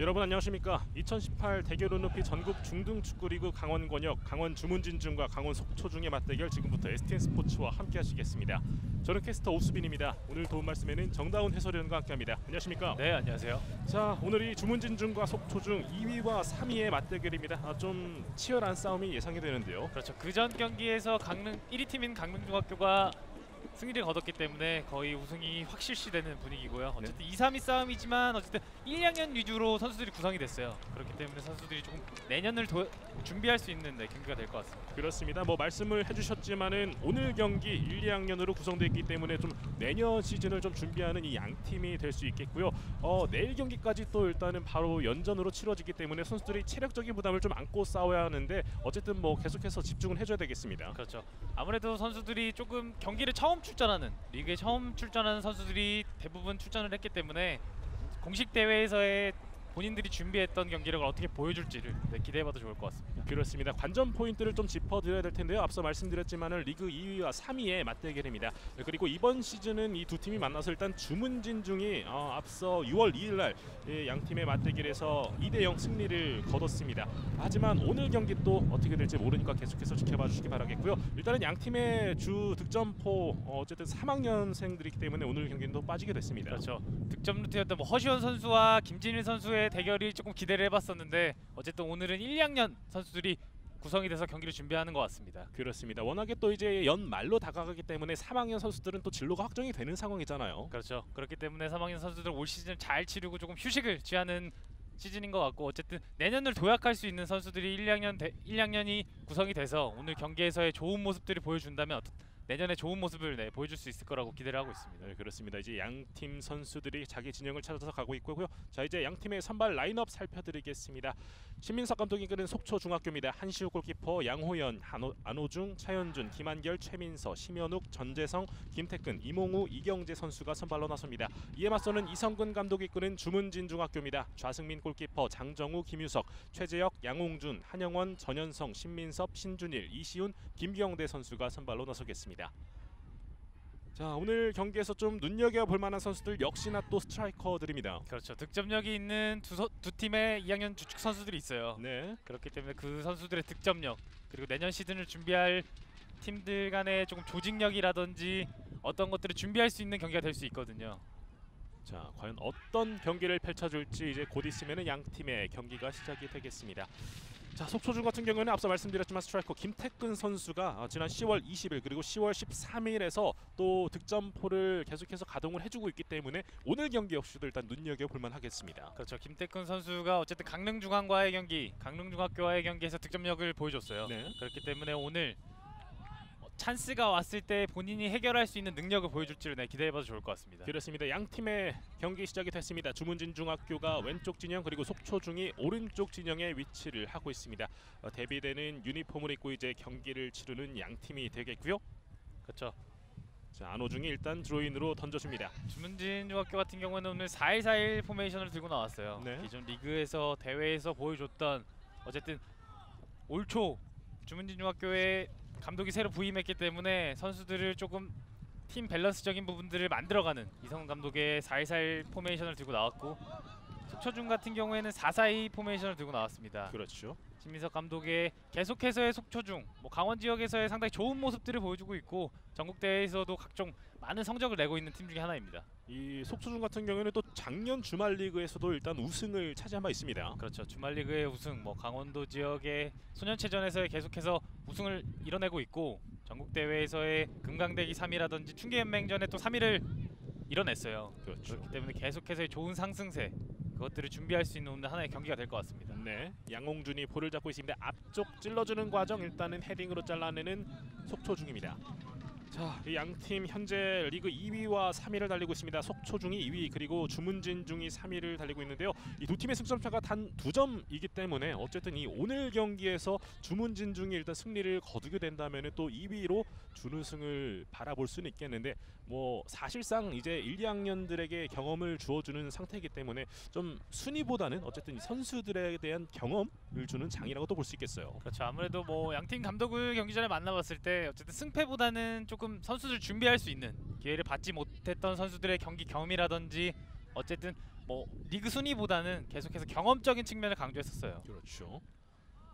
여러분 안녕하십니까. 2018 대결 눈높이 전국 중등축구리그 강원권역 강원 주문진중과 강원 속초중의 맞대결 지금부터 STN스포츠와 함께 하시겠습니다. 저는 캐스터 오수빈입니다. 오늘 도움 말씀에는 정다운 해설위원과 함께합니다. 안녕하십니까. 네, 안녕하세요. 자, 오늘이 주문진중과 속초중 2위와 3위의 맞대결입니다. 좀 치열한 싸움이 예상이 되는데요. 그렇죠. 그전 경기에서 1위 팀인 강릉중학교가 승리를 거뒀기 때문에 거의 우승이 확실시되는 분위기고요. 어쨌든 2, 3위 싸움이지만 어쨌든 1, 2학년 위주로 선수들이 구성이 됐어요. 그렇기 때문에 선수들이 조금 내년을 준비할 수 있는 경기가 될 것 같습니다. 그렇습니다. 뭐 말씀을 해주셨지만은 오늘 경기 1, 2학년으로 구성되어 있기 때문에 좀 내년 시즌을 좀 준비하는 이 양 팀이 될 수 있겠고요. 내일 경기까지 또 일단은 바로 연전으로 치러지기 때문에 선수들이 체력적인 부담을 좀 안고 싸워야 하는데 어쨌든 뭐 계속해서 집중을 해줘야 되겠습니다. 그렇죠. 아무래도 선수들이 조금 경기를 처음 출전하는 리그에 처음 출전하는 선수들이 대부분 출전을 했기 때문에 공식 대회에서의 본인들이 준비했던 경기력을 어떻게 보여줄지를 기대해봐도 좋을 것 같습니다. 그렇습니다. 관전 포인트를 좀 짚어드려야 될 텐데요. 앞서 말씀드렸지만은 리그 2위와 3위의 맞대결입니다. 그리고 이번 시즌은 이 두 팀이 만나서 일단 주문진중이 앞서 6월 2일 날 양 팀의 맞대결에서 2대0 승리를 거뒀습니다. 하지만 오늘 경기 또 어떻게 될지 모르니까 계속해서 지켜봐 주시기 바라겠고요. 일단은 양 팀의 주 득점포 어쨌든 3학년생들이기 때문에 오늘 경기는 또 빠지게 됐습니다. 그렇죠. 득점 루트였던 허시원 선수와 김진일 선수의 대결이 조금 기대를 해봤었는데 어쨌든 오늘은 1, 2학년 선수들이 구성이 돼서 경기를 준비하는 것 같습니다. 그렇습니다. 워낙에 또 이제 연말로 다가가기 때문에 3학년 선수들은 또 진로가 확정이 되는 상황이잖아요. 그렇죠. 그렇기 때문에 3학년 선수들 올 시즌 잘 치르고 조금 휴식을 취하는 시즌인 것 같고 어쨌든 내년을 도약할 수 있는 선수들이 1학년이 구성이 돼서 오늘 경기에서의 좋은 모습들을 보여준다면 내년에 좋은 모습을 보여줄 수 있을 거라고 기대를 하고 있습니다. 네, 그렇습니다. 이제 양 팀 선수들이 자기 진영을 찾아서 가고 있고요. 자, 이제 양 팀의 선발 라인업 살펴드리겠습니다. 신민석 감독이 이끄는 속초중학교입니다. 한시우 골키퍼, 양호연, 안호중, 차현준, 김한결, 최민서, 심현욱, 전재성, 김태근, 이몽우, 이경재 선수가 선발로 나섭니다. 이에 맞서는 이성근 감독이 이끄는 주문진중학교입니다. 좌승민 골키퍼, 장정우, 김유석, 최재혁, 양홍준, 한영원, 전현성, 신민섭, 신준일, 이시훈, 김경대 선수가 선발로 나서겠습니다. 자, 오늘 경기에서 좀 눈여겨볼 만한 선수들 역시나 또 스트라이커들입니다. 그렇죠. 득점력이 있는 두 팀의 2학년 주축 선수들이 있어요. 네. 그렇기 때문에 그 선수들의 득점력 그리고 내년 시즌을 준비할 팀들 간의 조금 조직력이라든지 어떤 것들을 준비할 수 있는 경기가 될 수 있거든요. 자, 과연 어떤 경기를 펼쳐줄지 이제 곧 있으면은 양 팀의 경기가 시작이 되겠습니다. 자, 속초중 같은 경우에는 앞서 말씀드렸지만 스트라이커 김태근 선수가 지난 10월 20일 그리고 10월 13일에서 또 득점포를 계속해서 가동을 해주고 있기 때문에 오늘 경기 역시도 일단 눈여겨볼 만하겠습니다. 그렇죠. 김태근 선수가 어쨌든 강릉중학교와의 경기에서 득점력을 보여줬어요. 네. 그렇기 때문에 오늘 찬스가 왔을 때 본인이 해결할 수 있는 능력을 보여줄지를 기대해봐도 좋을 것 같습니다. 그렇습니다. 양 팀의 경기 시작이 됐습니다. 주문진중학교가 왼쪽 진영 그리고 속초중이 오른쪽 진영에 위치를 하고 있습니다. 대비되는 유니폼을 입고 이제 경기를 치르는 양 팀이 되겠고요. 그렇죠. 자, 안호중이 일단 드로인으로 던져줍니다. 주문진중학교 같은 경우는 오늘 4-1-4-1 포메이션을 들고 나왔어요. 네. 기존 리그에서 대회에서 보여줬던 어쨌든 올 초 주문진중학교의 감독이 새로 부임했기 때문에 선수들을 조금 팀 밸런스적인 부분들을 만들어가는 이성훈 감독의 4-1-4-1 포메이션을 들고 나왔고 속초중 같은 경우에는 4-4-2 포메이션을 들고 나왔습니다. 그렇죠. 신민석 감독의 계속해서의 속초중 강원 지역에서의 상당히 좋은 모습들을 보여주고 있고 전국 대회에서도 각종 많은 성적을 내고 있는 팀 중에 하나입니다. 이 속초중 같은 경우에는 또 작년 주말 리그에서도 일단 우승을 차지한 바 있습니다. 그렇죠. 주말 리그의 우승, 강원도 지역의 소년체전에서 계속해서 우승을 이뤄내고 있고 전국 대회에서의 금강대기 3위라든지 충계연맹전에 또 3위를 이뤄냈어요. 그렇죠. 그렇기 때문에 계속해서의 좋은 상승세 그것들을 준비할 수 있는 오늘 하나의 경기가 될 것 같습니다. 네, 양홍준이 볼을 잡고 있습니다. 앞쪽 찔러주는 과정 일단은 헤딩으로 잘라내는 속초중입니다. 자, 이 양 팀 현재 리그 2위와 3위를 달리고 있습니다. 속초중이 2위 그리고 주문진중이 3위를 달리고 있는데요. 이 두 팀의 승점차가 단 2점이기 때문에 어쨌든 이 오늘 경기에서 주문진중이 일단 승리를 거두게 된다면 또 2위로 준우승을 바라볼 수는 있겠는데 뭐 사실상 이제 1, 2학년들에게 경험을 주어주는 상태이기 때문에 좀 순위보다는 어쨌든 선수들에 대한 경험을 주는 장이라고도 볼 수 있겠어요. 그렇죠. 아무래도 양팀 감독을 경기 전에 만나봤을 때 어쨌든 승패보다는 조금 선수들 준비할 수 있는 기회를 받지 못했던 선수들의 경기 경험이라든지 어쨌든 뭐 리그 순위보다는 계속해서 경험적인 측면을 강조했었어요. 그렇죠.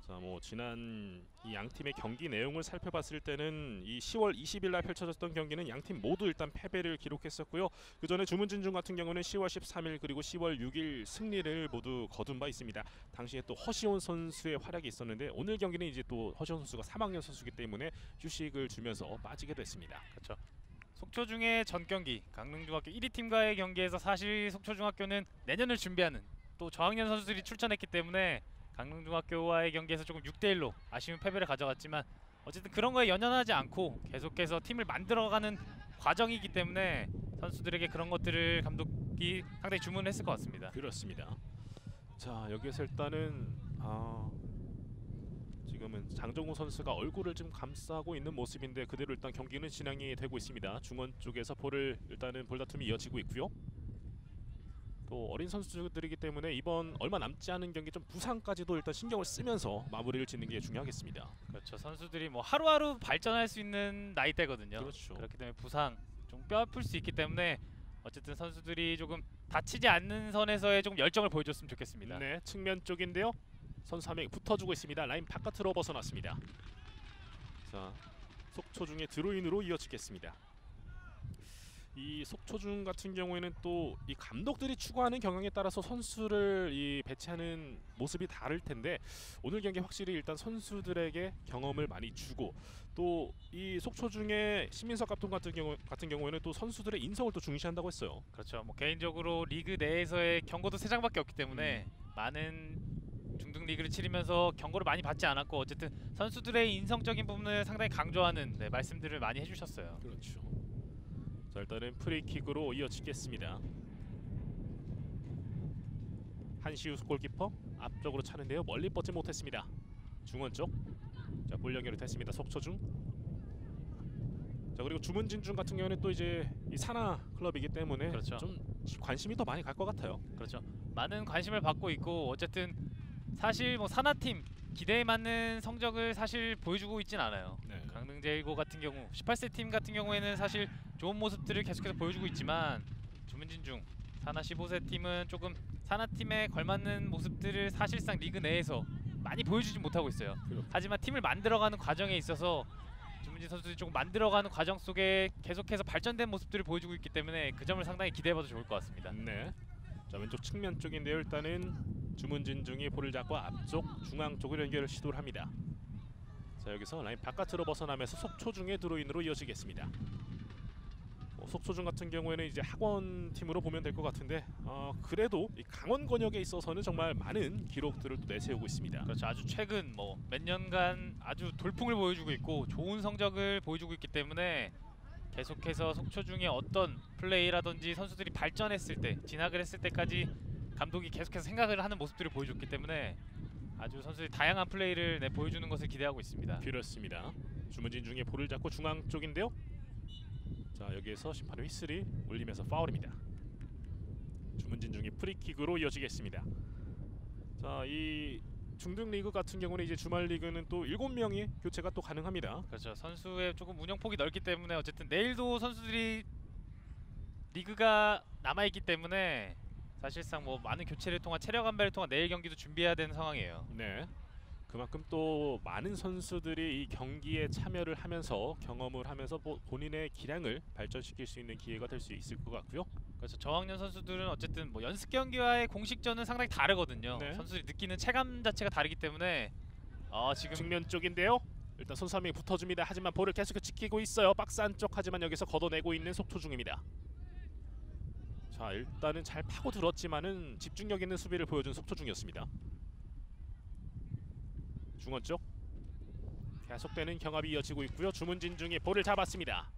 자, 뭐 지난 이 양 팀의 경기 내용을 살펴봤을 때는 이 10월 20일 날 펼쳐졌던 경기는 양 팀 모두 일단 패배를 기록했었고요. 그 전에 주문진중 같은 경우는 10월 13일 그리고 10월 6일 승리를 모두 거둔 바 있습니다. 당시에 또 허시온 선수의 활약이 있었는데 오늘 경기는 이제 또 허시온 선수가 3학년 선수이기 때문에 휴식을 주면서 빠지게 됐습니다. 그렇죠. 속초중의 전 경기 강릉중학교 1위 팀과의 경기에서 사실 속초중학교는 내년을 준비하는 또 저학년 선수들이 출전했기 때문에 강릉중학교와의 경기에서 조금 6대1로 아쉬운 패배를 가져갔지만 어쨌든 그런 거에 연연하지 않고 계속해서 팀을 만들어가는 과정이기 때문에 선수들에게 그런 것들을 감독이 상당히 주문했을 것 같습니다. 그렇습니다. 자, 여기서 일단은 지금은 장정우 선수가 얼굴을 좀 감싸고 있는 모습인데 그대로 일단 경기는 진행이 되고 있습니다. 중원 쪽에서 볼을 일단은 볼다툼이 이어지고 있고요. 또 어린 선수들이기 때문에 이번 얼마 남지 않은 경기 좀 부상까지도 일단 신경을 쓰면서 마무리를 짓는 게 중요하겠습니다. 그렇죠. 선수들이 뭐 하루하루 발전할 수 있는 나이대거든요. 그렇죠. 그렇기 때문에 부상 좀 뼈 아플 수 있기 때문에 어쨌든 선수들이 조금 다치지 않는 선에서의 좀 열정을 보여줬으면 좋겠습니다. 네, 측면 쪽인데요. 선수 한 명이 붙어주고 있습니다. 라인 바깥으로 벗어났습니다. 자, 속초중의 드로인으로 이어지겠습니다. 이 속초중 같은 경우에는 또 이 감독들이 추구하는 경향에 따라서 선수를 이 배치하는 모습이 다를 텐데 오늘 경기 확실히 일단 선수들에게 경험을 많이 주고 또 이 속초중의 신민석 감독 같은 경우에는 또 선수들의 인성을 또 중시한다고 했어요. 그렇죠. 뭐 개인적으로 리그 내에서의 경고도 3장밖에 없기 때문에 많은 중등 리그를 치르면서 경고를 많이 받지 않았고 어쨌든 선수들의 인성적인 부분을 상당히 강조하는 말씀들을 많이 해주셨어요. 그렇죠. 자, 일단은 프리킥으로 이어지겠습니다. 한시우 골키퍼 앞쪽으로 차는데요. 멀리 뻗지 못했습니다. 중원 쪽. 자, 볼 연결이 됐습니다. 속초중. 자, 그리고 주문진중 같은 경우는 또 이제 이 산하 클럽이기 때문에 그렇죠. 좀 관심이 더 많이 갈 것 같아요. 그렇죠. 많은 관심을 받고 있고 어쨌든 사실 뭐 산하팀 기대에 맞는 성적을 사실 보여주고 있진 않아요. 네. 강릉제일고 같은 경우 18세 팀 같은 경우에는 사실 좋은 모습들을 계속해서 보여주고 있지만 주문진중 산하 15세 팀은 조금 산하팀에 걸맞는 모습들을 사실상 리그 내에서 많이 보여주지 못하고 있어요. 하지만 팀을 만들어가는 과정에 있어서 주문진 선수들이 조금 만들어가는 과정 속에 계속해서 발전된 모습들을 보여주고 있기 때문에 그 점을 상당히 기대해봐도 좋을 것 같습니다. 네. 자, 왼쪽 측면 쪽인데요. 일단은 주문진중이 볼을 잡고 앞쪽 중앙 쪽을 연결을 시도를 합니다. 자, 여기서 라인 바깥으로 벗어나면서 속초중의 드로인으로 이어지겠습니다. 속초중 같은 경우에는 이제 학원 팀으로 보면 될 것 같은데 그래도 이 강원 권역에 있어서는 정말 많은 기록들을 또 내세우고 있습니다. 그렇죠. 아주 최근 뭐 몇 년간 아주 돌풍을 보여주고 있고 좋은 성적을 보여주고 있기 때문에 계속해서 속초중의 어떤 플레이라든지 선수들이 발전했을 때 진학을 했을 때까지 감독이 계속해서 생각을 하는 모습들을 보여줬기 때문에 아주 선수들이 다양한 플레이를 보여주는 것을 기대하고 있습니다. 그렇습니다. 주문진중의 볼을 잡고 중앙 쪽인데요. 자, 여기에서 심판의 휘슬이 울리면서 파울입니다. 주문진중이 프리킥으로 이어지겠습니다. 자, 이 중등 리그 같은 경우는 이제 주말 리그는 또 7명이 교체가 또 가능합니다. 그렇죠. 선수의 조금 운영폭이 넓기 때문에 어쨌든 내일도 선수들이 리그가 남아있기 때문에 사실상 뭐 많은 교체를 통한 체력 안배를 통한 내일 경기도 준비해야 되는 상황이에요. 네. 그만큼 또 많은 선수들이 이 경기에 참여를 하면서 경험을 하면서 본인의 기량을 발전시킬 수 있는 기회가 될 수 있을 것 같고요. 그래서 저학년 선수들은 어쨌든 뭐 연습 경기와의 공식전은 상당히 다르거든요. 네. 선수들이 느끼는 체감 자체가 다르기 때문에 지금 측면 쪽인데요. 일단 선수 한 명이 붙어줍니다. 하지만 볼을 계속해서 지키고 있어요. 박스 안쪽 하지만 여기서 걷어내고 있는 속초중입니다. 자, 일단은 잘 파고들었지만은 집중력 있는 수비를 보여준 속초중이었습니다. 중원 쪽 계속되는 경합이 이어지고 있고요. 주문진중이 볼을 잡았습니다.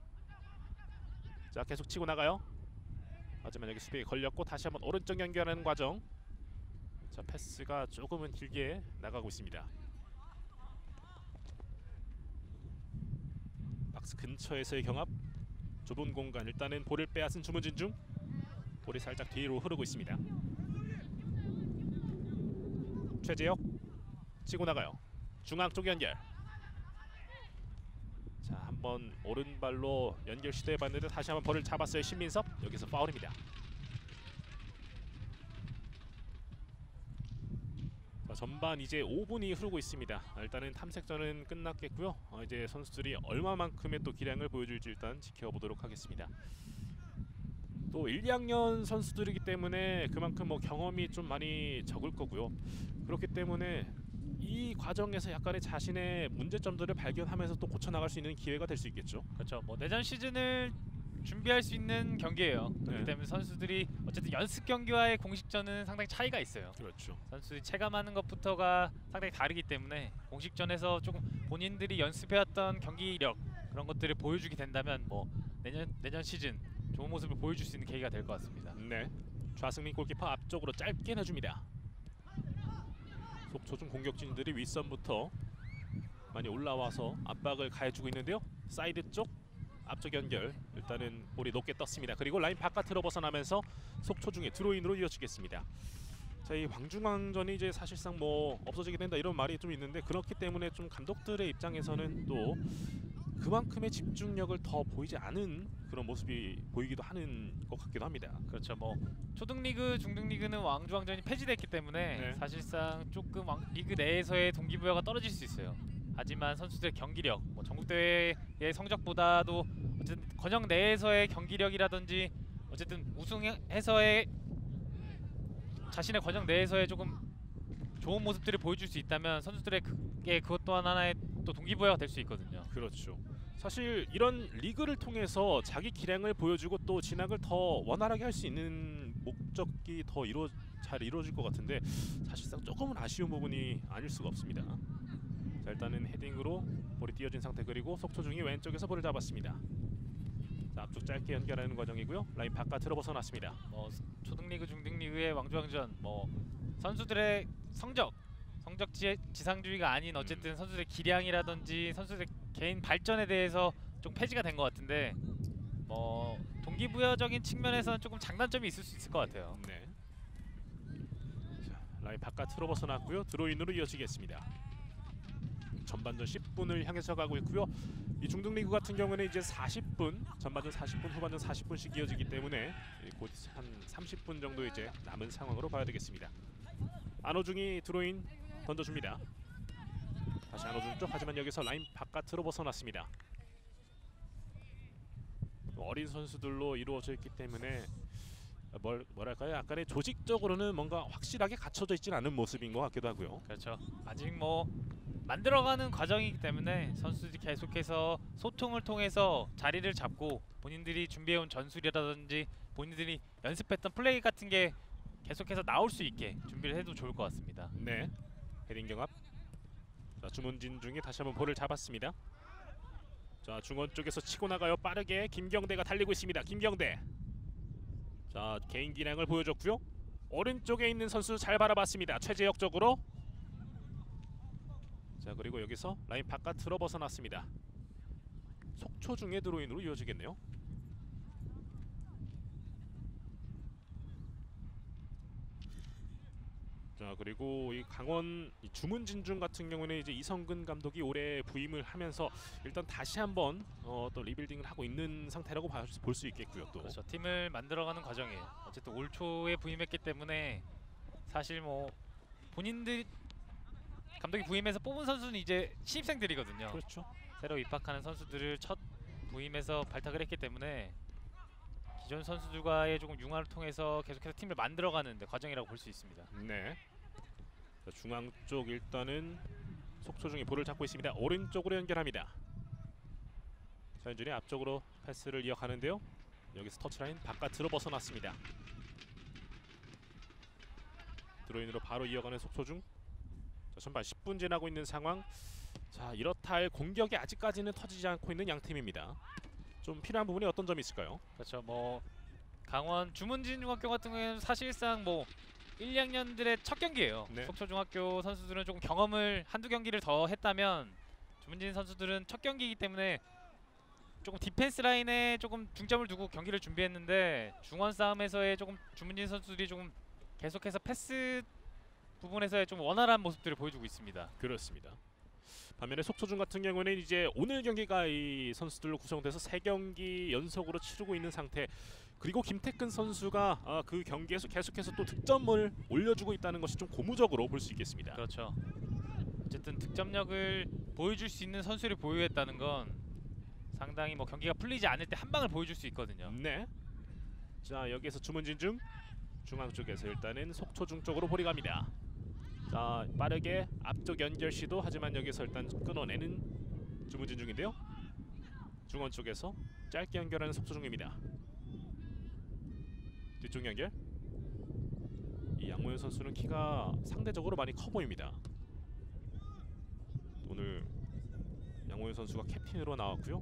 자, 계속 치고 나가요. 하지만 여기 수비에 걸렸고 다시 한번 오른쪽 연결하는 과정. 자, 패스가 조금은 길게 나가고 있습니다. 박스 근처에서의 경합. 좁은 공간 일단은 볼을 빼앗은 주문진중. 볼이 살짝 뒤로 흐르고 있습니다. 최재혁 치고 나가요. 중앙 쪽 연결. 자, 한번 오른발로 연결 시도해봤는데 다시 한번 볼을 잡았어요. 신민섭. 여기서 파울입니다. 자, 전반 이제 5분이 흐르고 있습니다. 일단은 탐색전은 끝났겠고요. 이제 선수들이 얼마만큼의 또 기량을 보여줄지 일단 지켜보도록 하겠습니다. 또 1, 2학년 선수들이기 때문에 그만큼 뭐 경험이 좀 많이 적을 거고요. 그렇기 때문에 이 과정에서 약간의 자신의 문제점들을 발견하면서 또 고쳐 나갈 수 있는 기회가 될 수 있겠죠. 그렇죠. 뭐 내년 시즌을 준비할 수 있는 경기예요. 그렇기 네. 때문에 선수들이 어쨌든 연습 경기와의 공식전은 상당히 차이가 있어요. 그렇죠. 선수들이 체감하는 것부터가 상당히 다르기 때문에 공식전에서 조금 본인들이 연습해왔던 경기력 그런 것들을 보여주게 된다면 뭐 내년 시즌 좋은 모습을 보여줄 수 있는 계기가 될 것 같습니다. 네. 좌승민 골키퍼 앞쪽으로 짧게 내줍니다. 속초중 공격진들이 윗선부터 많이 올라와서 압박을 가해주고 있는데요. 사이드 쪽 앞쪽 연결, 일단은 볼이 높게 떴습니다. 그리고 라인 바깥으로 벗어나면서 속초중의 드로인으로 이어지겠습니다. 자, 이 왕중왕전이 이제 사실상 뭐 없어지게 된다 이런 말이 좀 있는데, 그렇기 때문에 좀 감독들의 입장에서는 또 그만큼의 집중력을 더 보이지 않은 그런 모습이 보이기도 하는 것 같기도 합니다. 그렇죠. 뭐 초등리그, 중등리그는 왕주왕전이 폐지됐기 때문에 네. 사실상 조금 리그 내에서의 동기부여가 떨어질 수 있어요. 하지만 선수들의 경기력, 뭐 전국 대회의 성적보다도 어쨌든 권역 내에서의 경기력이라든지 어쨌든 우승해서의 자신의 권역 내에서의 조금 좋은 모습들을 보여줄 수 있다면 선수들에게 그것 또한 하나의 또 동기부여가 될 수 있거든요. 그렇죠. 사실 이런 리그를 통해서 자기 기량을 보여주고 또 진학을 더 원활하게 할 수 있는 목적이 더 잘 이루어질 것 같은데, 사실상 조금은 아쉬운 부분이 아닐 수가 없습니다. 자, 일단은 헤딩으로 볼이 띄어진 상태, 그리고 속초중이 왼쪽에서 볼을 잡았습니다. 자, 앞쪽 짧게 연결하는 과정이고요. 라인 바깥으로 벗어났습니다. 뭐 초등리그, 중등리그의 왕주왕전, 뭐 선수들의 성적 지상주의가 아닌 어쨌든 선수들의 기량이라든지 선수들의 개인 발전에 대해서 좀 폐지가 된 것 같은데, 뭐 동기부여적인 측면에서는 조금 장단점이 있을 수 있을 것 같아요. 네. 자, 라인 바깥으로 벗어났고요. 드로인으로 이어지겠습니다. 전반전 10분을 향해서 가고 있고요. 이 중등리그 같은 경우는 이제 40분, 전반전 40분, 후반전 40분씩 이어지기 때문에 곧 한 30분 정도 이제 남은 상황으로 봐야 되겠습니다. 안호중이 드로인 던져줍니다. 다시 안호중 쪽, 하지만 여기서 라인 바깥으로 벗어났습니다. 어린 선수들로 이루어져 있기 때문에 뭐랄까요, 약간의 조직적으로는 뭔가 확실하게 갖춰져 있지는 않은 모습인 것 같기도 하고요. 그렇죠. 아직 뭐 만들어가는 과정이기 때문에 선수들이 계속해서 소통을 통해서 자리를 잡고 본인들이 준비해온 전술이라든지 본인들이 연습했던 플레이 같은 게 계속해서 나올 수 있게 준비를 해도 좋을 것 같습니다. 네, 헤딩 경합. 자, 주문진 중에 다시 한번 볼을 잡았습니다. 자, 중원 쪽에서 치고 나가요. 빠르게 김경대가 달리고 있습니다. 김경대. 자, 개인 기량을 보여줬고요. 오른쪽에 있는 선수 잘 바라봤습니다. 최재혁 쪽으로. 자, 그리고 여기서 라인 바깥으로 벗어났습니다. 속초 중에 드로인으로 이어지겠네요. 자, 그리고 이 강원 주문진중 같은 경우는 이제 이성근 감독이 올해 부임을 하면서 일단 다시 한번 또 리빌딩을 하고 있는 상태라고 볼 수 있겠고요. 또 그렇죠. 팀을 만들어가는 과정이에요. 어쨌든 올 초에 부임했기 때문에 사실 뭐 본인들 감독이 부임해서 뽑은 선수는 이제 신입생들이거든요. 그렇죠. 새로 입학하는 선수들을 첫 부임해서 발탁을 했기 때문에 기존 선수들과의 조금 융화를 통해서 계속해서 팀을 만들어가는 과정이라고 볼 수 있습니다. 네. 자, 중앙 쪽 일단은 속초중이 볼을 잡고 있습니다. 오른쪽으로 연결합니다. 서현준이 앞쪽으로 패스를 이어가는데요. 여기서 터치라인 바깥으로 벗어났습니다. 드로인으로 바로 이어가는 속초중. 자, 전반 10분 지나고 있는 상황. 자, 이렇다 할 공격이 아직까지는 터지지 않고 있는 양 팀입니다. 좀 필요한 부분이 어떤 점이 있을까요? 그렇죠. 뭐 강원 주문진 중학교 같은 경우에는 사실상 뭐 1, 2학년들의 첫 경기예요. 네. 속초 중학교 선수들은 조금 경험을 한두 경기를 더 했다면 주문진 선수들은 첫 경기이기 때문에 조금 디펜스 라인에 조금 중점을 두고 경기를 준비했는데 중원 싸움에서의 조금 주문진 선수들이 조금 계속해서 패스 부분에서의 좀 원활한 모습들을 보여주고 있습니다. 그렇습니다. 반면에 속초중 같은 경우는 이제 오늘 경기가 이 선수들로 구성돼서 3경기 연속으로 치르고 있는 상태. 그리고 김태근 선수가 그 경기에서 계속해서 또 득점을 올려주고 있다는 것이 좀 고무적으로 볼 수 있겠습니다. 그렇죠. 어쨌든 득점력을 보여줄 수 있는 선수를 보유했다는 건 상당히 뭐 경기가 풀리지 않을 때 한 방을 보여줄 수 있거든요. 네. 자 여기에서 주문진중 중앙 쪽에서 일단은 속초중 쪽으로 볼이 갑니다. 자 빠르게 앞쪽 연결 시도 하지만 여기서 일단 끊어내는 주문진중인데요. 중원 쪽에서 짧게 연결하는 속초중입니다. 뒤쪽 연결. 이 양모현 선수는 키가 상대적으로 많이 커 보입니다. 오늘 양모현 선수가 캡틴으로 나왔고요.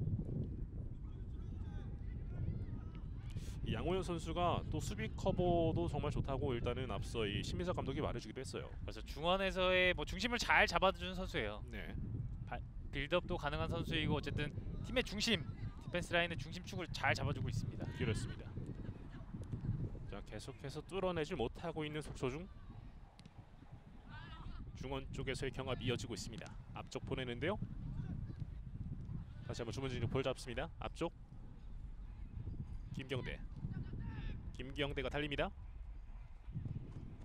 이 양호연 선수가 또 수비 커버도 정말 좋다고 일단은 앞서 이 신민석 감독이 말해주기도 했어요. 그래서 중원에서의 뭐 중심을 잘 잡아주는 선수예요. 네. 빌드업도 가능한 선수이고 어쨌든 팀의 중심, 디펜스 라인의 중심축을 잘 잡아주고 있습니다. 그렇습니다. 자 계속해서 뚫어내질 못하고 있는 속초중. 중원 쪽에서의 경합이 이어지고 있습니다. 앞쪽 보내는데요. 다시 한번 주문진이 볼 잡습니다. 앞쪽 김경대. 김경대가 달립니다.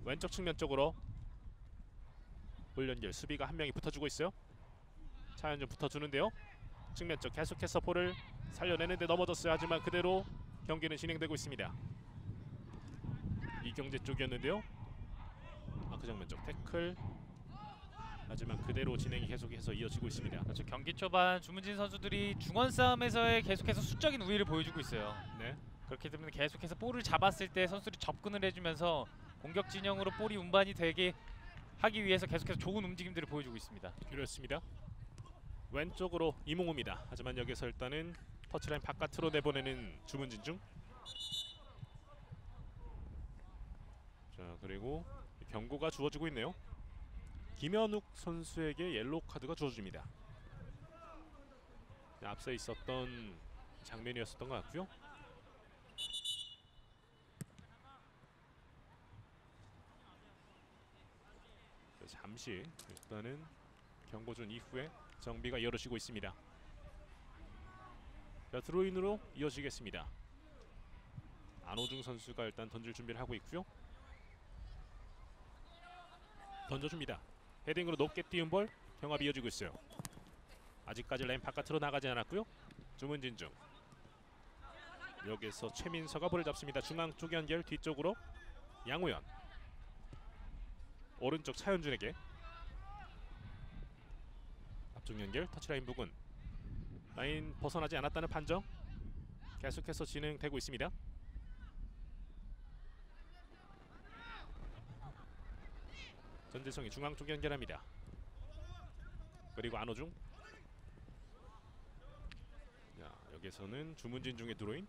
왼쪽 측면 쪽으로 볼 연결. 수비가 한 명이 붙어주고 있어요. 차현준 붙어주는데요. 측면 쪽 계속해서 볼을 살려내는데 넘어졌어요. 하지만 그대로 경기는 진행되고 있습니다. 이경재 쪽이었는데요. 그 장면 쪽 태클. 하지만 그대로 진행이 계속해서 이어지고 있습니다. 그렇죠. 경기 초반 주문진 선수들이 중원 싸움에서의 계속해서 수적인 우위를 보여주고 있어요. 네. 그렇기 때문에 계속해서 볼을 잡았을 때 선수들이 접근을 해주면서 공격 진영으로 볼이 운반이 되게 하기 위해서 계속해서 좋은 움직임들을 보여주고 있습니다. 그렇습니다. 왼쪽으로 이몽우입니다. 하지만 여기서 일단은 터치라인 바깥으로 내보내는 주문진중. 자 그리고 경고가 주어지고 있네요. 김현욱 선수에게 옐로우 카드가 주어집니다. 앞서 있었던 장면이었던 것 같고요. 잠시 일단은 경고준 이후에 정비가 이어지고 있습니다. 자, 드로인으로 이어지겠습니다. 안호중 선수가 일단 던질 준비를 하고 있고요. 던져줍니다. 헤딩으로 높게 띄운 볼. 경합이 이어지고 있어요. 아직까지 라인 바깥으로 나가지 않았고요. 주문진중. 여기서 최민서가 볼을 잡습니다. 중앙 쪽 연결 뒤쪽으로 양우현. 오른쪽 차현준에게 앞쪽 연결 터치라인 부근. 라인 벗어나지 않았다는 판정. 계속해서 진행되고 있습니다. 전재성이 중앙 쪽 연결합니다. 그리고 안호중. 자, 여기서는 주문진중의 드로인.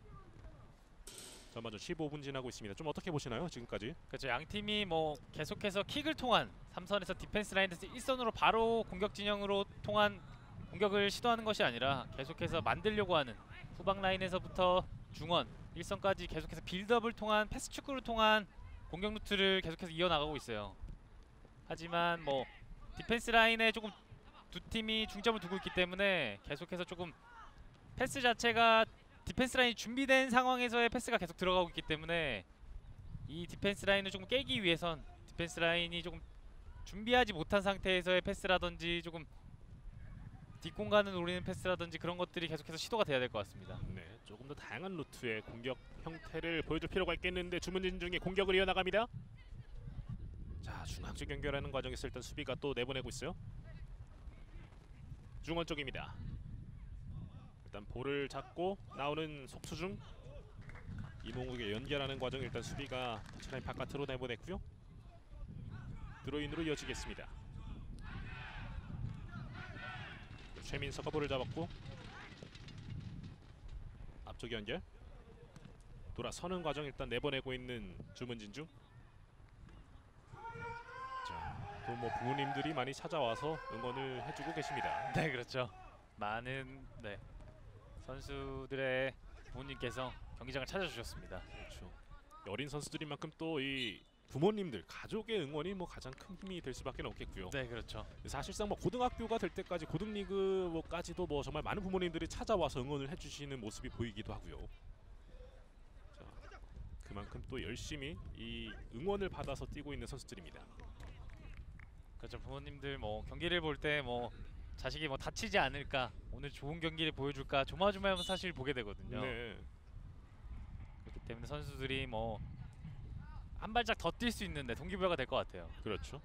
전반전 15분 지나고 있습니다. 좀 어떻게 보시나요? 지금까지? 그렇죠. 양 팀이 뭐 계속해서 킥을 통한 3선에서 디펜스 라인에서 1선으로 바로 공격 진영으로 통한 공격을 시도하는 것이 아니라 계속해서 만들려고 하는 후방 라인에서부터 중원 1선까지 계속해서 빌드업을 통한 패스 축구를 통한 공격 루트를 계속해서 이어나가고 있어요. 하지만 뭐 디펜스 라인에 조금 두 팀이 중점을 두고 있기 때문에 계속해서 조금 패스 자체가 디펜스 라인이 준비된 상황에서의 패스가 계속 들어가고 있기 때문에 이 디펜스 라인을 조금 깨기 위해선 디펜스 라인이 조금 준비하지 못한 상태에서의 패스라든지 조금 뒷공간을 노리는 패스라든지 그런 것들이 계속해서 시도가 돼야 될 것 같습니다. 네, 조금 더 다양한 루트의 공격 형태를 보여줄 필요가 있겠는데 주문진중의 공격을 이어나갑니다. 자, 중앙쪽 연결하는 과정에서 일단 수비가 또 내보내고 있어요. 중원 쪽입니다. 일단 볼을 잡고 나오는 속수중. 이몽욱에 연결하는 과정 일단 수비가 터치라인 바깥으로 내보냈고요. 드로인으로 이어지겠습니다. 최민서가 볼을 잡았고 앞쪽 연결. 돌아서는 과정 일단 내보내고 있는 주문진중. 또 뭐 부모님들이 많이 찾아와서 응원을 해주고 계십니다. 네, 그렇죠. 많은 선수들의 부모님께서 경기장을 찾아주셨습니다. 그렇죠. 어린 선수들인 만큼 또 이 부모님들, 가족의 응원이 뭐 가장 큰 힘이 될 수밖에 없겠고요. 네, 그렇죠. 사실상 뭐 고등학교가 될 때까지 고등리그 뭐까지도 뭐 정말 많은 부모님들이 찾아와서 응원을 해주시는 모습이 보이기도 하고요. 자, 그만큼 또 열심히 이 응원을 받아서 뛰고 있는 선수들입니다. 그렇죠. 부모님들 뭐 경기를 볼 때 뭐 자식이 뭐 다치지 않을까, 오늘 좋은 경기를 보여줄까 조마조마하면 사실 보게 되거든요. 네, 그렇기 때문에 선수들이 뭐 한 발짝 더 뛸 수 있는데 동기부여가 될 것 같아요. 그렇죠.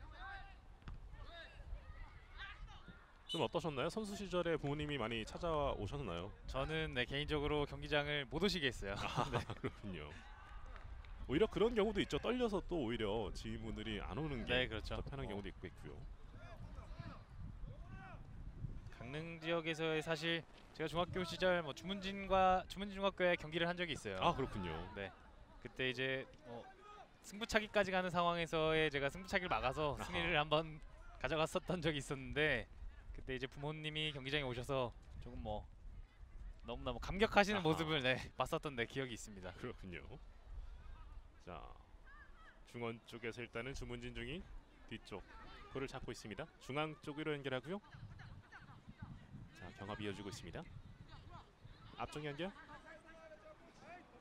좀 어떠셨나요? 선수 시절에 부모님이 많이 찾아오셨나요? 저는 네, 개인적으로 경기장을 못 오시게 했어요. 아, 그렇군요. 오히려 그런 경우도 있죠. 떨려서 또 오히려 지인분들이 안 오는 게 네, 그렇죠. 더 편한 경우도 있고요. 강릉 지역에서의 사실 제가 중학교 시절 뭐 주문진 중학교에 경기를 한 적이 있어요. 아, 그렇군요. 네, 그때 이제 승부차기까지 가는 상황에서의 제가 승부차기를 막아서 아하. 승리를 한번 가져갔었던 적이 있었는데, 그때 이제 부모님이 경기장에 오셔서 조금 뭐 너무나 뭐 감격하시는 아하. 모습을 봤었던 기억이 있습니다. 그렇군요. 자, 중원 쪽에서 일단은 주문진 중이 뒤쪽 볼을 잡고 있습니다. 중앙 쪽으로 연결하고요. 자, 경합 이어지고 있습니다. 앞쪽 연결.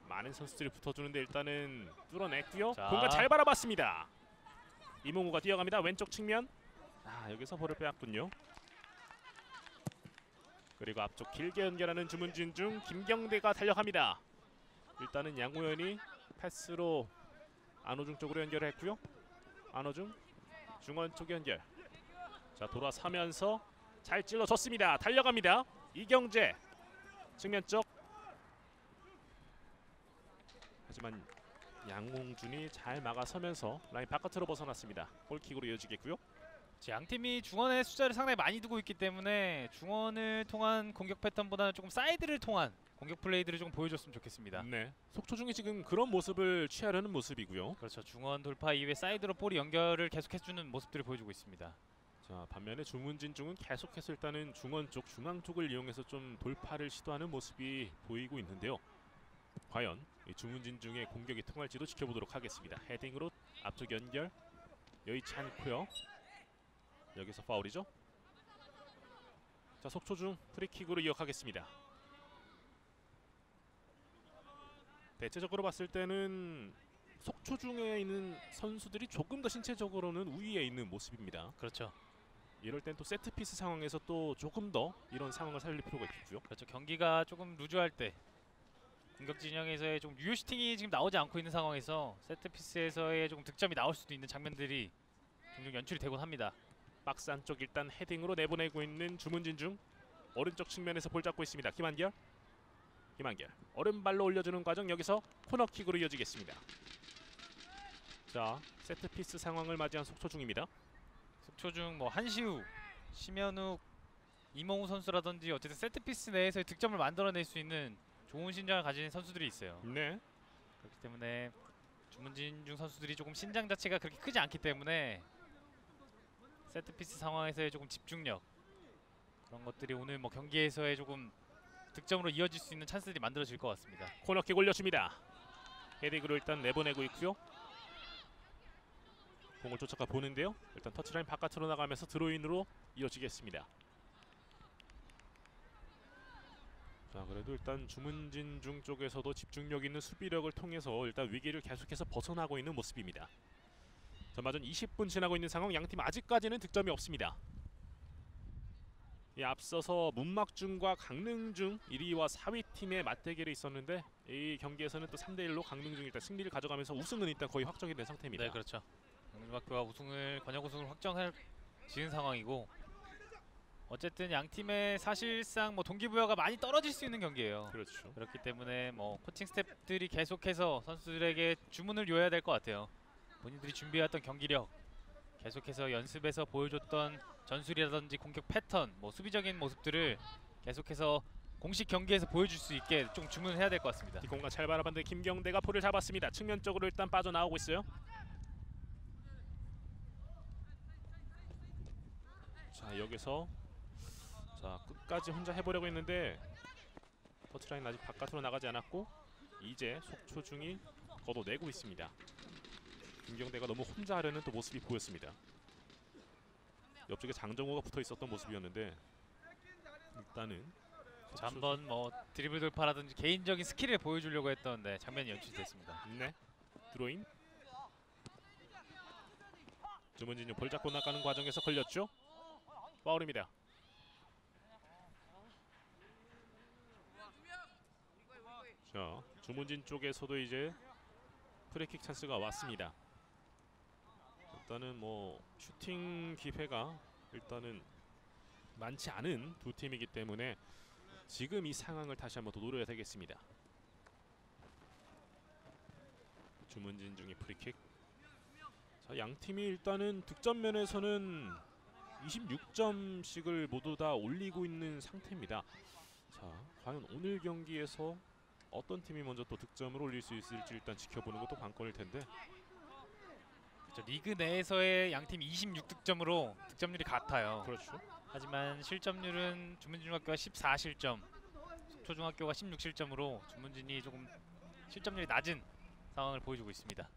많은 선수들이 붙어주는데 일단은 뚫어냈고요. 자. 공간 잘 바라봤습니다. 이몽우가 뛰어갑니다. 왼쪽 측면. 아, 여기서 볼을 빼앗군요. 그리고 앞쪽 길게 연결하는 주문진 중 김경대가 달려갑니다. 일단은 양호연이 패스로 안호중 쪽으로 연결했고요. 안호중 중원 쪽 연결. 자, 돌아서면서 잘 찔러줬습니다. 달려갑니다. 이경재 측면 쪽. 하지만 양홍준이 잘 막아서면서 라인 바깥으로 벗어났습니다. 골킥으로 이어지겠고요. 양 팀이 중원의 숫자를 상당히 많이 두고 있기 때문에 중원을 통한 공격 패턴보다는 조금 사이드를 통한 공격 플레이들을 좀 보여줬으면 좋겠습니다. 네, 속초중이 지금 그런 모습을 취하려는 모습이고요. 그렇죠. 중원 돌파 이후에 사이드로 볼이 연결을 계속해주는 모습들을 보여주고 있습니다. 자, 반면에 주문진 중은 계속해서 일단은 중원 쪽, 중앙 쪽을 이용해서 좀 돌파를 시도하는 모습이 보이고 있는데요. 과연 이 주문진 중의 공격이 통할지도 지켜보도록 하겠습니다. 헤딩으로 앞쪽 연결 여의치 않고요. 여기서 파울이죠. 자, 속초중 프리킥으로 이어가겠습니다. 대체적으로 봤을 때는 속초중에 있는 선수들이 조금 더 신체적으로는 우위에 있는 모습입니다. 그렇죠. 이럴 땐 또 세트피스 상황에서 또 조금 더 이런 상황을 살릴 필요가 있겠고요. 그렇죠. 경기가 조금 루즈할 때 공격 진영에서의 좀 유효 슈팅이 지금 나오지 않고 있는 상황에서 세트피스에서의 조금 득점이 나올 수도 있는 장면들이 종종 연출이 되곤 합니다. 박스 안쪽 일단 헤딩으로 내보내고 있는 주문진 중. 오른쪽 측면에서 볼 잡고 있습니다. 김한결 오른발로 올려주는 과정, 여기서 코너킥으로 이어지겠습니다. 자, 세트피스 상황을 맞이한 속초중입니다. 속초중 뭐 한시우, 심현욱, 이몽우 선수라든지 어쨌든 세트피스 내에서 득점을 만들어낼 수 있는 좋은 신장을 가진 선수들이 있어요. 네, 그렇기 때문에 주문진 중 선수들이 조금 신장 자체가 그렇게 크지 않기 때문에 세트피스 상황에서의 조금 집중력, 그런 것들이 오늘 뭐 경기에서의 조금 득점으로 이어질 수 있는 찬스들이 만들어질 것 같습니다. 코너킥 올려줍니다. 헤딩으로 일단 내보내고 있고요. 공을 쫓아가 보는데요. 일단 터치라인 바깥으로 나가면서 드로인으로 이어지겠습니다. 자, 그래도 일단 주문진 중 쪽에서도 집중력 있는 수비력을 통해서 일단 위기를 계속해서 벗어나고 있는 모습입니다. 전반전 20분 지나고 있는 상황, 양팀 아직까지는 득점이 없습니다. 이 앞서서 문막중과 강릉중 1위와 4위 팀의 맞대결이 있었는데 이 경기에서는 또 3대1로 강릉중이 일단 승리를 가져가면서 우승은 일단 거의 확정이 된 상태입니다. 네, 그렇죠. 강릉중학교가 권역 우승을 확정할 지은 상황이고, 어쨌든 양 팀의 사실상 뭐 동기부여가 많이 떨어질 수 있는 경기예요. 그렇죠. 그렇기 때문에 뭐 코칭 스태프들이 계속해서 선수들에게 주문을 요해야 될 것 같아요. 본인들이 준비해왔던 경기력, 계속해서 연습에서 보여줬던 전술이라든지 공격 패턴, 뭐 수비적인 모습들을 계속해서 공식 경기에서 보여줄 수 있게 좀 주문해야 될 것 같습니다. 뒷공간 잘 바라봤는데 김경대가 볼을 잡았습니다. 측면 쪽으로 일단 빠져나오고 있어요. 자, 여기서 끝까지 혼자 해보려고 했는데 터치라인 아직 바깥으로 나가지 않았고 이제 속초중이 걷어내고 있습니다. 김경대가 너무 혼자 하려는 또 모습이 보였습니다. 옆쪽에 장정호가 붙어 있었던 모습이었는데 일단은 자, 한번 뭐 드리블 돌파라든지 개인적인 스킬을 보여주려고 했던 장면이 연출됐습니다. 네, 드로인. 주문진이 볼 잡고 나가는 과정에서 걸렸죠. 파울입니다. 자, 주문진 쪽에서도 이제 프리킥 찬스가 왔습니다. 일단은 뭐 슈팅 기회가 일단은 많지 않은 두 팀이기 때문에 지금 이 상황을 다시 한번 더 노려야 되겠습니다. 주문진 중의 프리킥. 자, 양 팀이 일단은 득점 면에서는 26점씩을 모두 다 올리고 있는 상태입니다. 자, 과연 오늘 경기에서 어떤 팀이 먼저 또 득점을 올릴 수 있을지 일단 지켜보는 것도 관건일 텐데. 그렇죠. 리그 내에서의 양팀 26득점으로 득점률이 같아요. 그렇죠. 하지만 실점률은 주문진중학교가 14실점, 속초중학교가 16실점으로 주문진이 조금 실점률이 낮은 상황을 보여주고 있습니다.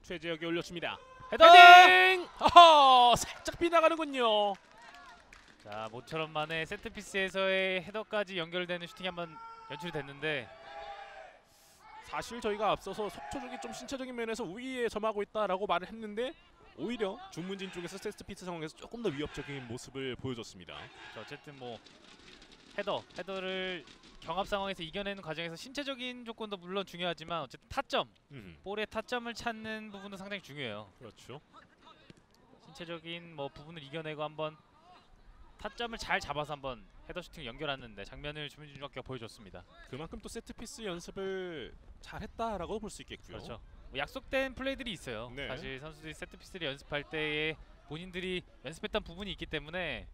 최재혁이 올려줍니다. 헤더! 헤딩! 허허! 살짝 빗나가는군요. 자, 모처럼 만에 세트피스에서의 헤더까지 연결되는 슈팅이 한번 연출이 됐는데 사실 저희가 앞서서 속초중이 좀 신체적인 면에서 우위에 점하고 있다라고 말을 했는데 오히려 주문진 쪽에서 세트피스 상황에서 조금 더 위협적인 모습을 보여줬습니다. 자, 어쨌든 뭐 헤더를 경합 상황에서 이겨내는 과정에서 신체적인 조건도 물론 중요하지만 어쨌든 타점, 볼의 타점을 찾는 부분도 상당히 중요해요. 그렇죠. 신체적인 뭐 부분을 이겨내고 한번 타점을 잘 잡아서 한번 헤더 슈팅을 연결하는 장면을 주문진중학교가 보여줬습니다. 그만큼 또 세트피스 연습을 잘했다라고 볼 수 있겠고요. 그렇죠. 뭐 약속된 플레이들이 있어요. 네. 사실 선수들이 세트피스를 연습할 때에 본인들이 연습했던 부분이 있기 때문에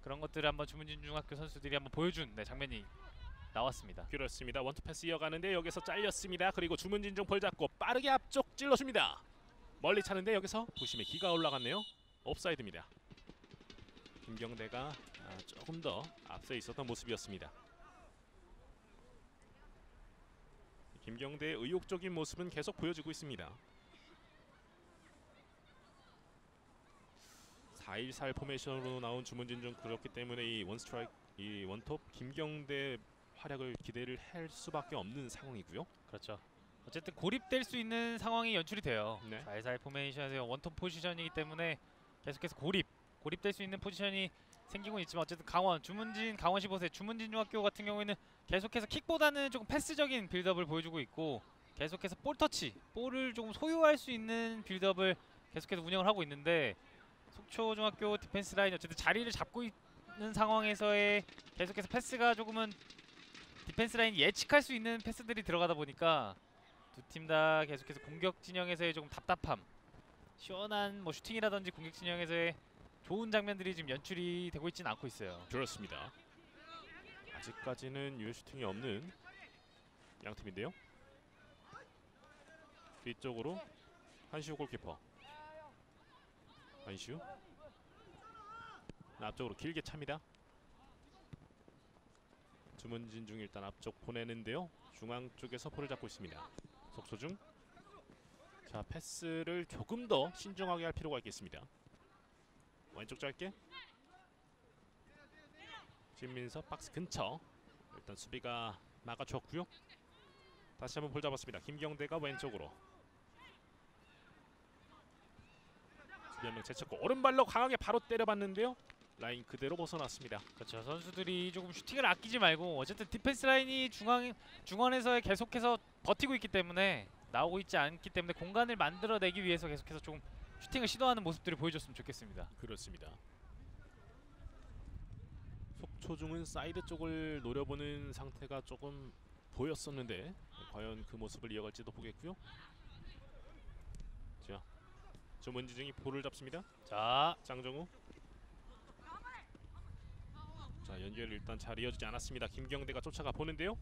그런 것들을 한번 주문진중학교 선수들이 한번 보여준 장면이 나왔습니다. 그렇습니다. 원투 패스 이어가는데 여기서 잘렸습니다. 그리고 주문진중 볼 잡고 빠르게 앞쪽 찔러줍니다. 멀리 차는데 여기서 부심의 기가 올라갔네요. 옵사이드입니다. 김경대가 조금 더 앞서 있었던 모습이었습니다. 김경대의 의욕적인 모습은 계속 보여지고 있습니다. 4-1-4 포메이션으로 나온 주문진중, 그렇기 때문에 이 원스트라이크, 이 원톱 김경대 활약을 기대를 할 수밖에 없는 상황이고요. 그렇죠. 어쨌든 고립될 수 있는 상황이 연출이 돼요. 네. 4-1-4 포메이션에서 원톱 포지션이기 때문에 계속해서 고립될 수 있는 포지션이 생기고 있지만 어쨌든 주문진 강원 15세 주문진중학교 같은 경우에는 계속해서 킥보다는 조금 패스적인 빌드업을 보여주고 있고 계속해서 볼을 조금 소유할 수 있는 빌드업을 계속해서 운영을 하고 있는데 속초중학교 디펜스 라인이 어쨌든 자리를 잡고 있는 상황에서의 계속해서 패스가 조금은 디펜스 라인이 예측할 수 있는 패스들이 들어가다 보니까 두 팀 다 계속해서 공격 진영에서의 조금 답답함, 시원한 뭐 슈팅이라든지 공격 진영에서의 좋은 장면들이 지금 연출이 되고 있지는 않고 있어요. 그렇습니다. 아직까지는 유효 슈팅이 없는 양 팀인데요. 뒤쪽으로 한시우 골키퍼. 한시우 앞쪽으로 길게 찹니다. 주문진중 일단 앞쪽 보내는데요. 중앙 쪽에서 볼을 잡고 있습니다. 속초중. 자, 패스를 조금 더 신중하게 할 필요가 있겠습니다. 왼쪽 짧게. 진민서 박스 근처. 일단 수비가 막아줬고요. 다시 한번 볼 잡았습니다. 김경대가 왼쪽으로. 수비 한 명 제쳤고 오른발로 강하게 바로 때려봤는데요. 라인 그대로 벗어났습니다. 그렇죠. 선수들이 조금 슈팅을 아끼지 말고 어쨌든 디펜스 라인이 중원에서 계속해서 버티고 있기 때문에 나오고 있지 않기 때문에 공간을 만들어내기 위해서 계속해서 좀 슈팅을 시도하는 모습들을 보여줬으면 좋겠습니다. 그렇습니다. 속초중은 사이드 쪽을 노려보는 상태가 조금 보였었는데 과연 그 모습을 이어갈지도 보겠고요. 자, 주문진중이 볼을 잡습니다. 자, 장정우. 자, 연결 일단 잘 이어지지 않았습니다. 김경대가 쫓아가 보는데요.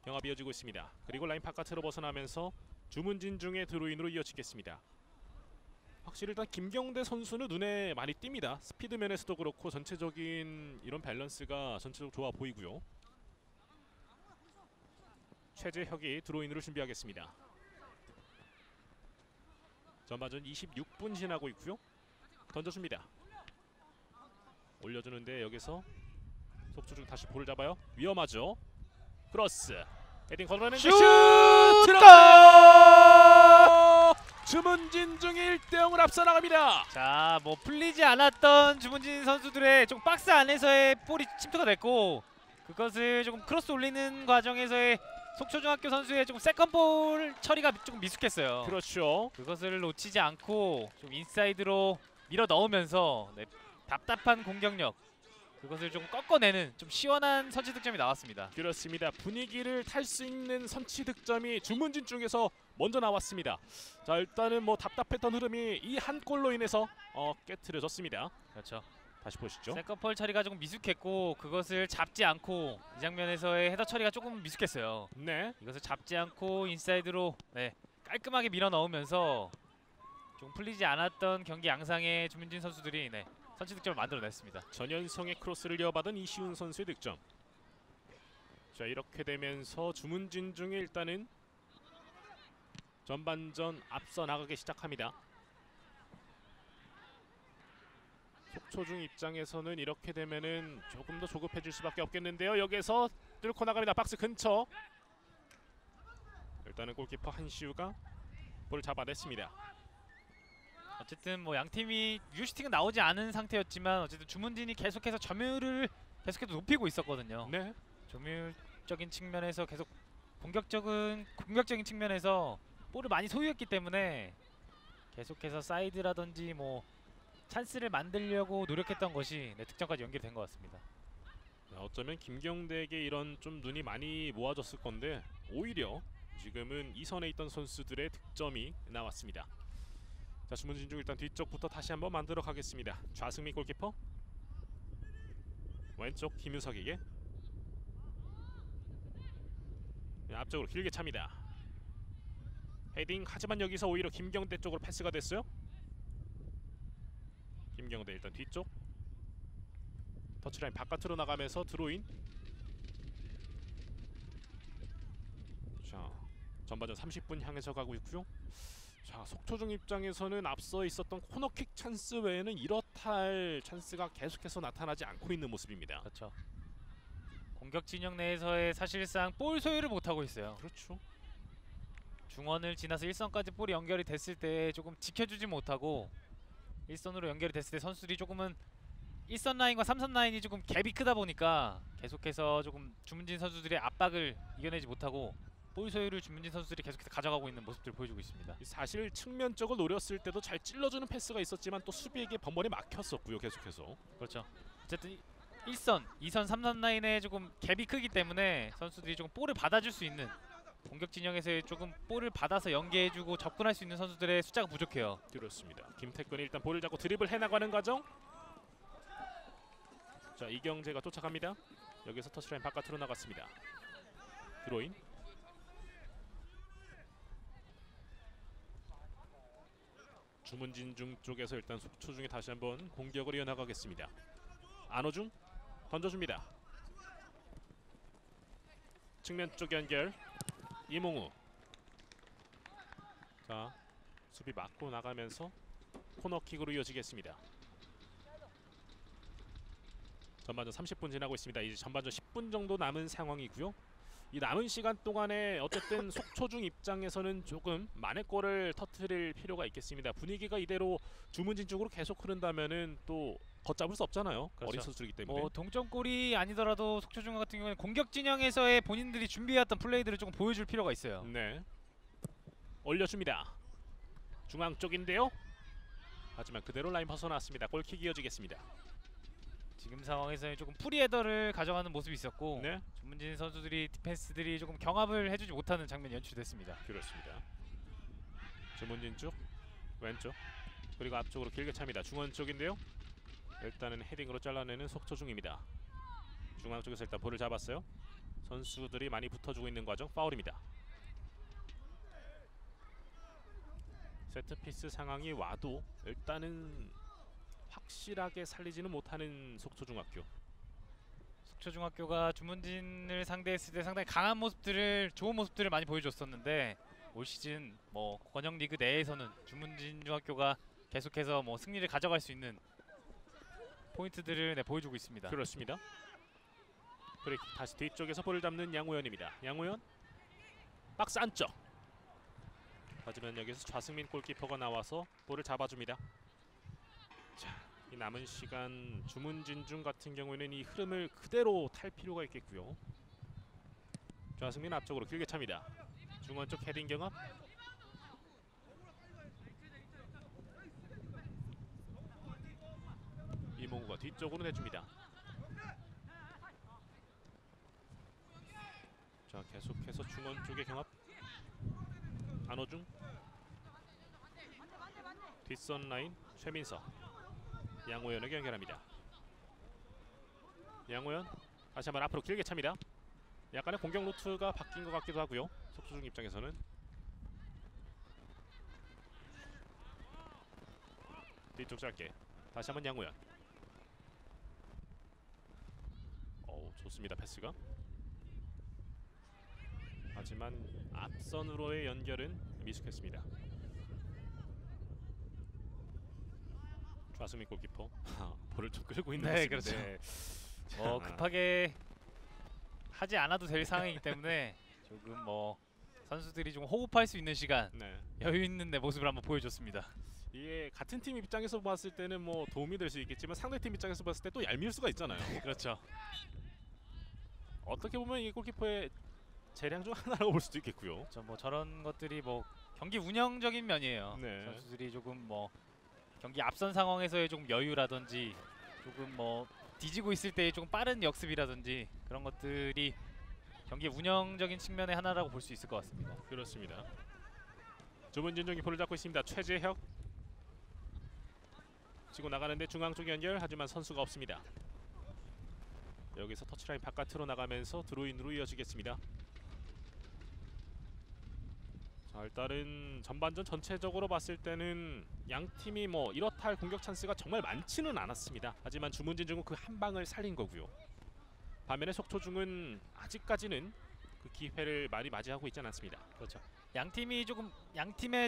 경합 이어지고 있습니다. 그리고 라인 바깥으로 벗어나면서 주문진중의 드로인으로 이어지겠습니다. 확실히 일단 김경대 선수는 눈에 많이 띕니다. 스피드 면에서도 그렇고 전체적인 이런 밸런스가 전체적으로 좋아 보이고요. 최재혁이 드로인으로 준비하겠습니다. 전반전 26분 지나고 있고요. 던져줍니다. 올려주는데 여기서 속초중 다시 볼을 잡아요. 위험하죠. 크로스. 헤딩 걸어내는 슛! 들어가! 주문진중이 1대0을 앞서 나갑니다. 자, 뭐 풀리지 않았던 주문진 선수들의 좀 박스 안에서의 볼이 침투가 됐고 그것을 조금 크로스 올리는 과정에서의 속초중학교 선수의 조금 세컨볼 처리가 조금 미숙했어요. 그렇죠. 그것을 놓치지 않고 좀 인사이드로 밀어 넣으면서 네, 답답한 공격력 그것을 좀 꺾어내는 좀 시원한 선취 득점이 나왔습니다. 그렇습니다. 분위기를 탈 수 있는 선취 득점이 주문진 쪽에서 먼저 나왔습니다. 자, 일단은 뭐 답답했던 흐름이 이 한 골로 인해서 깨트려졌습니다. 그렇죠. 다시 보시죠. 세컨볼 처리가 조금 미숙했고 그것을 잡지 않고 이 장면에서의 헤더 처리가 조금 미숙했어요. 네. 이것을 잡지 않고 인사이드로 네, 깔끔하게 밀어 넣으면서 좀 풀리지 않았던 경기 양상의 주문진 선수들이 네, 선취 득점을 만들어냈습니다. 전현성의 크로스를 이어받은 이시훈 선수의 득점. 자, 이렇게 되면서 주문진중이 일단은 전반전 앞서 나가기 시작합니다. 속초중 입장에서는 이렇게 되면은 조금 더 조급해질 수밖에 없겠는데요. 여기서 뚫고 나갑니다. 박스 근처. 일단은 골키퍼 한시우가 볼을 잡아냈습니다. 어쨌든 뭐 양 팀이 유슈팅은 나오지 않은 상태였지만 어쨌든 주문진이 계속해서 점유율을 계속해서 높이고 있었거든요. 네. 점유율적인 측면에서 계속 공격적인 측면에서 볼을 많이 소유했기 때문에 계속해서 사이드라든지 뭐 찬스를 만들려고 노력했던 것이 네, 득점까지 연결된 것 같습니다. 어쩌면 김경대에게 이런 좀 눈이 많이 모아졌을 건데 오히려 지금은 이 선에 있던 선수들의 득점이 나왔습니다. 자, 주문진중 일단 뒤쪽부터 다시 한번 만들어 가겠습니다. 좌승민 골키퍼, 왼쪽 김유석에게 앞쪽으로 길게 찹니다. 헤딩, 하지만 여기서 오히려 김경대 쪽으로 패스가 됐어요. 김경대 일단 뒤쪽 터치라인 바깥으로 나가면서 드로인. 자, 전반전 30분 향해서 가고 있고요. 자, 속초중 입장에서는 앞서 있었던 코너킥 찬스 외에는 이렇다 할 찬스가 계속해서 나타나지 않고 있는 모습입니다. 그렇죠. 공격 진영 내에서의 사실상 볼 소유를 못하고 있어요. 그렇죠. 중원을 지나서 1선까지 볼이 연결이 됐을 때 조금 지켜주지 못하고 1선으로 연결이 됐을 때 선수들이 조금은 1선 라인과 3선 라인이 조금 갭이 크다 보니까 계속해서 조금 주문진 선수들의 압박을 이겨내지 못하고 볼 소유를 주문진 선수들이 계속해서 가져가고 있는 모습들을 보여주고 있습니다. 사실 측면적을 노렸을 때도 잘 찔러주는 패스가 있었지만 또 수비에게 번번이 막혔었고요. 계속해서. 그렇죠. 어쨌든 1선, 2선, 3선 라인에 조금 갭이 크기 때문에 선수들이 조금 볼을 받아줄 수 있는 공격 진영에서의 조금 볼을 받아서 연계해주고 접근할 수 있는 선수들의 숫자가 부족해요. 그렇습니다. 김태근이 일단 볼을 잡고 드리블 해나가는 과정. 자, 이경재가 쫓아갑니다. 여기서 터치라인 바깥으로 나갔습니다. 드로인. 주문진중 쪽에서 일단 속초중에 다시 한번 공격을 이어나가겠습니다. 안호중 던져줍니다. 측면 쪽 연결. 이몽우. 자, 수비 맞고 나가면서 코너킥으로 이어지겠습니다. 전반전 30분 지나고 있습니다. 이제 전반전 10분 정도 남은 상황이고요. 이 남은 시간 동안에 어쨌든 속초중 입장에서는 조금 만회골을 터뜨릴 필요가 있겠습니다. 분위기가 이대로 주문진 쪽으로 계속 흐른다면은 또 걷잡을 수 없잖아요. 그렇죠. 어린 선수이기 때문에. 뭐 동점골이 아니더라도 속초중 같은 경우는 공격 진영에서의 본인들이 준비해왔던 플레이들을 조금 보여줄 필요가 있어요. 네. 올려줍니다. 중앙 쪽인데요. 하지만 그대로 라인 벗어났습니다. 골킥 이어지겠습니다. 지금 상황에서는 조금 프리헤더를 가져가는 모습이 있었고 네. 주문진 선수들이 디펜스들이 조금 경합을 해주지 못하는 장면이 연출됐습니다. 그렇습니다. 주문진 쪽 왼쪽 그리고 앞쪽으로 길게 찹니다. 중원 쪽인데요. 일단은 헤딩으로 잘라내는 속초중입니다. 중앙 쪽에서 일단 볼을 잡았어요. 선수들이 많이 붙어주고 있는 과정. 파울입니다. 세트피스 상황이 와도 일단은 확실하게 살리지는 못하는 속초중학교. 속초중학교가 주문진을 상대했을 때 상당히 강한 모습들을 좋은 모습들을 많이 보여줬었는데 올 시즌 뭐 권영 리그 내에서는 주문진중학교가 계속해서 뭐 승리를 가져갈 수 있는 포인트들을 보여주고 있습니다. 그렇습니다. 브레이크 다시 뒤쪽에서 볼을 잡는 양호연입니다. 양호연 박스 안쪽. 하지만 여기서 좌승민 골키퍼가 나와서 볼을 잡아줍니다. 자, 이 남은 시간 주문진중 같은 경우에는 이 흐름을 그대로 탈 필요가 있겠고요. 좌승민 앞쪽으로 길게 찹니다. 중원 쪽 헤딩 경합. 이몽우가 뒤쪽으로 내줍니다. 자, 계속해서 중원 쪽의 경합. 안호중 뒷선 라인 최민서 양호연에게 연결합니다. 양호연 다시 한번 앞으로 길게 찹니다. 약간의 공격 루트가 바뀐 것 같기도 하고요. 속수중 입장에서는 뒤쪽 짧게 다시 한번 양호연. 좋습니다. 패스가. 하지만 앞선으로의 연결은 미숙했습니다. 좌승민 골키퍼 볼을 좀 끌고 있는 네, 모습인데. 그렇죠. 급하게 하지 않아도 될 상황이기 때문에 조금 뭐 선수들이 좀 호흡할 수 있는 시간, 네. 여유 있는 내 모습을 한번 보여줬습니다. 이게 같은 팀 입장에서 봤을 때는 뭐 도움이 될 수 있겠지만 상대 팀 입장에서 봤을 때 또 얄미울 수가 있잖아요. 그렇죠. 어떻게 보면 이 골키퍼의 재량 중 하나라고 볼 수도 있겠고요. 뭐 저런 것들이 뭐 경기 운영적인 면이에요. 네. 선수들이 조금 뭐 경기 앞선 상황에서의 좀 여유라든지 조금 뭐 뒤지고 있을 때의 좀 빠른 역습이라든지 그런 것들이 경기 운영적인 측면의 하나라고 볼 수 있을 것 같습니다. 그렇습니다. 주문진중이 볼을 잡고 있습니다. 최재혁 치고 나가는데 중앙 쪽 연결. 하지만 선수가 없습니다. 여기서 터치라인 바깥으로 나가면서 드로인으로 이어지겠습니다. 자, 일단은 전반전 전체적으로 봤을 때는 양 팀이 뭐 이렇다 할 공격 찬스가 정말 많지는 않았습니다. 하지만 주문진중은 그 한 방을 살린 거고요. 반면에 속초중은 아직까지는 그 기회를 많이 맞이하고 있지 않았습니다. 그렇죠. 양 팀의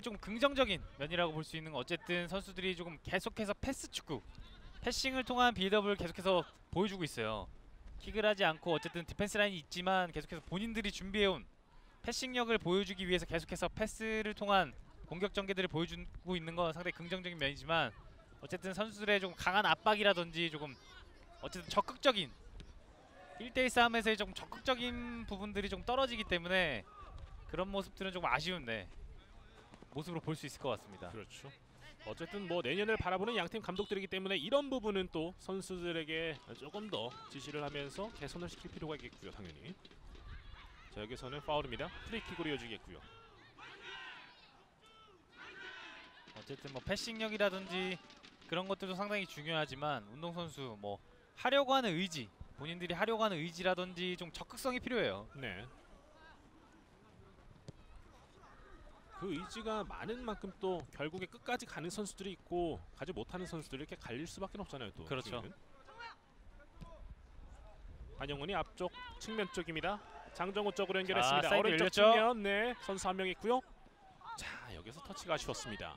좀 긍정적인 면이라고 볼 수 있는 건 어쨌든 선수들이 조금 계속해서 패스 축구, 패싱을 통한 빌드업을 계속해서 보여주고 있어요. 킥을 하지 않고 어쨌든 디펜스 라인이 있지만 계속해서 본인들이 준비해온 패싱력을 보여주기 위해서 계속해서 패스를 통한 공격 전개들을 보여주고 있는 건 상당히 긍정적인 면이지만 어쨌든 선수들의 좀 강한 압박이라든지 조금 어쨌든 적극적인 1대1 싸움에서의 좀 적극적인 부분들이 좀 떨어지기 때문에 그런 모습들은 조금 아쉬운데 모습으로 볼 수 있을 것 같습니다. 그렇죠. 어쨌든 뭐 내년을 바라보는 양팀 감독들이기 때문에 이런 부분은 또 선수들에게 조금 더 지시를 하면서 개선을 시킬 필요가 있겠고요. 당연히. 자, 여기서는 파울입니다. 프리킥으로 이어지겠고요. 어쨌든 뭐 패싱력이라든지 그런 것들도 상당히 중요하지만 운동선수 뭐 하려고 하는 의지, 본인들이 하려고 하는 의지라든지 좀 적극성이 필요해요. 네. 그 의지가 많은 만큼 또 결국에 끝까지 가는 선수들이 있고 가지 못하는 선수들이 이렇게 갈릴 수밖에 없잖아요. 또 그렇죠. 팀은. 한영훈이 앞쪽 측면 쪽입니다. 장정호 쪽으로 연결했습니다. 사이드 오른쪽 열렸죠? 측면, 네, 선수 한 명 있고요. 자, 여기서 터치가 아쉬웠습니다.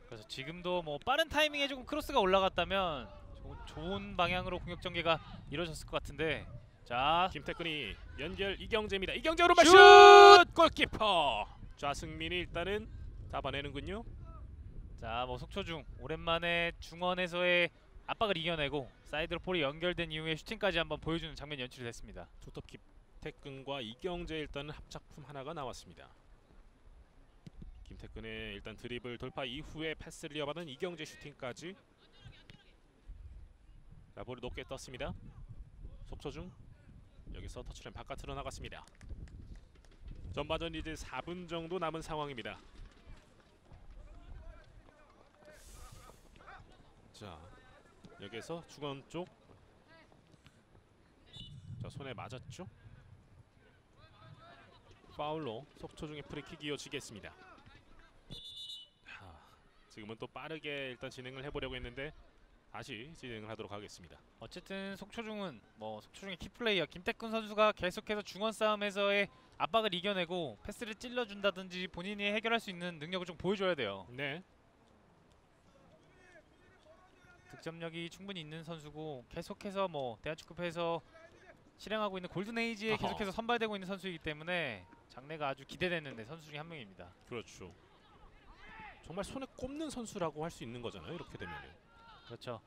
그래서 지금도 뭐 빠른 타이밍에 조금 크로스가 올라갔다면 좋은 방향으로 공격 전개가 이루어졌을 것 같은데 자 김태근이 연결 이경재입니다. 이경재 오른발 슛! 슛! 골키퍼 좌승민이 일단은 잡아내는군요. 자 뭐 속초중 오랜만에 중원에서의 압박을 이겨내고 사이드로 볼이 연결된 이후에 슈팅까지 한번 보여주는 장면 연출이 됐습니다. 투톱 김태근과 이경재 일단은 합작품 하나가 나왔습니다. 김태근의 일단 드리블 돌파 이후에 패스를 이어받은 이경재 슈팅까지. 자, 볼이 높게 떴습니다. 속초중 여기서 터치라인 바깥으로 나갔습니다. 전반전 이제 4분 정도 남은 상황입니다. 자, 여기서 중원 쪽. 자, 손에 맞았죠? 파울로 속초중의 프리킥 이어지겠습니다. 지금은 또 빠르게 일단 진행을 해보려고 했는데 다시 진행을 하도록 하겠습니다. 어쨌든 속초중은 뭐 속초중의 키플레이어 김태근 선수가 계속해서 중원 싸움에서의 압박을 이겨내고 패스를 찔러준다든지 본인이 해결할 수 있는 능력을 좀 보여줘야 돼요. 네. 득점력이 충분히 있는 선수고 계속해서 뭐 대한축구협회에서 실행하고 있는 골든에이지에 아하. 계속해서 선발되고 있는 선수이기 때문에 장래가 아주 기대되는 선수 중에 한 명입니다. 그렇죠. 정말 손에 꼽는 선수라고 할 수 있는 거잖아요. 이렇게 되면은. 그렇죠.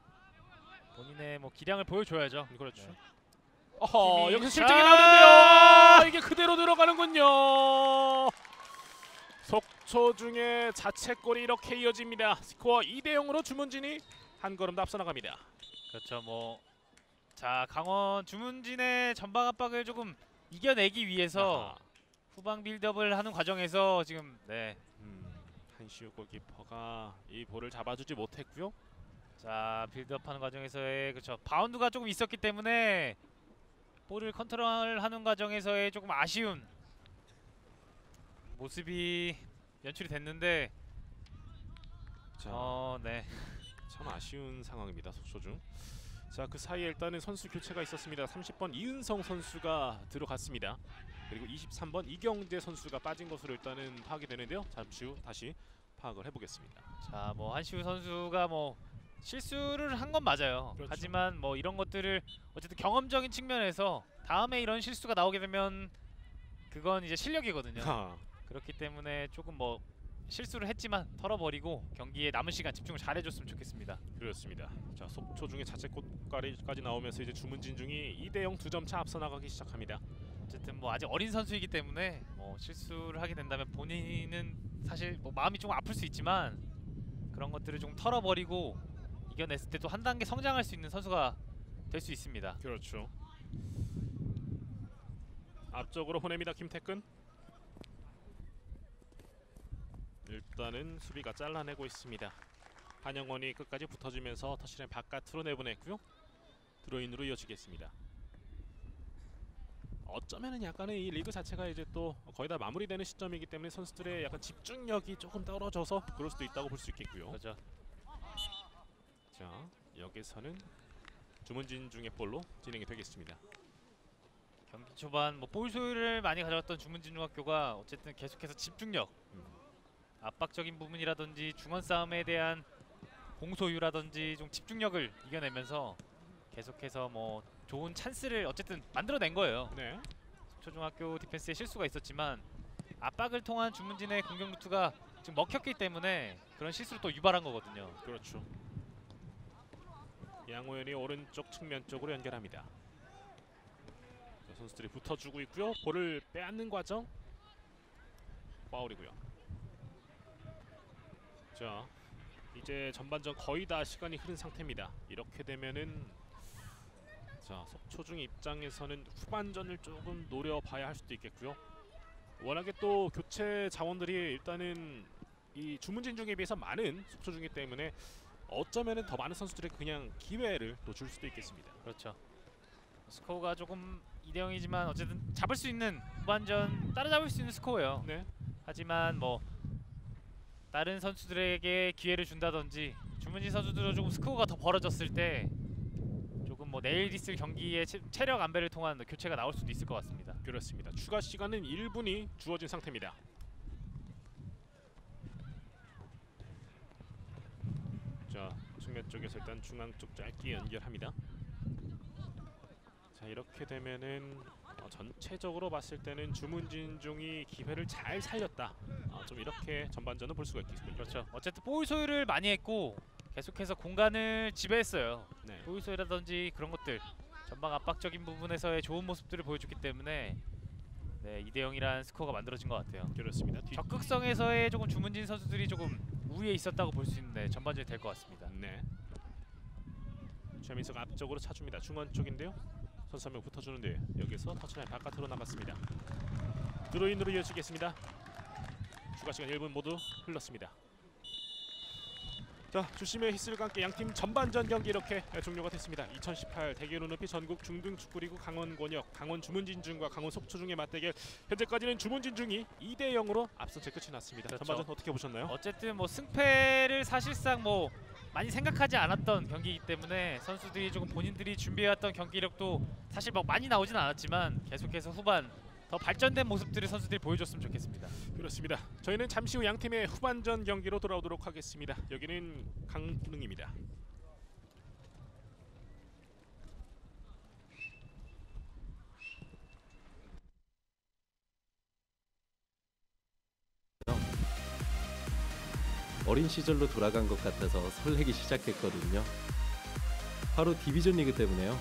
본인의 뭐 기량을 보여줘야죠. 그렇죠. 네. 어허, 팀이- 여기서 실책이 아! 나오는데요. 이게 그대로 들어가는군요. 속초 중에 자책골이 이렇게 이어집니다. 스코어 2대0으로 주문진이 한 걸음 더 앞서 나갑니다. 그렇죠. 뭐 자 강원 주문진의 전방 압박을 조금 이겨내기 위해서 아하. 후방 빌드업을 하는 과정에서 지금 네. 한시우 골키퍼가 이 볼을 잡아주지 못했고요. 자 빌드업하는 과정에서의 그렇죠. 바운드가 조금 있었기 때문에 볼을 컨트롤하는 과정에서의 조금 아쉬운 모습이 연출이 됐는데 자, 네. 참 아쉬운 상황입니다. 속초 중. 자, 그 사이에 일단은 선수 교체가 있었습니다. 30번 이은성 선수가 들어갔습니다. 그리고 23번 이경재 선수가 빠진 것으로 일단은 파악이 되는데요. 잠시 후 다시 파악을 해보겠습니다. 자 뭐 한시우 선수가 뭐 실수를 한 건 맞아요. 그렇죠. 하지만 뭐 이런 것들을 어쨌든 경험적인 측면에서 다음에 이런 실수가 나오게 되면 그건 이제 실력이거든요. 그렇기 때문에 조금 뭐 실수를 했지만 털어버리고 경기에 남은 시간 집중을 잘해줬으면 좋겠습니다. 그렇습니다. 자, 속초 중에 자책골까지 나오면서 이제 주문진 중이 2대0 2점 차 앞서 나가기 시작합니다. 어쨌든 뭐 아직 어린 선수이기 때문에 뭐 실수를 하게 된다면 본인은 사실 뭐 마음이 좀 아플 수 있지만 그런 것들을 좀 털어버리고 이겨냈을 때 또 한 단계 성장할 수 있는 선수가 될 수 있습니다. 그렇죠. 앞쪽으로 보냅니다. 김태근. 일단은 수비가 잘라내고 있습니다. 한영원이 끝까지 붙어주면서 터치라인 바깥으로 내보냈고요. 드로인으로 이어지겠습니다. 어쩌면은 약간의 이 리그 자체가 이제 또 거의 다 마무리되는 시점이기 때문에 선수들의 약간 집중력이 조금 떨어져서 그럴 수도 있다고 볼 수 있겠고요. 그렇죠. 자, 여기서는 주문진 중의 볼로 진행이 되겠습니다. 경기 초반 뭐 볼 소유를 많이 가져갔던 주문진중학교가 어쨌든 계속해서 집중력, 압박적인 부분이라든지 중원 싸움에 대한 공소유라든지 좀 집중력을 이겨내면서 계속해서 뭐 좋은 찬스를 어쨌든 만들어낸 거예요. 네. 속초중학교 디펜스에 실수가 있었지만 압박을 통한 주문진의 공격 루트가 지금 먹혔기 때문에 그런 실수를 또 유발한 거거든요. 그렇죠. 양호연이 오른쪽 측면 쪽으로 연결합니다. 자, 선수들이 붙어주고 있고요. 볼을 빼앗는 과정. 파울이고요. 자, 이제 전반전 거의 다 시간이 흐른 상태입니다. 이렇게 되면은 자, 속초중 입장에서는 후반전을 조금 노려봐야 할 수도 있겠고요. 워낙에 또 교체 자원들이 일단은 이 주문진 중에 비해서 많은 속초중이기 때문에 어쩌면은 더 많은 선수들에게 그냥 기회를 또 줄 수도 있겠습니다. 그렇죠. 스코어가 조금 2대0이지만 어쨌든 잡을 수 있는 후반전 따라잡을 수 있는 스코어예요. 네. 하지만 뭐 다른 선수들에게 기회를 준다든지 주문진 선수들도 조금 스코어가 더 벌어졌을 때 조금 뭐 내일 있을 경기에 체력 안배를 통한 교체가 나올 수도 있을 것 같습니다. 그렇습니다. 추가 시간은 1분이 주어진 상태입니다. 자, 측면 쪽에서 일단 중앙 쪽 짧게 연결합니다. 자, 이렇게 되면은 전체적으로 봤을 때는 주문진 중이 기회를 잘 살렸다. 좀 이렇게 전반전은 볼 수가 있겠습니다. 그렇죠. 어쨌든 볼 소유를 많이 했고 계속해서 공간을 지배했어요. 네. 볼 소유라든지 그런 것들 전방 압박적인 부분에서의 좋은 모습들을 보여줬기 때문에 네, 2대0이라는 스코어가 만들어진 것 같아요. 그렇습니다. 적극성에서의 조금 주문진 선수들이 조금 우위에 있었다고 볼 수 있는 전반전이 될 것 같습니다. 네. 최민석 앞쪽으로 차줍니다. 중원 쪽인데요. 선수 한 명 붙어주는데 여기서 터치라인 바깥으로 나갔습니다. 드로인으로 이어지겠습니다. 추가 시간 1분 모두 흘렀습니다. 자, 주심의 히스를 함께 양팀 전반전 경기 이렇게 종료가 됐습니다. 2018 대결 높이 전국 중등 축구리그 강원권역 강원 주문진중과 강원 속초중의 맞대결, 현재까지는 주문진중이 2대0으로 앞선 채 끝이 났습니다. 그렇죠. 전반전 어떻게 보셨나요? 어쨌든 뭐 승패를 사실상 뭐 많이 생각하지 않았던 경기이기 때문에 선수들이 조금 본인들이 준비해왔던 경기력도 사실 막 많이 나오진 않았지만 계속해서 후반 더 발전된 모습들을 선수들이 보여줬으면 좋겠습니다. 그렇습니다. 저희는 잠시 후 양팀의 후반전 경기로 돌아오도록 하겠습니다. 여기는 강릉입니다. 어린 시절로 돌아간 것 같아서 설레기 시작했거든요. 바로 디비전 리그 때문에요.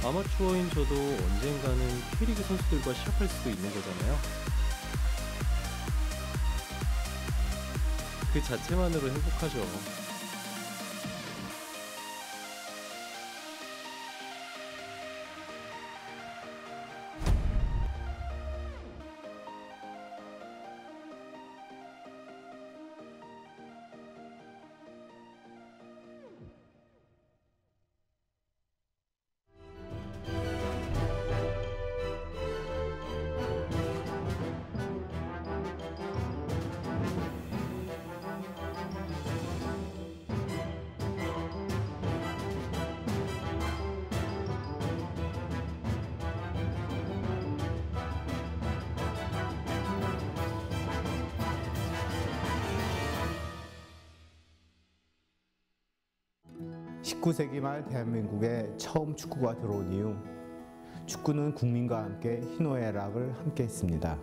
아마추어인 저도 언젠가는 K리그 선수들과 시합할 수도 있는 거잖아요. 그 자체만으로 행복하죠. (19세기) 말 대한민국에 처음 축구가 들어온 이후 축구는 국민과 함께 희노애락을 함께 했습니다.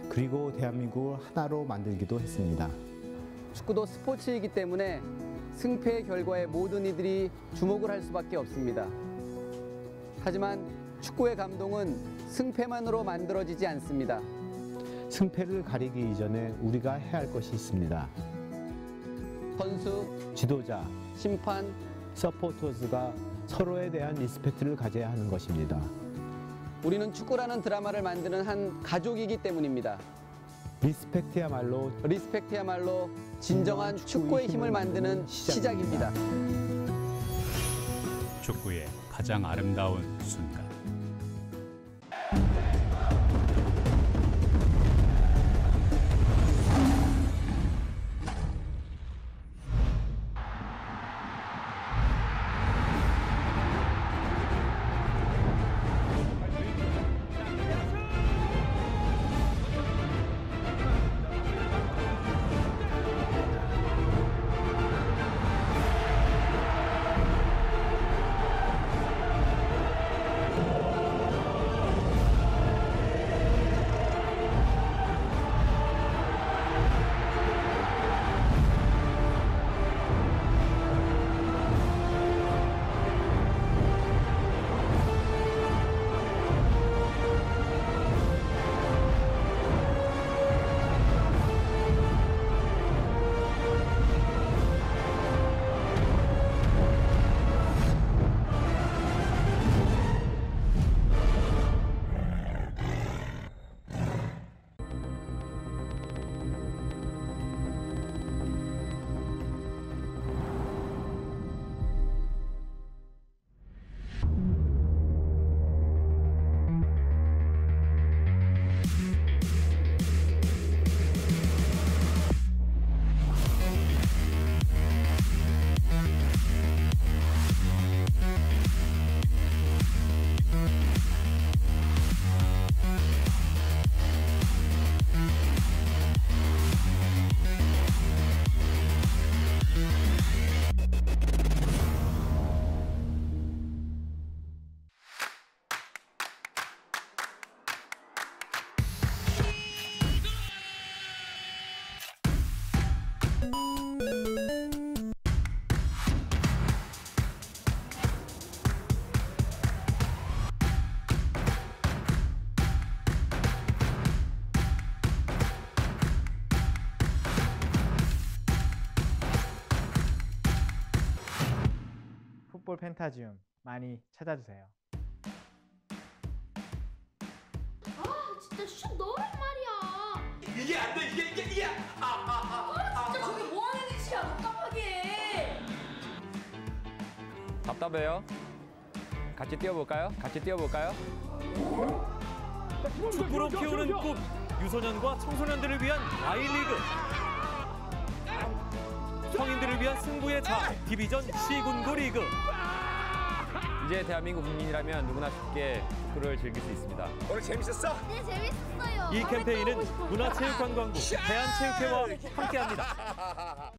그리고 대한민국을 하나로 만들기도 했습니다. 축구도 스포츠이기 때문에 승패의 결과에 모든 이들이 주목을 할 수밖에 없습니다. 하지만 축구의 감동은 승패만으로 만들어지지 않습니다. 승패를 가리기 이전에 우리가 해야 할 것이 있습니다. 선수, 지도자, 심판, 서포터즈가 서로에 대한 리스펙트를 가져야 하는 것입니다. 우리는 축구라는 드라마를 만드는 한 가족이기 때문입니다. 리스펙트야말로 진정한 축구의 힘을 만드는 시작입니다. 축구의 가장 아름다운 순간. 풋볼 펜타지움 많이 찾아주세요. 아 진짜 슛 넣으란 말이야. 이게 안 돼. 이게 진짜 저게 뭐 하는 짓이야 답답하게. 답답해요? 같이 뛰어볼까요? 축구로 키우는 꿈, 유소년과 청소년들을 위한 아이리그. 성인들을 위한 승부의 장 디비전 C군구 리그. 이제 대한민국 국민이라면 누구나 쉽게 축구를 즐길 수 있습니다. 오늘 재밌었어? 네, 재밌었어요. 이 캠페인은 문화체육관광부 대한체육회와 함께합니다.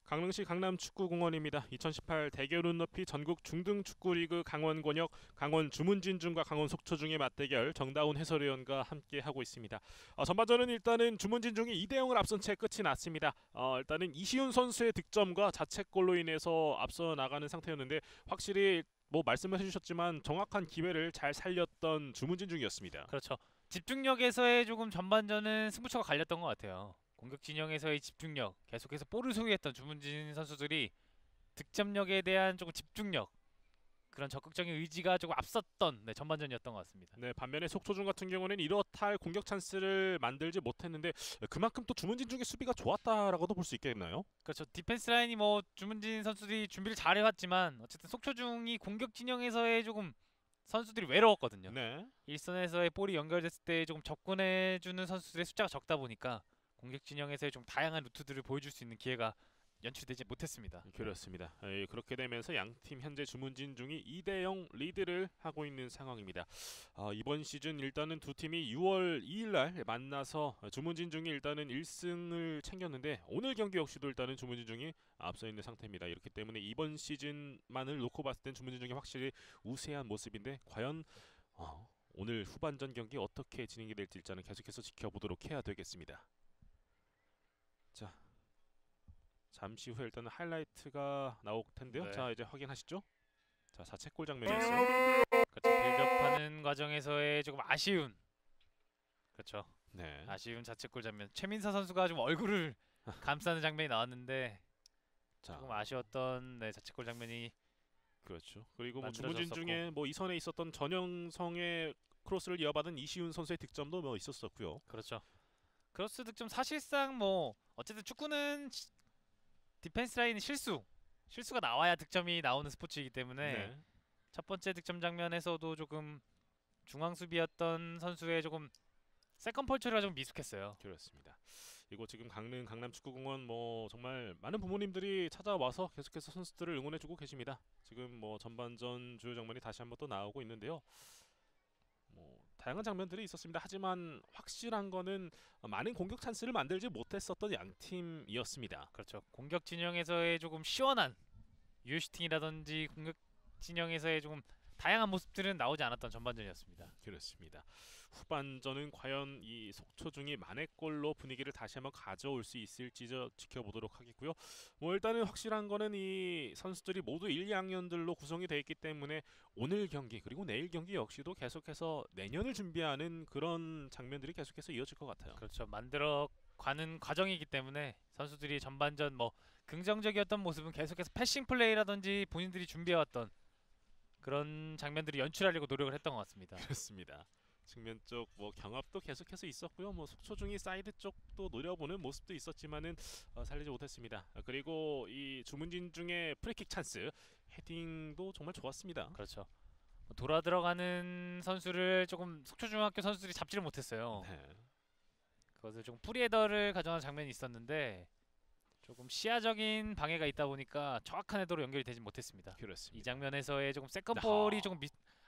강릉시 강남축구공원입니다. 2018 대결 눈높이 전국 중등축구리그 강원권역 강원 주문진중과 강원 속초중의 맞대결 정다운 해설위원과 함께 하고 있습니다. 전반전은 일단은 주문진중이 2대0을 앞선 채 끝이 났습니다. 일단은 이시훈 선수의 득점과 자책골로 인해서 앞서 나가는 상태였는데 확실히 뭐 말씀을 해주셨지만 정확한 기회를 잘 살렸던 주문진중이었습니다. 그렇죠. 집중력에서의 조금 전반전은 승부처가 갈렸던 것 같아요. 공격 진영에서의 집중력, 계속해서 볼을 소유했던 주문진 선수들이 득점력에 대한 조금 집중력, 그런 적극적인 의지가 조금 앞섰던 전반전이었던 것 같습니다. 네, 반면에 속초중 같은 경우는 이렇다 할 공격 찬스를 만들지 못했는데 그만큼 또 주문진중의 수비가 좋았다라고도 볼 수 있겠나요? 그렇죠. 디펜스 라인이 뭐 주문진 선수들이 준비를 잘 해왔지만 어쨌든 속초중이 공격 진영에서의 조금 선수들이 외로웠거든요. 네. 일선에서의 볼이 연결됐을 때 조금 접근해주는 선수들의 숫자가 적다 보니까 공격 진영에서의 좀 다양한 루트들을 보여줄 수 있는 기회가 연출되지 못했습니다. 그렇습니다. 그렇게 되면서 양팀 현재 주문진중이 2대0 리드를 하고 있는 상황입니다. 이번 시즌 일단은 두 팀이 6월 2일 날 만나서 주문진중이 일단은 1승을 챙겼는데 오늘 경기 역시도 일단은 주문진중이 앞서 있는 상태입니다. 이렇기 때문에 이번 시즌만을 놓고 봤을 땐 주문진중이 확실히 우세한 모습인데 과연 오늘 후반전 경기 어떻게 진행이 될지 일단은 계속해서 지켜보도록 해야 되겠습니다. 자, 잠시 후에 일단은 하이라이트가 나올 텐데요. 네. 자, 이제 확인하시죠. 자, 자책골 장면이었어요. 그렇죠. 빌드업하는 과정에서의 조금 아쉬운, 그렇죠. 네. 아쉬운 자책골 장면. 최민서 선수가 좀 얼굴을 감싸는 장면이 나왔는데 자, 조금 아쉬웠던 자책골 장면이 그렇죠. 그리고 뭐 만들어졌었고. 주문진 중에 뭐 이선에 있었던 전영성의 크로스를 이어받은 이시훈 선수의 득점도 뭐 있었었고요. 그렇죠. 크로스 득점 사실상 뭐 어쨌든 축구는 디펜스 라인 실수가 나와야 득점이 나오는 스포츠이기 때문에 네. 첫 번째 득점 장면에서도 조금 중앙 수비였던 선수의 조금 세컨 펄처리가 좀 미숙했어요. 그렇습니다. 이곳 지금 강릉 강남축구공원 뭐 정말 많은 부모님들이 찾아와서 계속해서 선수들을 응원해주고 계십니다. 지금 뭐 전반전 주요 장면이 다시 한번 또 나오고 있는데요. 뭐 다양한 장면들이 있었습니다. 하지만 확실한 거는 많은 공격 찬스를 만들지 못했었던 양 팀이었습니다. 그렇죠. 공격 진영에서의 조금 시원한 유효슈팅이라든지 공격 진영에서의 조금 다양한 모습들은 나오지 않았던 전반전이었습니다. 그렇습니다. 후반전은 과연 이 속초중이 만회골로 분위기를 다시 한번 가져올 수 있을지 지켜보도록 하겠고요. 뭐 일단은 확실한 거는 이 선수들이 모두 1, 2학년들로 구성이 되어 있기 때문에 오늘 경기 그리고 내일 경기 역시도 계속해서 내년을 준비하는 그런 장면들이 계속해서 이어질 것 같아요. 그렇죠. 만들어가는 과정이기 때문에 선수들이 전반전 뭐 긍정적이었던 모습은 계속해서 패싱 플레이라든지 본인들이 준비해왔던 그런 장면들을 연출하려고 노력을 했던 것 같습니다. 그렇습니다. 측면 쪽 뭐 경합도 계속해서 있었고요. 뭐 속초중이 사이드 쪽도 노려보는 모습도 있었지만은 살리지 못했습니다. 그리고 이 주문진중의 프리킥 찬스 헤딩도 정말 좋았습니다. 그렇죠. 돌아 들어가는 선수를 조금 속초중학교 선수들이 잡지를 못했어요. 네. 그것을 좀 프리헤더를 가져가는 장면이 있었는데 조금 시야적인 방해가 있다 보니까 정확한 헤더로 연결이 되지 못했습니다. 그렇습니다. 이 장면에서의 조금 세컨볼이 조금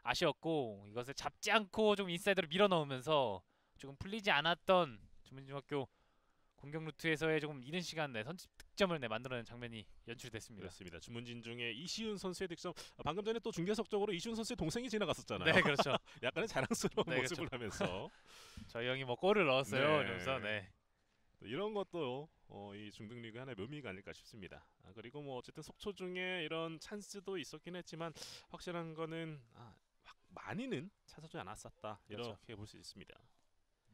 아쉬웠고 이것을 잡지 않고 좀 인사이드로 밀어 넣으면서 조금 풀리지 않았던 주문중학교 공격 루트에서의 조금 이른 시간 선취 득점을 만들어낸 장면이 연출됐습니다. 그렇습니다. 주문진중의 이시훈 선수의 득점 방금 전에 또 중계석적으로 이시훈 선수의 동생이 지나갔었잖아요. 네, 그렇죠. 약간의 자랑스러운 네, 모습을 그렇죠. 하면서 저희 형이 뭐 골을 넣었어요. 네. 이러면서 네. 이런 것도 이 중등리그 하나의 묘미가 아닐까 싶습니다. 그리고 뭐 어쨌든 속초중에 이런 찬스도 있었긴 했지만 확실한 거는 많이는 찾아주지 않았었다. 그렇죠. 이렇게 볼 수 있습니다.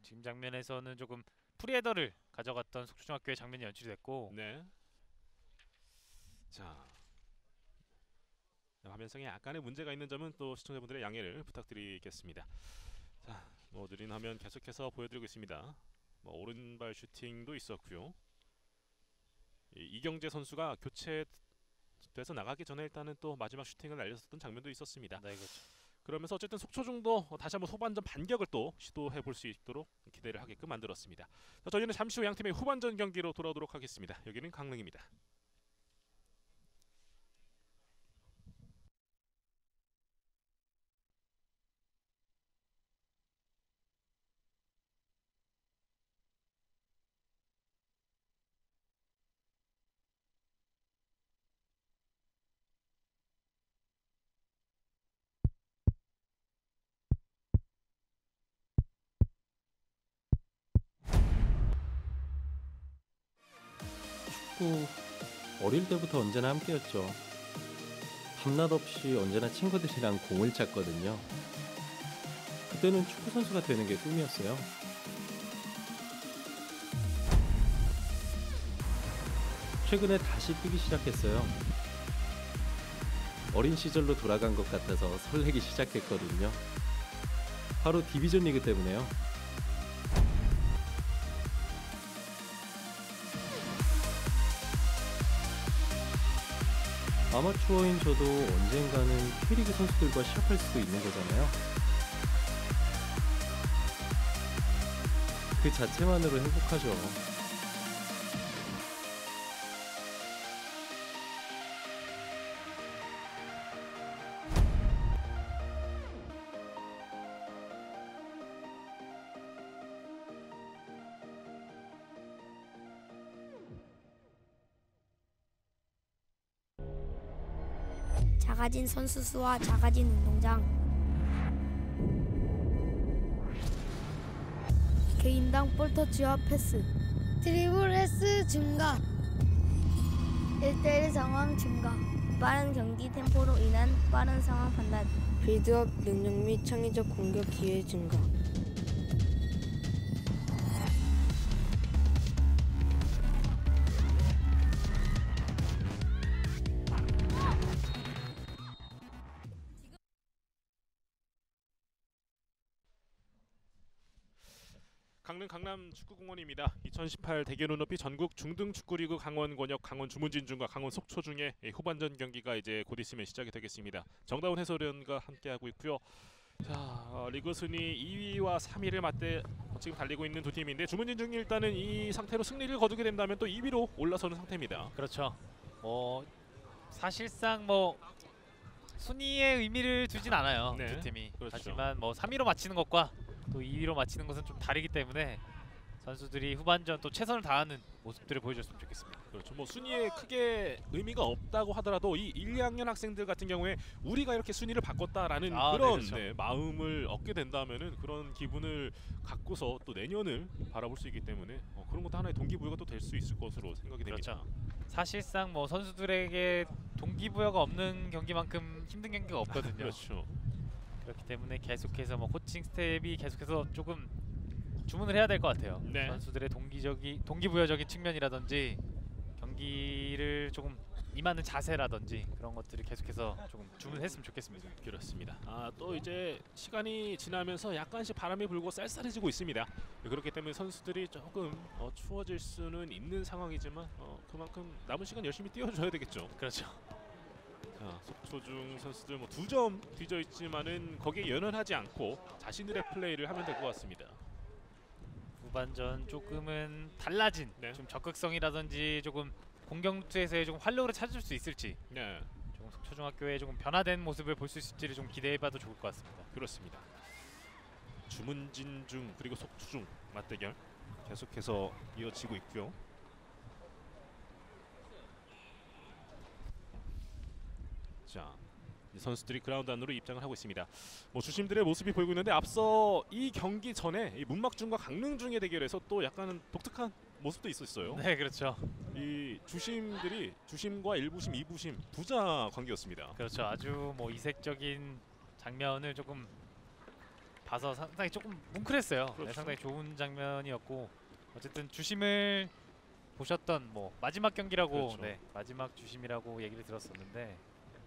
지금 장면에서는 조금 프리헤더를 가져갔던 속초중학교의 장면이 연출됐고 네. 자, 화면상에 약간의 문제가 있는 점은 또 시청자분들의 양해를 부탁드리겠습니다. 자, 뭐 느린 화면 계속해서 보여드리고 있습니다. 뭐 오른발 슈팅도 있었고요. 이경재 선수가 교체돼서 나가기 전에 일단은 또 마지막 슈팅을 날렸었던 장면도 있었습니다. 네, 그렇죠. 그러면서 어쨌든 속초중도 다시 한번 후반전 반격을 또 시도해 볼 수 있도록 기대를 하게끔 만들었습니다. 자, 저희는 잠시 후 양팀의 후반전 경기로 돌아오도록 하겠습니다. 여기는 강릉입니다. 축구 어릴 때부터 언제나 함께였죠. 밤낮 없이 언제나 친구들이랑 공을 찼거든요. 그때는 축구 선수가 되는 게 꿈이었어요. 최근에 다시 뛰기 시작했어요. 어린 시절로 돌아간 것 같아서 설레기 시작했거든요. 바로 디비전 리그 때문에요. 아마추어인 저도 언젠가는 K리그 선수들과 시합할 수도 있는 거잖아요. 그 자체만으로 행복하죠. 작아진 선수 수와 작아진 운동장, 개인당 볼터치와 패스, 드리블 횟수 증가, 1대1 상황 증가, 빠른 경기 템포로 인한 빠른 상황 판단, 빌드업 능력 및 창의적 공격 기회 증가. 강릉 강남축구공원입니다. 2018 대결 눈높이 전국 중등축구리그 강원 권역 강원 주문진중과 강원 속초중의 후반전 경기가 이제 곧 있으면 시작이 되겠습니다. 정다운 해설위원과 함께하고 있고요. 자, 리그 순위 2위와 3위를 맞대 지금 달리고 있는 두 팀인데 주문진중이 일단은 이 상태로 승리를 거두게 된다면 또 2위로 올라서는 상태입니다. 그렇죠. 사실상 뭐 순위에 의미를 두진 않아요. 네, 두 팀이. 그렇죠. 하지만 뭐 3위로 마치는 것과 또 2위로 마치는 것은 좀 다르기 때문에 선수들이 후반전 또 최선을 다하는 모습들을 보여줬으면 좋겠습니다. 그렇죠. 뭐 순위에 크게 의미가 없다고 하더라도 이 1, 2학년 학생들 같은 경우에 우리가 이렇게 순위를 바꿨다라는 그런 네, 그렇죠. 마음을 얻게 된다면은 그런 기분을 갖고서 또 내년을 바라볼 수 있기 때문에 그런 것도 하나의 동기부여가 또 될 수 있을 것으로 생각이 됩니다. 그렇죠. 사실상 뭐 선수들에게 동기부여가 없는 경기만큼 힘든 경기가 없거든요. 그렇죠. 그렇기 때문에 계속해서 뭐 코칭 스텝이 계속해서 조금 주문을 해야 될 것 같아요. 네. 선수들의 동기부여적인 측면이라든지 경기를 조금 임하는 자세라든지 그런 것들을 계속해서 조금 주문했으면 좋겠습니다. 그렇습니다. 또 이제 시간이 지나면서 약간씩 바람이 불고 쌀쌀해지고 있습니다. 그렇기 때문에 선수들이 조금 추워질 수는 있는 상황이지만 그만큼 남은 시간 열심히 뛰어줘야 되겠죠. 그렇죠. 자, 속초중 선수들 뭐 2점 뒤져 있지만은 거기에 연연하지 않고 자신들의 플레이를 하면 될 것 같습니다. 후반전 조금은 달라진 좀 적극성이라든지 조금 공격 루트에서의 조금 활력을 찾을 수 있을지, 조금 속초중학교의 조금 변화된 모습을 볼 수 있을지를 좀 기대해봐도 좋을 것 같습니다. 그렇습니다. 주문진중 그리고 속초중 맞대결 계속해서 이어지고 있고요. 자, 선수들이 그라운드 안으로 입장을 하고 있습니다. 뭐 주심들의 모습이 보이고 있는데 앞서 이 경기 전에 이 문막중과 강릉중의 대결에서 또 약간 독특한 모습도 있었어요. 네, 그렇죠. 이 주심들이 주심과 1부심, 2부심 부자 관계였습니다. 그렇죠. 아주 뭐 이색적인 장면을 조금 봐서 상당히 조금 뭉클했어요. 그렇죠. 네, 상당히 좋은 장면이었고 어쨌든 주심을 보셨던 뭐 마지막 경기라고, 그렇죠. 네, 마지막 주심이라고 얘기를 들었었는데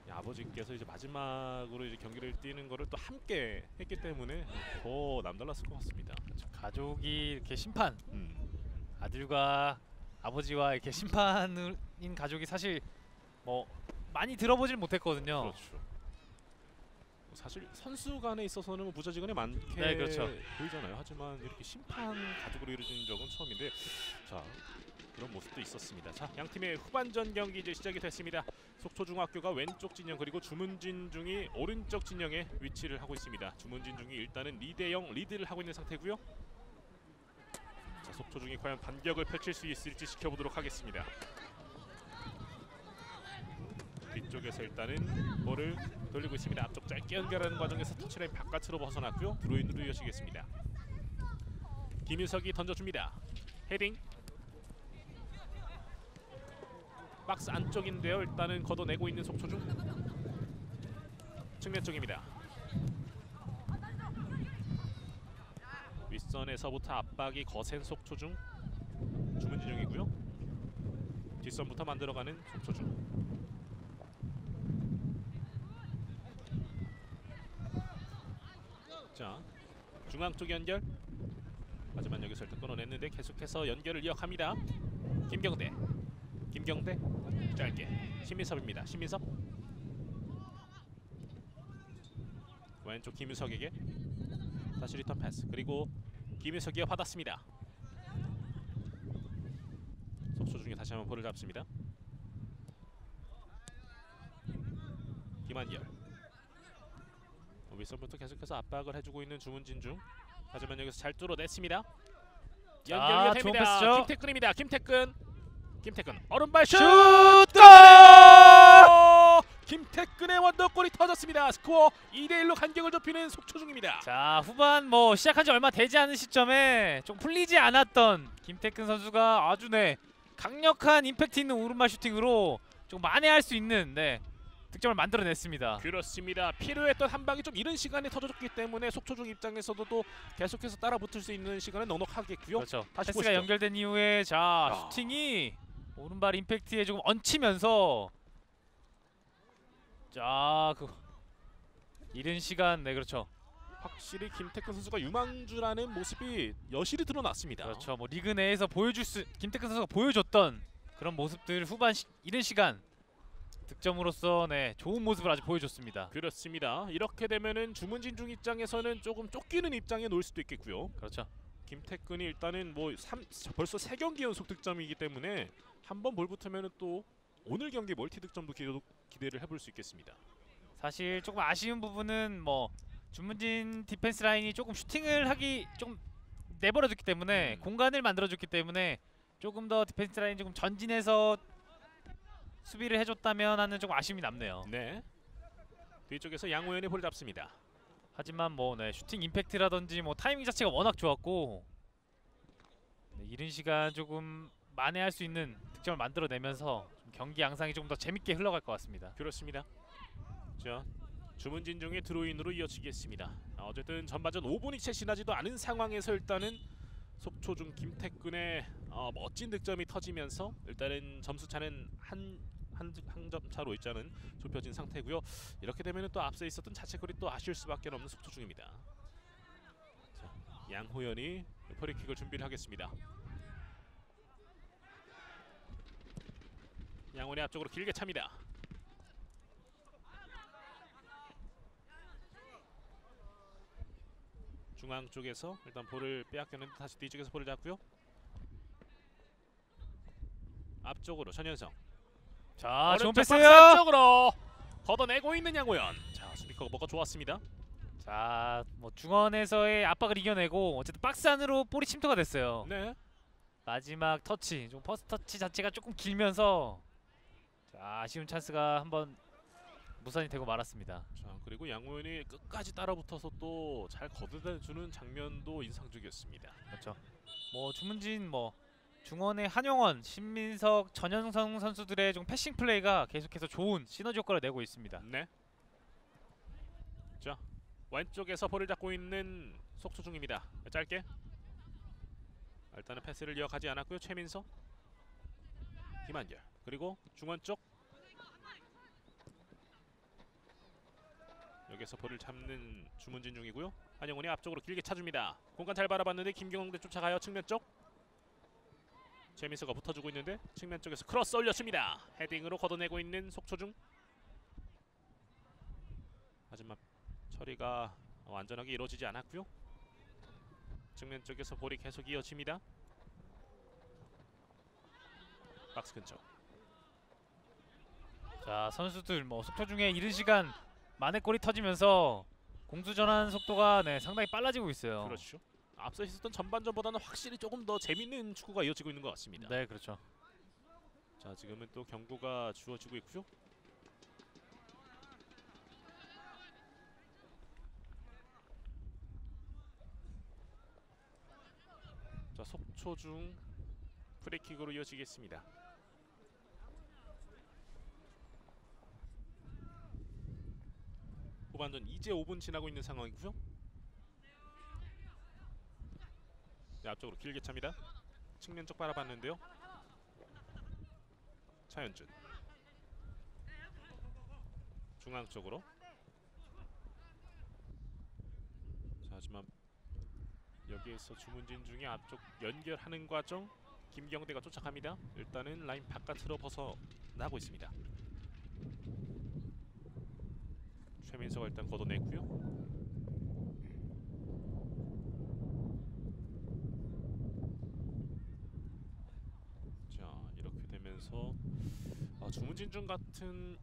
아버지께서 이제 마지막으로 이제 경기를 뛰는 거를 또 함께 했기 때문에 더 남달랐을 것 같습니다. 가족이 이렇게 심판, 아들과 아버지와 이렇게 심판인 가족이 사실 뭐 많이 들어보질 못했거든요. 그렇죠. 사실 선수 간에 있어서는 무자지간에 많게 네, 그렇죠. 보이잖아요. 하지만 이렇게 심판 가족으로 이루어진 적은 처음인데, 자 그런 모습도 있었습니다. 자, 양 팀의 후반전 경기 이제 시작이 됐습니다. 속초중학교가 왼쪽 진영 그리고 주문진중이 오른쪽 진영에 위치를 하고 있습니다. 주문진중이 일단은 2대0 리드를 하고 있는 상태고요. 자, 속초중이 과연 반격을 펼칠 수 있을지 지켜보도록 하겠습니다. 뒤쪽에서 일단은 볼을 돌리고 있습니다. 앞쪽 짧게 연결하는 과정에서 터치라인 바깥으로 벗어났고요. 드로인으로 이어지겠습니다. 김윤석이 던져줍니다. 헤딩. 박스 안쪽인데요. 일단은 걷어내고 있는 속초중. 측면 쪽입니다. 윗선에서부터 압박이 거센 속초중. 주문진중이고요. 뒷선부터 만들어가는 속초중. 자, 중앙 쪽 연결. 하지만 여기서 일단 끊어냈는데 계속해서 연결을 이어갑니다. 김경대 짧게 신민섭입니다. 신민섭 왼쪽 김유석에게 다시 리턴 패스. 그리고 김유석이 받았습니다. 속초중이 다시 한번 볼을 잡습니다. 김한결 윗선부터 계속해서 압박을 해주고 있는 주문진중. 하지만 여기서 잘 뚫어냈습니다. 연결이 됩니다. 김태근입니다. 김태근 오른발 슛! 골! 김태근의 원더골이 터졌습니다. 스코어 2대1로 간격을 좁히는 속초중입니다. 자, 후반 뭐 시작한 지 얼마 되지 않은 시점에 좀 풀리지 않았던 김태근 선수가 아주 강력한 임팩트 있는 오른발 슈팅으로 좀 만회할 수 있는 득점을 만들어냈습니다. 그렇습니다. 필요했던 한 방이 좀 이른 시간에 터졌기 때문에 속초중 입장에서도 또 계속해서 따라붙을 수 있는 시간은 넉넉하겠고요. 그렇죠. 다시 패스가 보시죠. 연결된 이후에 슈팅이 오른발 임팩트에 조금 얹히면서 이른 시간 그렇죠. 확실히 김태근 선수가 유망주라는 모습이 여실히 드러났습니다. 그렇죠. 뭐 리그 내에서 김태근 선수가 보여줬던 그런 모습들 후반 이른 시간 득점으로서 좋은 모습을 아주 보여줬습니다. 그렇습니다. 이렇게 되면은 주문진중 입장에서는 조금 쫓기는 입장에 놓일 수도 있겠고요. 그렇죠. 김태근이 일단은 벌써 3경기 연속 득점이기 때문에 한번 볼 붙으면은 또 오늘 경기 멀티 득점도 기대를 해볼 수 있겠습니다. 사실 조금 아쉬운 부분은 주문진 디펜스 라인이 조금 슈팅을 하기 좀 내버려뒀기 때문에 공간을 만들어줬기 때문에 조금 더 디펜스 라인 조금 전진해서 수비를 해줬다면 하는 조금 아쉬움이 남네요. 네. 뒤쪽에서 양호연이 볼을 잡습니다. 하지만 슈팅 임팩트라든지 타이밍 자체가 워낙 좋았고 이른 시간 조금 만회할 수 있는 득점을 만들어내면서 좀 경기 양상이 조금 더 재밌게 흘러갈 것 같습니다. 그렇습니다. 자, 주문진중의 드로인으로 이어지겠습니다. 어쨌든 전반전 5분이 채 지나지도 않은 상황에서 일단은 속초중 김태근의 멋진 득점이 터지면서 일단은 점수차는 한 점 차로 일단은 좁혀진 상태고요. 이렇게 되면은 또 앞서 있었던 자책골이 또 아쉬울 수밖에 없는 속초중입니다. 자, 양호연이 프리킥을 준비를 하겠습니다. 양호연이 앞쪽으로 길게 찹니다. 중앙 쪽에서 일단 볼을 빼앗겼는데 다시 뒤쪽에서 볼을 잡고요. 앞쪽으로 전현성. 자, 좋은 박스 패스요. 안쪽으로 걷어내고 있는 양호연. 자, 수비 커버가 좋았습니다. 자, 중원에서의 압박을 이겨내고 어쨌든 박스 안으로 볼이 침투가 됐어요. 네. 마지막 터치, 좀 퍼스트 터치 자체가 조금 길면서 아쉬운 찬스가 한번 무산이 되고 말았습니다. 자, 그리고 양호연이 끝까지 따라붙어서 또 잘 걷어내주는 장면도 인상적이었습니다. 그렇죠. 주문진 중원의 한용원, 신민석, 전현성 선수들의 좀 패싱 플레이가 계속해서 좋은 시너지 효과를 내고 있습니다. 네. 자, 왼쪽에서 볼을 잡고 있는 속초중입니다. 짧게. 일단은 패스를 이어가지 않았고요. 최민석, 김한결, 그리고 중원 쪽. 여기서 볼을 잡는 주문진중이고요. 한영훈이 앞쪽으로 길게 차줍니다. 공간 잘 바라봤는데 김경대 쫓아가요. 측면 쪽. 최민수가 붙어주고 있는데 측면 쪽에서 크로스 올렸습니다. 헤딩으로 걷어내고 있는 속초중. 하지만 처리가 완전하게 이루어지지 않았고요. 측면 쪽에서 볼이 계속 이어집니다. 박스 근처. 자, 선수들 뭐 속초 중에 이른 시간 만회 골이 터지면서 공수 전환 속도가 상당히 빨라지고 있어요. 그렇죠. 앞서 있었던 전반전보다는 확실히 조금 더 재밌는 축구가 이어지고 있는 것 같습니다. 네, 그렇죠. 자, 지금은 또 경고가 주어지고 있고요. 자, 속초 중 프리킥으로 이어지겠습니다. 후반전 이제 5분 지나고 있는 상황이고요. 네, 앞쪽으로 길게 찹니다. 측면 쪽 바라봤는데요. 차현준 중앙 쪽으로. 자, 하지만 여기에서 주문진 중에 앞쪽 연결하는 과정 김경대가 쫓아갑니다. 일단은 라인 바깥으로 벗어나고 있습니다. 최민서가 일단 걷어냈고요. 되면서 주문진 중 같은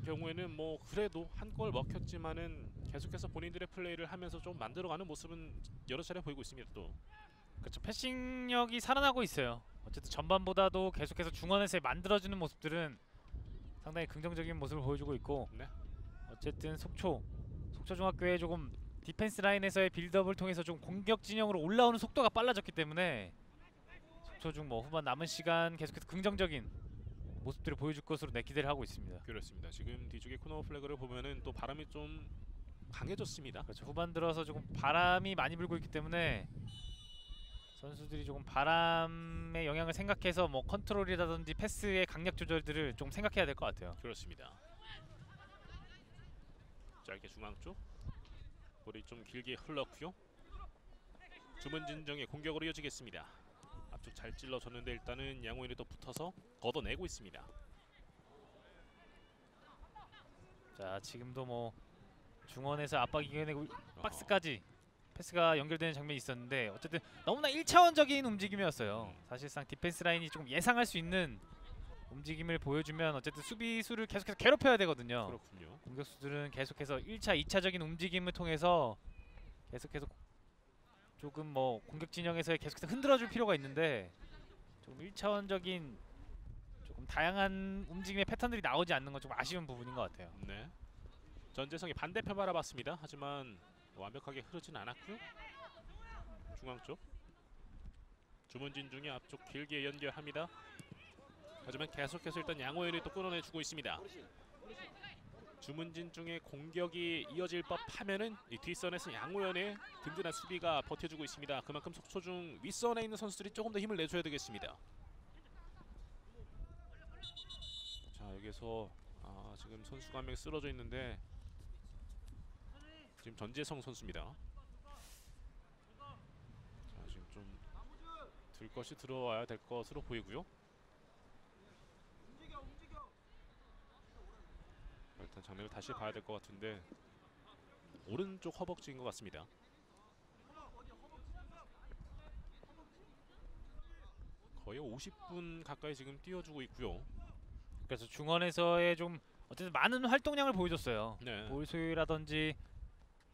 경우에는 뭐 그래도 한 골 먹혔지만은 계속해서 본인들의 플레이를 하면서 좀 만들어가는 모습은 여러 차례 보이고 있습니다. 또 그렇죠. 패싱력이 살아나고 있어요. 어쨌든 전반보다도 계속해서 중원에서 만들어주는 모습들은 상당히 긍정적인 모습을 보여주고 있고, 네. 어쨌든 속초중학교의 조금 디펜스 라인에서의 빌드업을 통해서 좀 공격 진영으로 올라오는 속도가 빨라졌기 때문에 속초중 뭐 후반 남은 시간 계속해서 긍정적인 모습들을 보여줄 것으로 기대를 하고 있습니다. 그렇습니다. 지금 뒤쪽에 코너 플래그를 보면은 또 바람이 좀 강해졌습니다. 그렇죠. 후반 들어서 조금 바람이 많이 불고 있기 때문에 선수들이 조금 바람의 영향을 생각해서 뭐 컨트롤이라든지 패스의 강약 조절들을 좀 생각해야 될 것 같아요. 그렇습니다. 짧게 중앙 쪽 볼이 좀 길게 흘렀고요. 주문진정의 공격으로 이어지겠습니다. 앞쪽 잘 찔러줬는데 일단은 양호인이 또 붙어서 걷어내고 있습니다. 자, 지금도 뭐 중원에서 압박 이겨내고 박스까지 패스가 연결되는 장면이 있었는데 어쨌든 너무나 1차원적인 움직임이었어요. 사실상 디펜스 라인이 조금 예상할 수 있는 움직임을 보여주면 어쨌든 수비수를 계속해서 괴롭혀야 되거든요. 그렇군요. 공격수들은 계속해서 1차, 2차적인 움직임을 통해서 계속해서 조금 뭐 공격 진영에서 계속해서 흔들어줄 필요가 있는데 조금 1차원적인 조금 다양한 움직임의 패턴들이 나오지 않는 건 좀 아쉬운 부분인 것 같아요. 네. 전재성이 반대편 바라봤습니다. 하지만 완벽하게 흐르진 않았고요. 중앙 쪽 주문진 중에 앞쪽 길게 연결합니다. 하지만 계속해서 일단 양호연이 또 끌어내주고 있습니다. 주문진 중에 공격이 이어질 법하면은 이 뒷선에서 양호연의 든든한 수비가 버텨주고 있습니다. 그만큼 속초중 윗선에 있는 선수들이 조금 더 힘을 내줘야 되겠습니다. 자, 여기서 지금 선수가 한 명 쓰러져 있는데 지금 전재성 선수입니다. 자, 지금 좀 들 것이 들어와야 될 것으로 보이고요. 일단 장면을 다시 봐야 될 것 같은데 오른쪽 허벅지인 것 같습니다. 거의 50분 가까이 지금 뛰어주고 있고요. 그래서 중원에서의 좀 어쨌든 많은 활동량을 보여줬어요. 네. 볼 소유라든지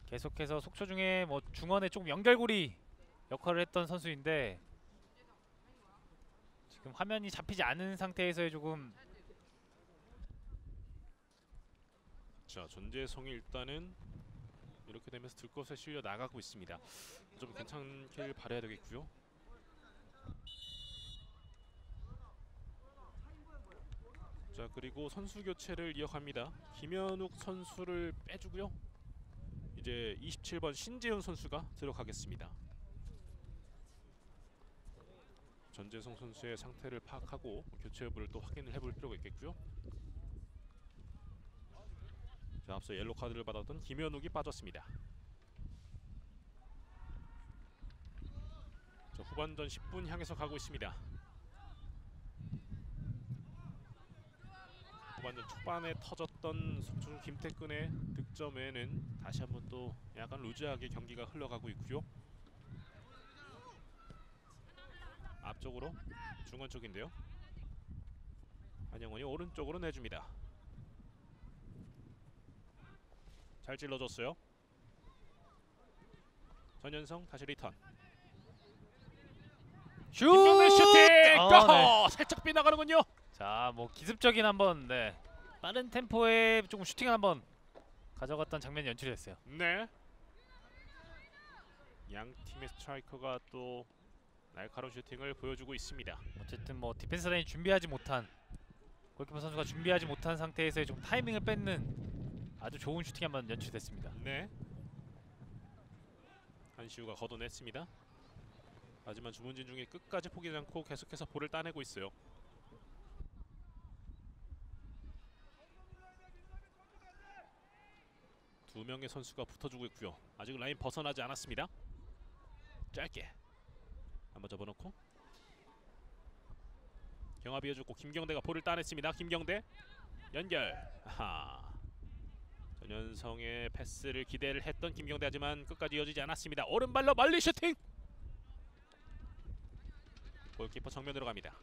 계속해서 속초 중에 뭐 중원에 조금 연결고리 역할을 했던 선수인데 지금 화면이 잡히지 않은 상태에서의 조금 자, 전재성이 일단은 이렇게 되면서 들것에 실려 나가고 있습니다. 좀 괜찮길 바라야 되겠고요. 자, 그리고 선수 교체를 이어갑니다. 김현욱 선수를 빼주고요. 이제 27번 신재훈 선수가 들어가겠습니다. 전재성 선수의 상태를 파악하고 교체 여부를 또 확인을 해볼 필요가 있겠고요. 자, 앞서 옐로 카드를 받았던 김현욱이 빠졌습니다. 자, 후반전 10분 향해서 가고 있습니다. 후반전 초반에 터졌던 속초중 김태근의 득점에는 다시 한번 또 약간 루즈하게 경기가 흘러가고 있고요. 앞쪽으로 중원 쪽인데요. 한영원이 오른쪽으로 내줍니다. 잘 찔러줬어요. 전현성 다시 리턴. 슛! 김경래 슈팅! 네. 살짝 빗나가는군요. 자, 뭐 기습적인 한번 빠른 템포에 조금 슈팅을 한번 가져갔던 장면이 연출이 됐어요. 네. 양 팀의 스트라이커가 또 날카로운 슈팅을 보여주고 있습니다. 어쨌든 뭐 디펜스 라인이 준비하지 못한 골키퍼 선수가 준비하지 못한 상태에서의 좀 타이밍을 뺏는 아주 좋은 슈팅이 한번 연출됐습니다. 네. 한시우가 걷어냈습니다. 하지만 주문진 중에 끝까지 포기하지 않고 계속해서 볼을 따내고 있어요. 두 명의 선수가 붙어주고 있고요. 아직 라인 벗어나지 않았습니다. 짧게 한번 접어놓고 경합 이어주고 김경대가 볼을 따냈습니다. 김경대 연결. 아하. 전현성의 패스를 기대를 했던 김경대 하지만 끝까지 이어지지 않았습니다. 오른발로 멀리 슈팅. 골키퍼 정면으로 갑니다.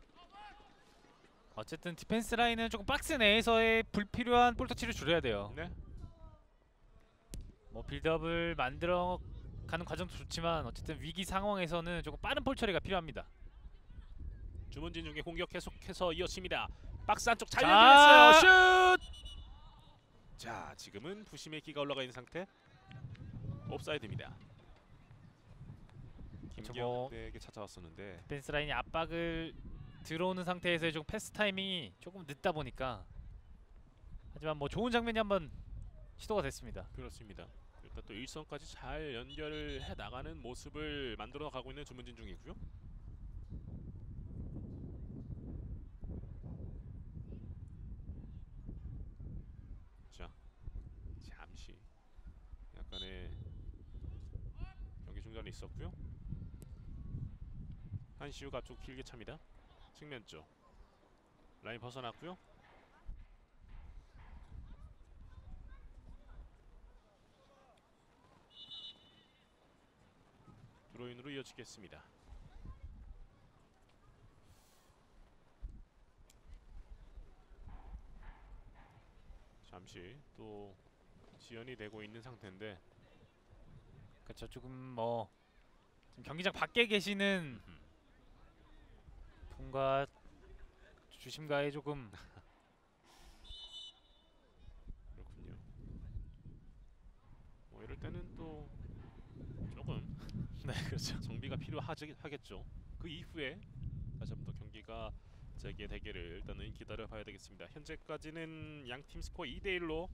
어쨌든 디펜스 라인은 조금 박스 내에서의 불필요한 볼터치를 줄여야 돼요. 네. 뭐 빌드업을 만들어 가는 과정도 좋지만 어쨌든 위기 상황에서는 조금 빠른 볼 처리가 필요합니다. 주문진 중에 공격 계속해서 이어집니다. 박스 안쪽 잘 열렸어요. 슛! 자, 지금은 부심의 기가 올라가 있는 상태. 옵사이드입니다. 김경대에게 찾아왔었는데 디펜스 라인이 압박을 들어오는 상태에서의 좀 패스 타이밍이 조금 늦다 보니까 하지만 뭐 좋은 장면이 한번 시도가 됐습니다. 그렇습니다. 일단 또 일선까지 잘 연결을 해 나가는 모습을 만들어 가고 있는 주문진 중이고요. 자, 잠시 약간의 경기 중단이 있었고요. 한시우가 앞쪽 길게 찹니다. 측면 쪽 라인 벗어났고요. 드로인으로 이어지겠습니다. 잠시 또 지연이 되고 있는 상태인데 그렇죠. 조금 뭐 지금 경기장 밖에 계시는 분과 주심과의 조금 그렇군요. 뭐 이럴 때는 또 조금 네, 그렇죠. 정비가 필요하겠죠. 그 이후에 다시 한번 또 경기가 재개되기를 일단은 기다려봐야 되겠습니다. 현재까지는 양팀 스코어 2대1로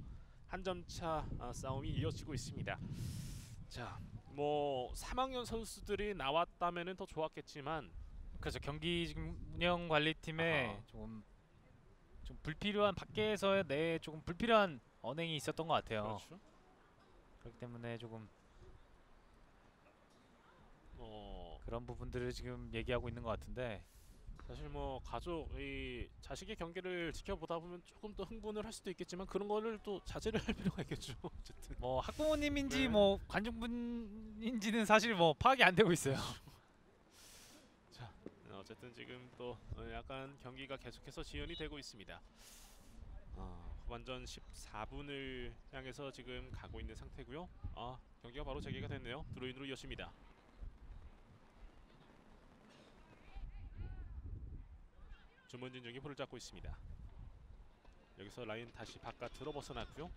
한 점차 싸움이 이어지고 있습니다. 자, 뭐 3학년 선수들이 나왔다면은 더 좋았겠지만 그렇죠. 경기 지금 운영 관리팀에 좀 불필요한 밖에서의 조금 불필요한 언행이 있었던 것 같아요. 그렇죠. 그렇기 때문에 조금 그런 부분들을 지금 얘기하고 있는 것 같은데 사실 뭐 가족이 자식의 경기를 지켜보다 보면 조금 더 흥분을 할 수도 있겠지만 그런 거를 또 자제를 할 필요가 있겠죠. 어쨌든 뭐 학부모님인지 네. 뭐 관중분인지는 사실 뭐 파악이 안 되고 있어요. 자, 어쨌든 지금 또 약간 경기가 계속해서 지연이 되고 있습니다. 후반전 14분을 향해서 지금 가고 있는 상태고요. 경기가 바로 재개가 됐네요. 드로인으로 이어집니다. 주문진 중이 볼을 잡고 있습니다. 여기서 라인 다시 바깥으로 벗어났고요.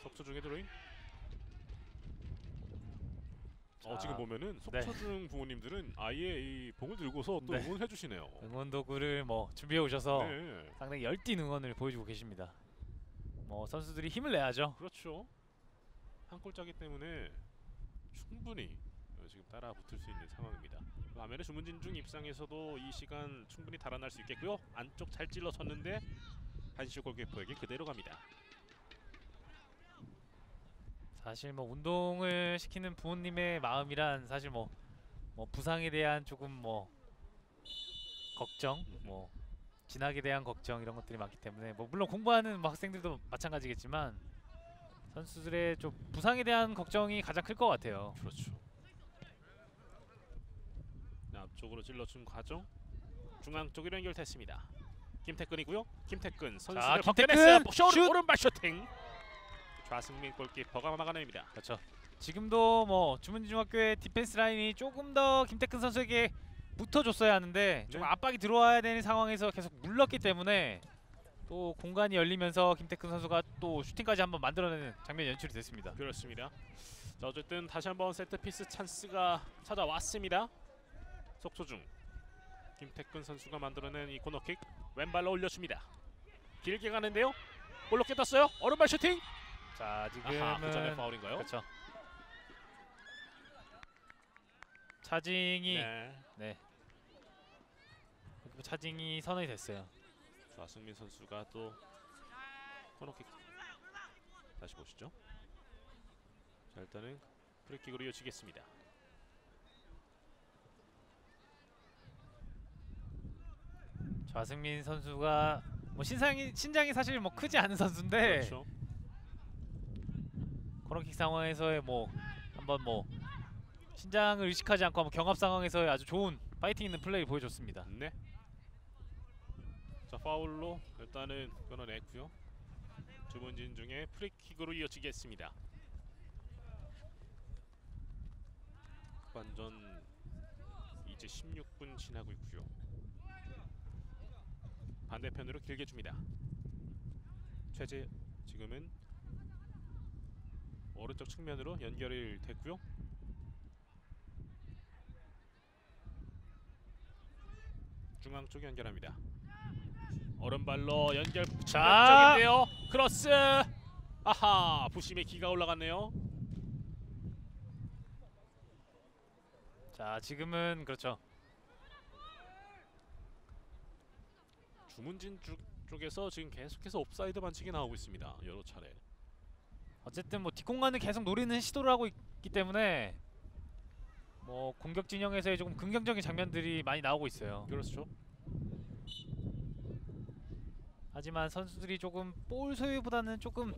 속초 중의 드로인. 지금 보면은 속초 중 부모님들은 아예 이 봉을 들고서 또 응원해 주시네요. 응원 도구를 뭐 준비해 오셔서 네. 상당히 열띤 응원을 보여주고 계십니다. 뭐 선수들이 힘을 내야죠. 그렇죠. 한 골짜기 때문에 충분히 지금 따라 붙을 수 있는 상황입니다. 반면에 주문진 중 입장에서도 이 시간 충분히 달아날 수 있겠고요. 안쪽 잘 찔러섰는데 한시우 골키퍼에게 그대로 갑니다. 사실 뭐 운동을 시키는 부모님의 마음이란 사실 뭐 뭐 부상에 대한 조금 뭐 걱정, 뭐 진학에 대한 걱정 이런 것들이 많기 때문에 뭐 물론 공부하는 뭐 학생들도 마찬가지겠지만 선수들의 좀 부상에 대한 걱정이 가장 클 것 같아요. 그렇죠. 앞쪽으로 찔러준 과정 중앙 쪽으로 연결됐습니다. 김태근이고요. 김태근 선수를 벗겨냈어요. 슛! 오른발 슈팅. 좌승민 골키퍼가 막아냅니다. 그렇죠. 지금도 뭐 주문진중학교의 디펜스 라인이 조금 더 김태근 선수에게 붙어줬어야 하는데 좀 압박이 들어와야 되는 상황에서 계속 물렀기 때문에 또 공간이 열리면서 김태근 선수가 또 슈팅까지 한번 만들어내는 장면 연출이 됐습니다. 그렇습니다. 자, 어쨌든 다시 한번 세트피스 찬스가 찾아왔습니다. 속초중 김태근 선수가 만들어낸 이 코너킥 왼발로 올려줍니다. 길게 가는데요. 볼로 깨떴어요. 오른발 슈팅. 자, 지금은 그 전에 파울인가요? 그렇죠. 차징이 네. 차징이 선언이 됐어요. 좌승민 선수가 또 코너킥 다시 보시죠. 자, 일단은 프리킥으로 이어지겠습니다. 좌승민 선수가 뭐 신장이 사실 뭐 크지 않은 선수인데 그렇죠. 코너킥 상황에서의 뭐 한번 뭐 신장을 의식하지 않고 한번 경합 상황에서의 아주 좋은 파이팅 있는 플레이를 보여줬습니다. 네. 자, 파울로 일단은 끊어냈고요. 주문진 중에 프리킥으로 이어지겠습니다. 후반전 이제 16분 지나고 있고요. 반대편으로 길게 줍니다. 최재 지금은 오른쪽 측면으로 연결이 됐고요. 중앙 쪽 연결합니다. 오른발로 연결 측면적인데요. 크로스. 아하, 부심의 기가 올라갔네요. 자, 지금은 그렇죠. 주문진 쪽에서 지금 계속해서 옵사이드 반칙이 나오고 있습니다. 여러 차례. 어쨌든 뭐 뒷공간을 계속 노리는 시도를 하고 있기 때문에 뭐 공격 진영에서의 조금 긍정적인 장면들이 많이 나오고 있어요. 그렇죠. 하지만 선수들이 조금 볼 소유보다는 조금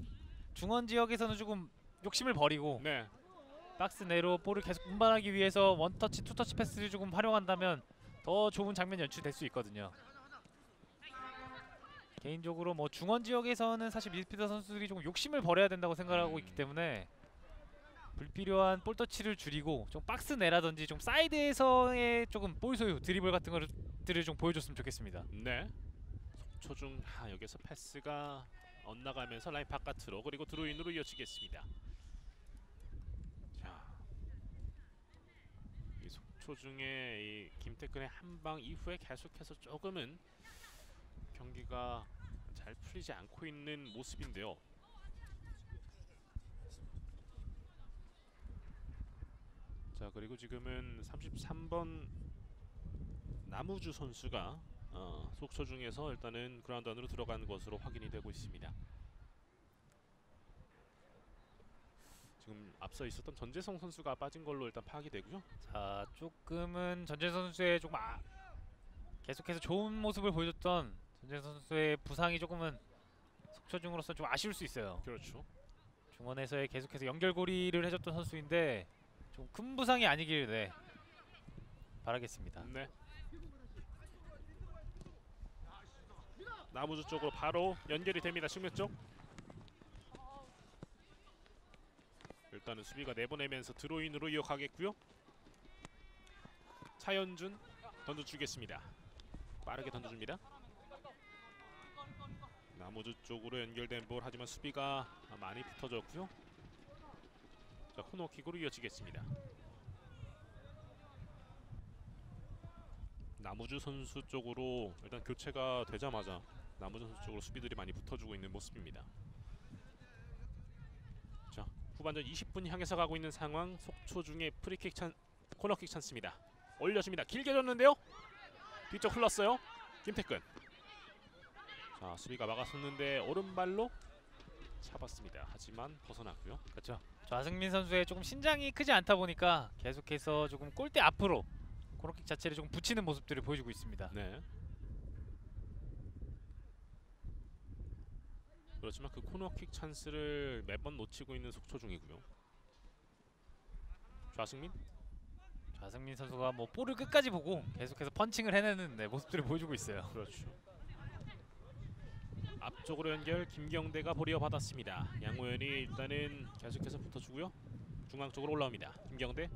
중원 지역에서는 조금 욕심을 버리고 네. 박스 내로 볼을 계속 운반하기 위해서 원터치, 투터치 패스를 조금 활용한다면 더 좋은 장면 연출될 수 있거든요. 개인적으로 뭐 중원 지역에서는 사실 미드필더 선수들이 조금 욕심을 버려야 된다고 생각하고 있기 때문에 불필요한 볼 터치를 줄이고 좀 박스 내라든지 좀 사이드에서의 조금 볼 소유, 드리블 같은 것들을 좀 보여줬으면 좋겠습니다. 네. 속초중 여기서 패스가 엇나가면서 라인 바깥으로 그리고 드로인으로 이어지겠습니다. 자, 이 속초중의 이 김태근의 한방 이후에 계속해서 조금은 경기가 잘 풀리지 않고 있는 모습인데요. 자, 그리고 지금은 33번 남우주 선수가 속초중에서 일단은 그라운드 안으로 들어간 것으로 확인이 되고 있습니다. 지금 앞서 있었던 전재성 선수가 빠진 걸로 일단 파악이 되고요. 자, 조금은 전재성 선수의 조금 계속해서 좋은 모습을 보여줬던 전재성 선수의 부상이 조금은 속초중으로서 좀 아쉬울 수 있어요. 그렇죠. 중원에서의 계속해서 연결고리를 해줬던 선수인데 좀 큰 부상이 아니길 바라겠습니다. 네. 나무주 쪽으로 바로 연결이 됩니다. 측면 쪽. 일단은 수비가 내보내면서 드로인으로 이어가겠고요. 차현준 던져주겠습니다. 빠르게 던져줍니다. 나무주 쪽으로 연결된 볼 하지만 수비가 많이 붙어졌고요. 자, 코너킥으로 이어지겠습니다. 나무주 선수 쪽으로 일단 교체가 되자마자 나무주 선수 쪽으로 수비들이 많이 붙어주고 있는 모습입니다. 자, 후반전 20분 향해서 가고 있는 상황. 속초중의 프리킥 코너킥 찬스입니다. 올려줍니다. 길게 줬는데요. 뒤쪽 흘렀어요. 김태근. 자, 수비가 막았었는데 오른발로 잡았습니다. 하지만 벗어났고요. 그렇죠. 좌승민 선수의 조금 신장이 크지 않다 보니까 계속해서 조금 골대 앞으로 코너킥 자체를 조금 붙이는 모습들을 보여주고 있습니다. 네. 그렇지만 그 코너킥 찬스를 매번 놓치고 있는 속초 중이고요. 좌승민 선수가 뭐 볼을 끝까지 보고 계속해서 펀칭을 해내는 모습들을 보여주고 있어요. 그렇죠. 앞쪽으로 연결 김경대가 볼이어 받았습니다. 양호연이 일단은 계속해서 붙어주고요. 중앙 쪽으로 올라옵니다. 김경대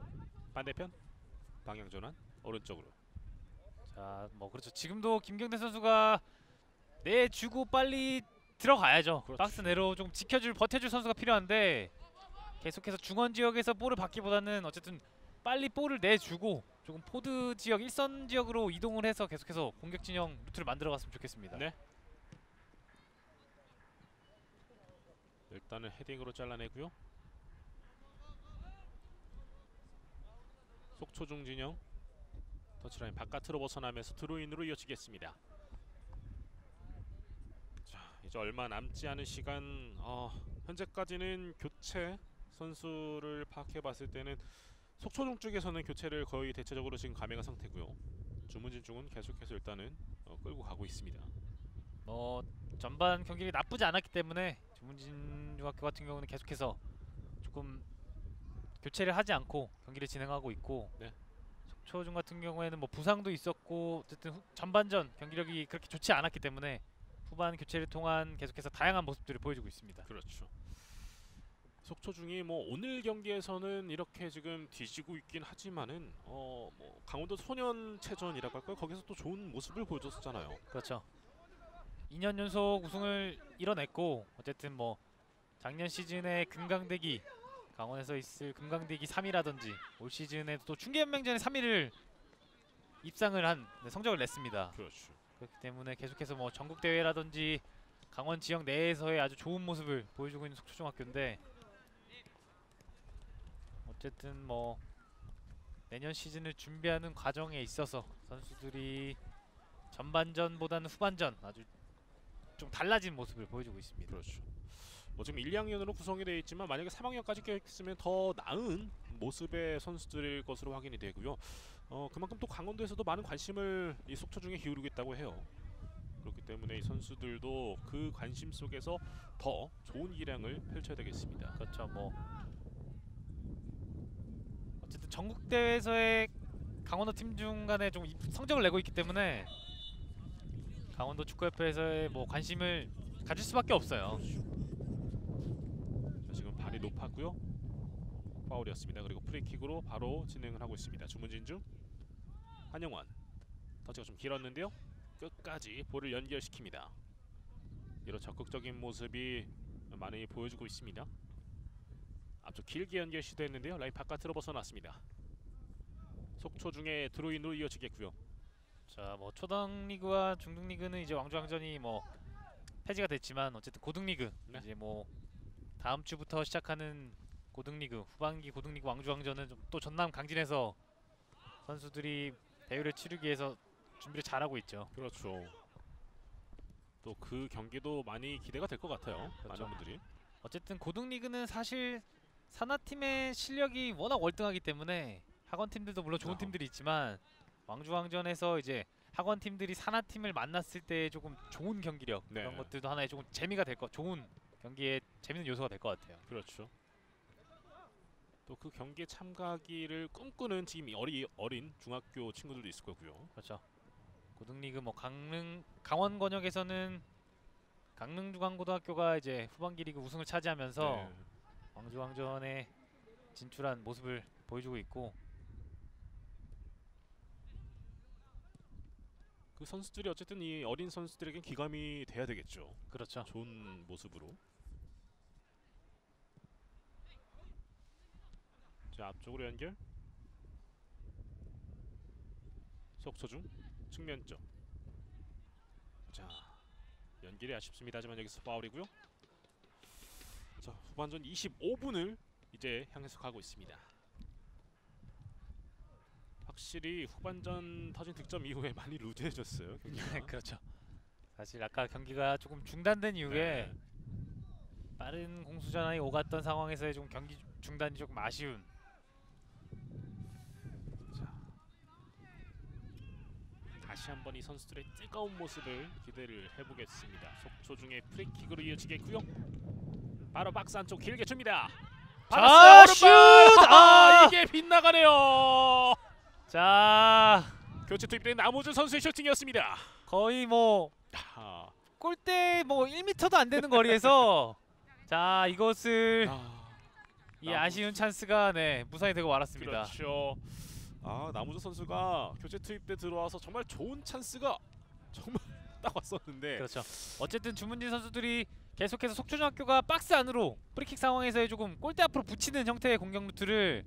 반대편 방향 전환 오른쪽으로. 자, 뭐 그렇죠. 지금도 김경대 선수가 내주고 빨리 들어가야죠. 그렇죠. 박스 내로 좀 버텨줄 선수가 필요한데 계속해서 중원 지역에서 볼을 받기보다는 어쨌든 빨리 볼을 내주고 조금 포드 지역, 일선 지역으로 이동을 해서 계속해서 공격 진영 루트를 만들어갔으면 좋겠습니다. 네. 일단은 헤딩으로 잘라내고요. 속초 중진영 터치라인 바깥으로 벗어나면서 드로인으로 이어지겠습니다. 자, 이제 얼마 남지 않은 시간. 현재까지는 교체 선수를 파악해봤을 때는 속초중 쪽에서는 교체를 거의 대체적으로 지금 감행한 상태고요. 주문진 쪽은 계속해서 일단은 끌고 가고 있습니다. 전반 경기력이 나쁘지 않았기 때문에 주문진 중학교 같은 경우는 계속해서 조금 교체를 하지 않고 경기를 진행하고 있고, 네. 속초중 같은 경우에는 뭐 부상도 있었고 어쨌든 전반전 경기력이 그렇게 좋지 않았기 때문에 후반 교체를 통한 계속해서 다양한 모습들을 보여주고 있습니다. 그렇죠. 속초중이 뭐 오늘 경기에서는 이렇게 지금 뒤지고 있긴 하지만은 뭐 강원도 소년체전이라고 할까요? 거기서 또 좋은 모습을 보여줬었잖아요. 그렇죠. 2년 연속 우승을 이뤄냈고 어쨌든 뭐 작년 시즌에 금강대기 강원에서 있을 금강대기 3위라든지 올 시즌에 또 충계연맹전에 3위를 입상을 한 성적을 냈습니다. 그렇죠. 그렇기 때문에 계속해서 뭐 전국 대회라든지 강원 지역 내에서의 아주 좋은 모습을 보여주고 있는 속초중학교인데 어쨌든 뭐 내년 시즌을 준비하는 과정에 있어서 선수들이 전반전보다는 후반전 아주 좀 달라진 모습을 보여주고 있습니다. 그렇죠. 뭐 지금 1, 2학년으로 구성이 되어 있지만 만약에 3학년까지 껴있으면 더 나은 모습의 선수들일 것으로 확인이 되고요. 그만큼 또 강원도에서도 많은 관심을 이 속초중에 기울이고 있다고 해요. 그렇기 때문에 이 선수들도 그 관심 속에서 더 좋은 기량을 펼쳐야 되겠습니다. 그렇죠. 뭐 어쨌든 전국 대회에서의 강원도 팀 중 간에 좀 성적을 내고 있기 때문에 강원도 축구협회에서의 뭐 관심을 가질 수밖에 없어요. 자, 지금 발이 높았고요. 파울이었습니다. 그리고 프리킥으로 바로 진행을 하고 있습니다. 주문진 중 한영환 터치가 좀 길었는데요. 끝까지 볼을 연결시킵니다. 이런 적극적인 모습이 많이 보여주고 있습니다. 앞쪽 길게 연결 시도했는데요. 라인 바깥으로 벗어났습니다. 속초 중에 드로인으로 이어지겠고요. 자, 뭐 초등 리그와 중등 리그는 이제 왕주왕전이 뭐 폐지가 됐지만 어쨌든 고등 리그 네. 이제 뭐 다음 주부터 시작하는 고등 리그 후반기 고등 리그 왕주왕전은 또 전남 강진에서 선수들이 대회를 치르기 위해서 준비를 잘하고 있죠. 그렇죠. 또 그 경기도 많이 기대가 될 것 같아요. 그렇죠. 많은 분들이. 어쨌든 고등 리그는 사실 산하팀의 실력이 워낙 월등하기 때문에 학원 팀들도 물론 좋은 팀들이 있지만 왕주왕전에서 이제 학원 팀들이 산하팀을 만났을 때 조금 좋은 경기력 네. 그런 것들도 하나의 조금 재미가 될 것, 좋은 경기에 재밌는 요소가 될 것 같아요. 그렇죠. 또 그 경기에 참가하기를 꿈꾸는 지금 어린 중학교 친구들도 있을 거고요. 그렇죠. 고등 리그 뭐 강원 권역에서는 강릉중앙고등학교가 이제 후반기 리그 우승을 차지하면서 네. 왕주왕전에 진출한 모습을 보여주고 있고 그 선수들이 어쨌든 이 어린 선수들에겐 기감이 돼야 되겠죠. 그렇죠. 좋은 모습으로. 자, 앞쪽으로 연결. 속초중 측면쪽. 자, 연결이 아쉽습니다. 하지만 여기서 파울이고요. 자, 후반전 25분을 이제 향해서 가고 있습니다. 확실히 후반전 터진 득점 이후에 많이 루즈해졌어요. 경기가. 그렇죠. 사실 아까 경기가 조금 중단된 이후에 빠른 공수 전환이 오갔던 상황에서의 좀 경기 중단이 조금 아쉬운. 다시 한번 이 선수들의 뜨거운 모습을 기대를 해보겠습니다. 속초 중에 프리킥으로 이어지겠고요. 바로 박스 안쪽 길게 줍니다. 자, 슛! 이게 빗나가네요. 자, 교체 투입된 나무주 선수의 슈팅이었습니다. 거의 뭐 골대 뭐 1m도 안 되는 거리에서 자, 이것을 이 아쉬운 찬스가 무산이 되고 말았습니다. 그렇죠. 나무주 선수가 교체 투입 때 들어와서 정말 좋은 찬스가 정말 딱 왔었는데. 그렇죠. 어쨌든 주문진 선수들이 계속해서 속초중학교가 박스 안으로 프리킥 상황에서의 조금 골대 앞으로 붙이는 형태의 공격 루트를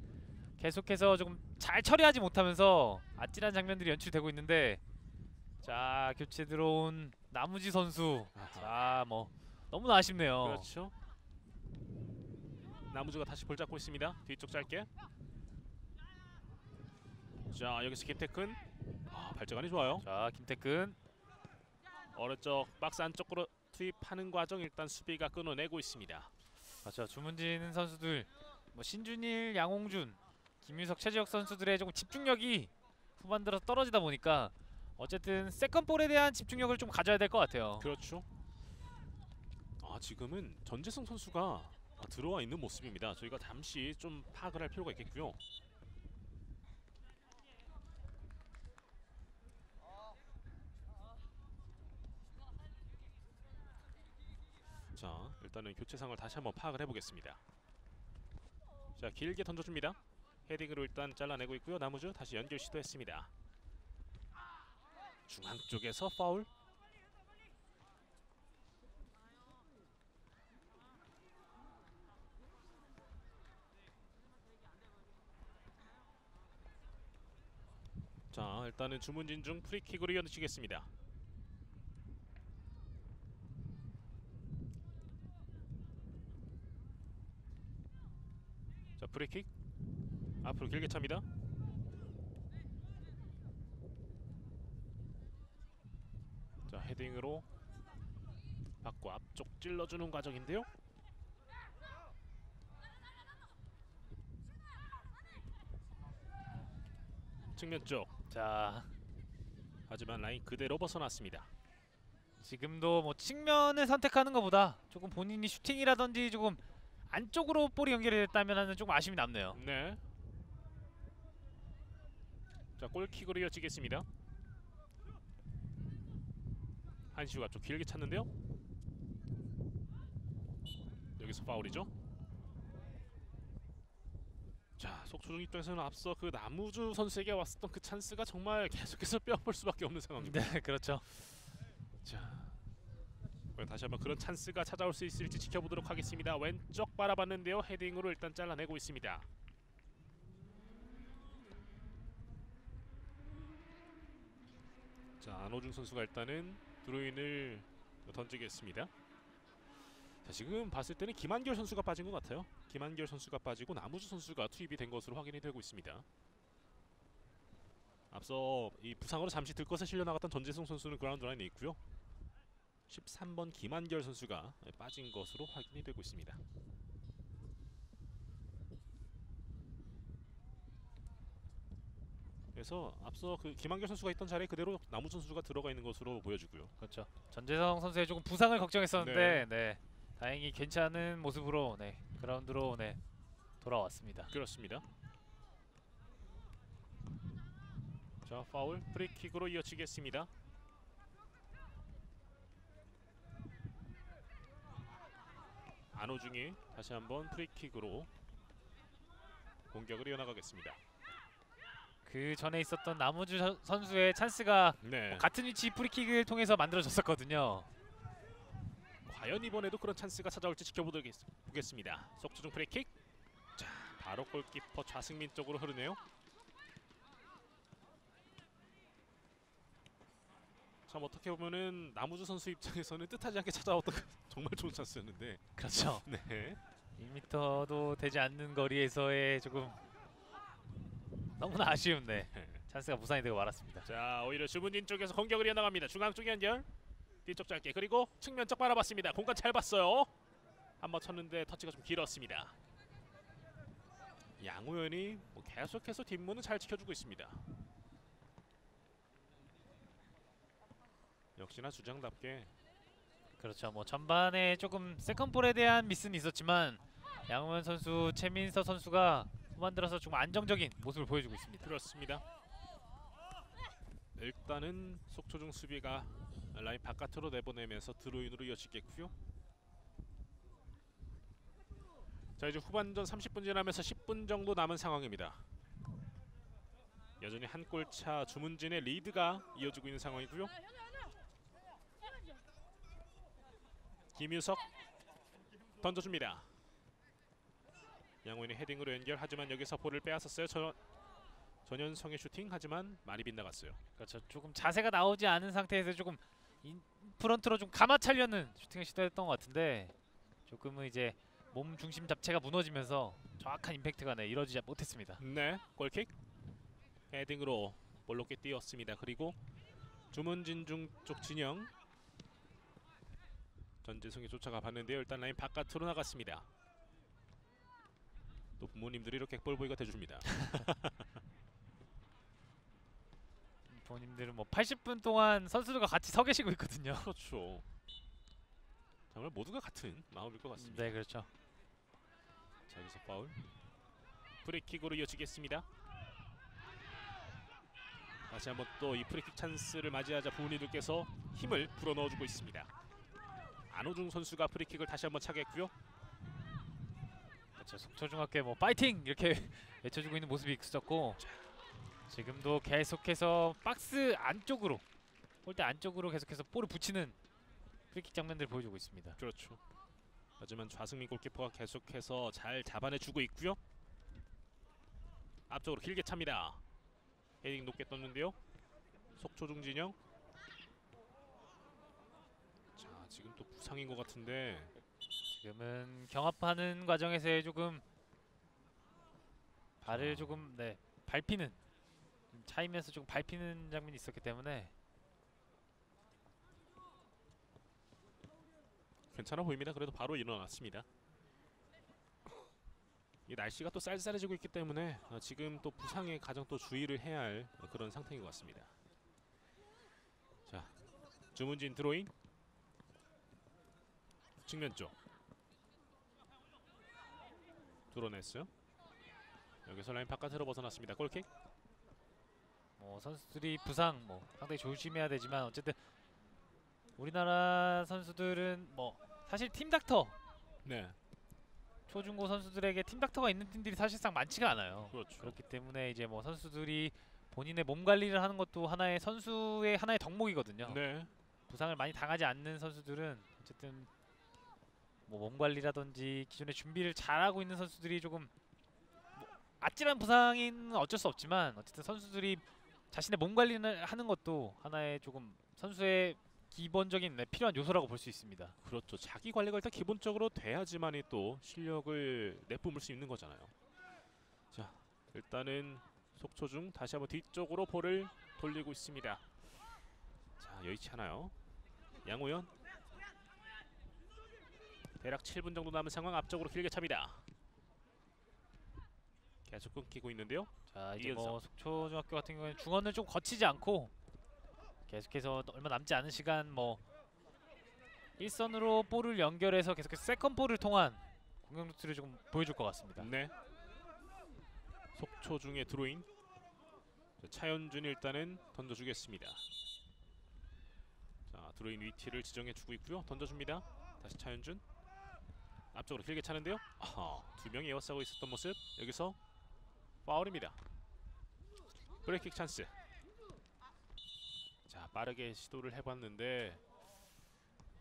계속해서 조금 잘 처리하지 못하면서 아찔한 장면들이 연출되고 있는데, 자, 교체 들어온 나무지 선수. 자, 뭐 너무나 아쉽네요. 그렇죠. 나무주가 다시 볼 잡고 있습니다. 뒤쪽 짧게. 자, 여기서 김태근. 발재간이 좋아요. 자, 김태근 오른쪽 박스 안쪽으로 투입하는 과정 일단 수비가 끊어내고 있습니다. 그렇죠. 주문진 선수들 뭐 신준일, 양홍준, 김유석, 최지혁 선수들의 조금 집중력이 후반 들어서 떨어지다 보니까 어쨌든 세컨볼에 대한 집중력을 좀 가져야 될 것 같아요. 그렇죠. 지금은 전재성 선수가 들어와 있는 모습입니다. 저희가 잠시 좀 파악을 할 필요가 있겠고요. 자, 일단은 교체 상황을 다시 한번 파악을 해보겠습니다. 자, 길게 던져줍니다. 헤딩으로 일단 잘라내고 있고요. 나무주 다시 연결 시도했습니다. 중앙 쪽에서 파울. 자, 일단은 주문진 중 프리킥으로 이어지겠습니다. 자, 프리킥 앞으로 길게 찹니다. 자, 헤딩으로 받고 앞쪽 찔러주는 과정인데요. 측면 쪽. 자, 하지만 라인 그대로 벗어났습니다. 지금도 뭐 측면을 선택하는 것보다 조금 본인이 슈팅이라든지 조금 안쪽으로 볼이 연결이 됐다면 하는 조금 아쉬움이 남네요. 네. 자, 골킥으로 이어지겠습니다. 한시우가 좀 길게 찼는데요. 여기서 파울이죠. 자, 속초중 입장에서는 앞서 그 나무주 선수에게 왔었던 그 찬스가 정말 계속해서 빼앗을 수밖에 없는 상황입니다. 네, 그렇죠. 자, 다시 한번 그런 찬스가 찾아올 수 있을지 지켜보도록 하겠습니다. 왼쪽 바라봤는데요. 헤딩으로 일단 잘라내고 있습니다. 자, 안호중 선수가 일단은 드로인을 던지겠습니다. 자, 지금 봤을 때는 김한결 선수가 빠진 것 같아요. 김한결 선수가 빠지고 나무주 선수가 투입이 된 것으로 확인이 되고 있습니다. 앞서 이 부상으로 잠시 들것에 실려 나갔던 전재성 선수는 그라운드 라인에 있고요. 13번 김한결 선수가 빠진 것으로 확인이 되고 있습니다. 그래서 앞서 그 김한결 선수가 있던 자리에 그대로 나무주 선수가 들어가 있는 것으로 보여지고요. 그렇죠. 전재성 선수의 조금 부상을 걱정했었는데 네, 다행히 괜찮은 모습으로 그라운드로 돌아왔습니다. 그렇습니다. 자, 파울 프리킥으로 이어지겠습니다. 안호중이 다시 한번 프리킥으로 공격을 이어나가겠습니다. 그 전에 있었던 나무주 선수의 찬스가 같은 위치 프리킥을 통해서 만들어졌었거든요. 과연 이번에도 그런 찬스가 찾아올지 지켜보겠습니다. 속초중 프리킥. 자, 바로 골키퍼 좌승민 쪽으로 흐르네요. 참 어떻게 보면은 나무주 선수 입장에서는 뜻하지 않게 찾아왔던 정말 좋은 찬스였는데. 그렇죠. 네. 1m도 되지 않는 거리에서의 조금 너무나 아쉬운 찬스가 무산이 되고 말았습니다. 자, 오히려 주문진 쪽에서 공격을 이어나갑니다. 중앙 쪽 연결. 뒤쪽 짧게 그리고 측면 쪽 바라봤습니다. 공간 잘 봤어요. 한번 쳤는데 터치가 좀 길었습니다. 양호연이 계속해서 뒷문은 잘 지켜주고 있습니다. 역시나 주장답게 그렇죠. 뭐 전반에 조금 세컨볼에 대한 미스는 있었지만 양호연 선수, 최민서 선수가 후반 들어서 좀 안정적인 모습을 보여주고 있습니다. 그렇습니다. 일단은 속초중 수비가 라인 바깥으로 내보내면서 드로인으로 이어지겠고요. 자, 이제 후반전 30분 지나면서 10분 정도 남은 상황입니다. 여전히 한 골차 주문진의 리드가 이어지고 있는 상황이고요. 김유석 던져줍니다. 양호인의 헤딩으로 연결. 하지만 여기서 볼을 빼앗았어요. 전현성의 슈팅. 하지만 많이 빗나갔어요. 그렇죠. 조금 자세가 나오지 않은 상태에서 조금 프런트로 좀 감아차려는 슈팅을 시도했던 것 같은데 조금은 이제 몸 중심 자체가 무너지면서 정확한 임팩트가 이루어지지 못했습니다. 네, 골킥. 헤딩으로 볼로께 띄웠습니다. 그리고 주문진 쪽 진영 전재성이 쫓아가 봤는데요. 일단 라인 바깥으로 나갔습니다. 또 부모님들이 이렇게 볼보이가 돼줍니다. 부모님들은 뭐 80분 동안 선수들과 같이 서 계시고 있거든요. 그렇죠. 정말 모두가 같은 마음일 것 같습니다. 네, 그렇죠. 자, 여기서 파울. 프리킥으로 이어지겠습니다. 다시 한번 또 이 프리킥 찬스를 맞이하자 부모님들께서 힘을 불어넣어주고 있습니다. 안호중 선수가 프리킥을 다시 한번 차겠고요. 그렇죠. 속초중학교 뭐 파이팅 이렇게 외쳐주고 있는 모습이 있었고 지금도 계속해서 박스 안쪽으로 골대 안쪽으로 계속해서 볼을 붙이는 프리킥 장면들을 보여주고 있습니다. 그렇죠. 하지만 좌승민 골키퍼가 계속해서 잘 잡아내주고 있고요. 앞쪽으로 길게 찹니다. 헤딩 높게 떴는데요. 속초중 진영. 자, 지금 또 부상인 것 같은데 지금은 경합하는 과정에서의 조금 발을 조금 밟히는 차이면서 조금 밟히는 장면이 있었기 때문에 괜찮아 보입니다. 그래도 바로 일어났습니다. 이 날씨가 또 쌀쌀해지고 있기 때문에 지금 또 부상에 가장 또 주의를 해야 할 그런 상태인 것 같습니다. 자, 주문진 드로잉. 측면 쪽 뚫어냈어요. 여기서 라인 바깥으로 벗어났습니다. 골킥. 뭐 선수들이 부상 뭐 상당히 조심해야 되지만 어쨌든 우리나라 선수들은 뭐 사실 팀 닥터 네. 초중고 선수들에게 팀 닥터가 있는 팀들이 사실상 많지가 않아요. 그렇죠. 그렇기 때문에 이제 뭐 선수들이 본인의 몸 관리를 하는 것도 하나의 선수의 하나의 덕목이거든요. 네. 부상을 많이 당하지 않는 선수들은 어쨌든 뭐 몸 관리라든지 기존의 준비를 잘하고 있는 선수들이 조금 뭐 아찔한 부상인 어쩔 수 없지만 어쨌든 선수들이 자신의 몸 관리를 하는 것도 하나의 조금 선수의 기본적인 필요한 요소라고 볼 수 있습니다. 그렇죠. 자기 관리가 일단 기본적으로 돼야지만이 또 실력을 내뿜을 수 있는 거잖아요. 자, 일단은 속초중 다시 한번 뒤쪽으로 볼을 돌리고 있습니다. 자, 여의치 않아요. 양호연. 대략 7분 정도 남은 상황. 앞쪽으로 길게 찹니다. 계속 끊기고 있는데요. 자, 이제 이은성. 뭐 속초중학교 같은 경우에는 중원을 좀 거치지 않고 계속해서 얼마 남지 않은 시간 뭐 일선으로 볼을 연결해서 계속해서 세컨 볼을 통한 공격 루트를 조금 보여줄 것 같습니다. 네. 속초중의 드로잉. 차현준이 일단은 던져주겠습니다. 자, 드로잉 위치를 지정해주고 있고요. 던져줍니다. 다시 차현준. 앞쪽으로 길게 차는데요. 두 명이 에워싸고 있었던 모습. 여기서 파울입니다. 브레이킥 찬스. 자, 빠르게 시도를 해봤는데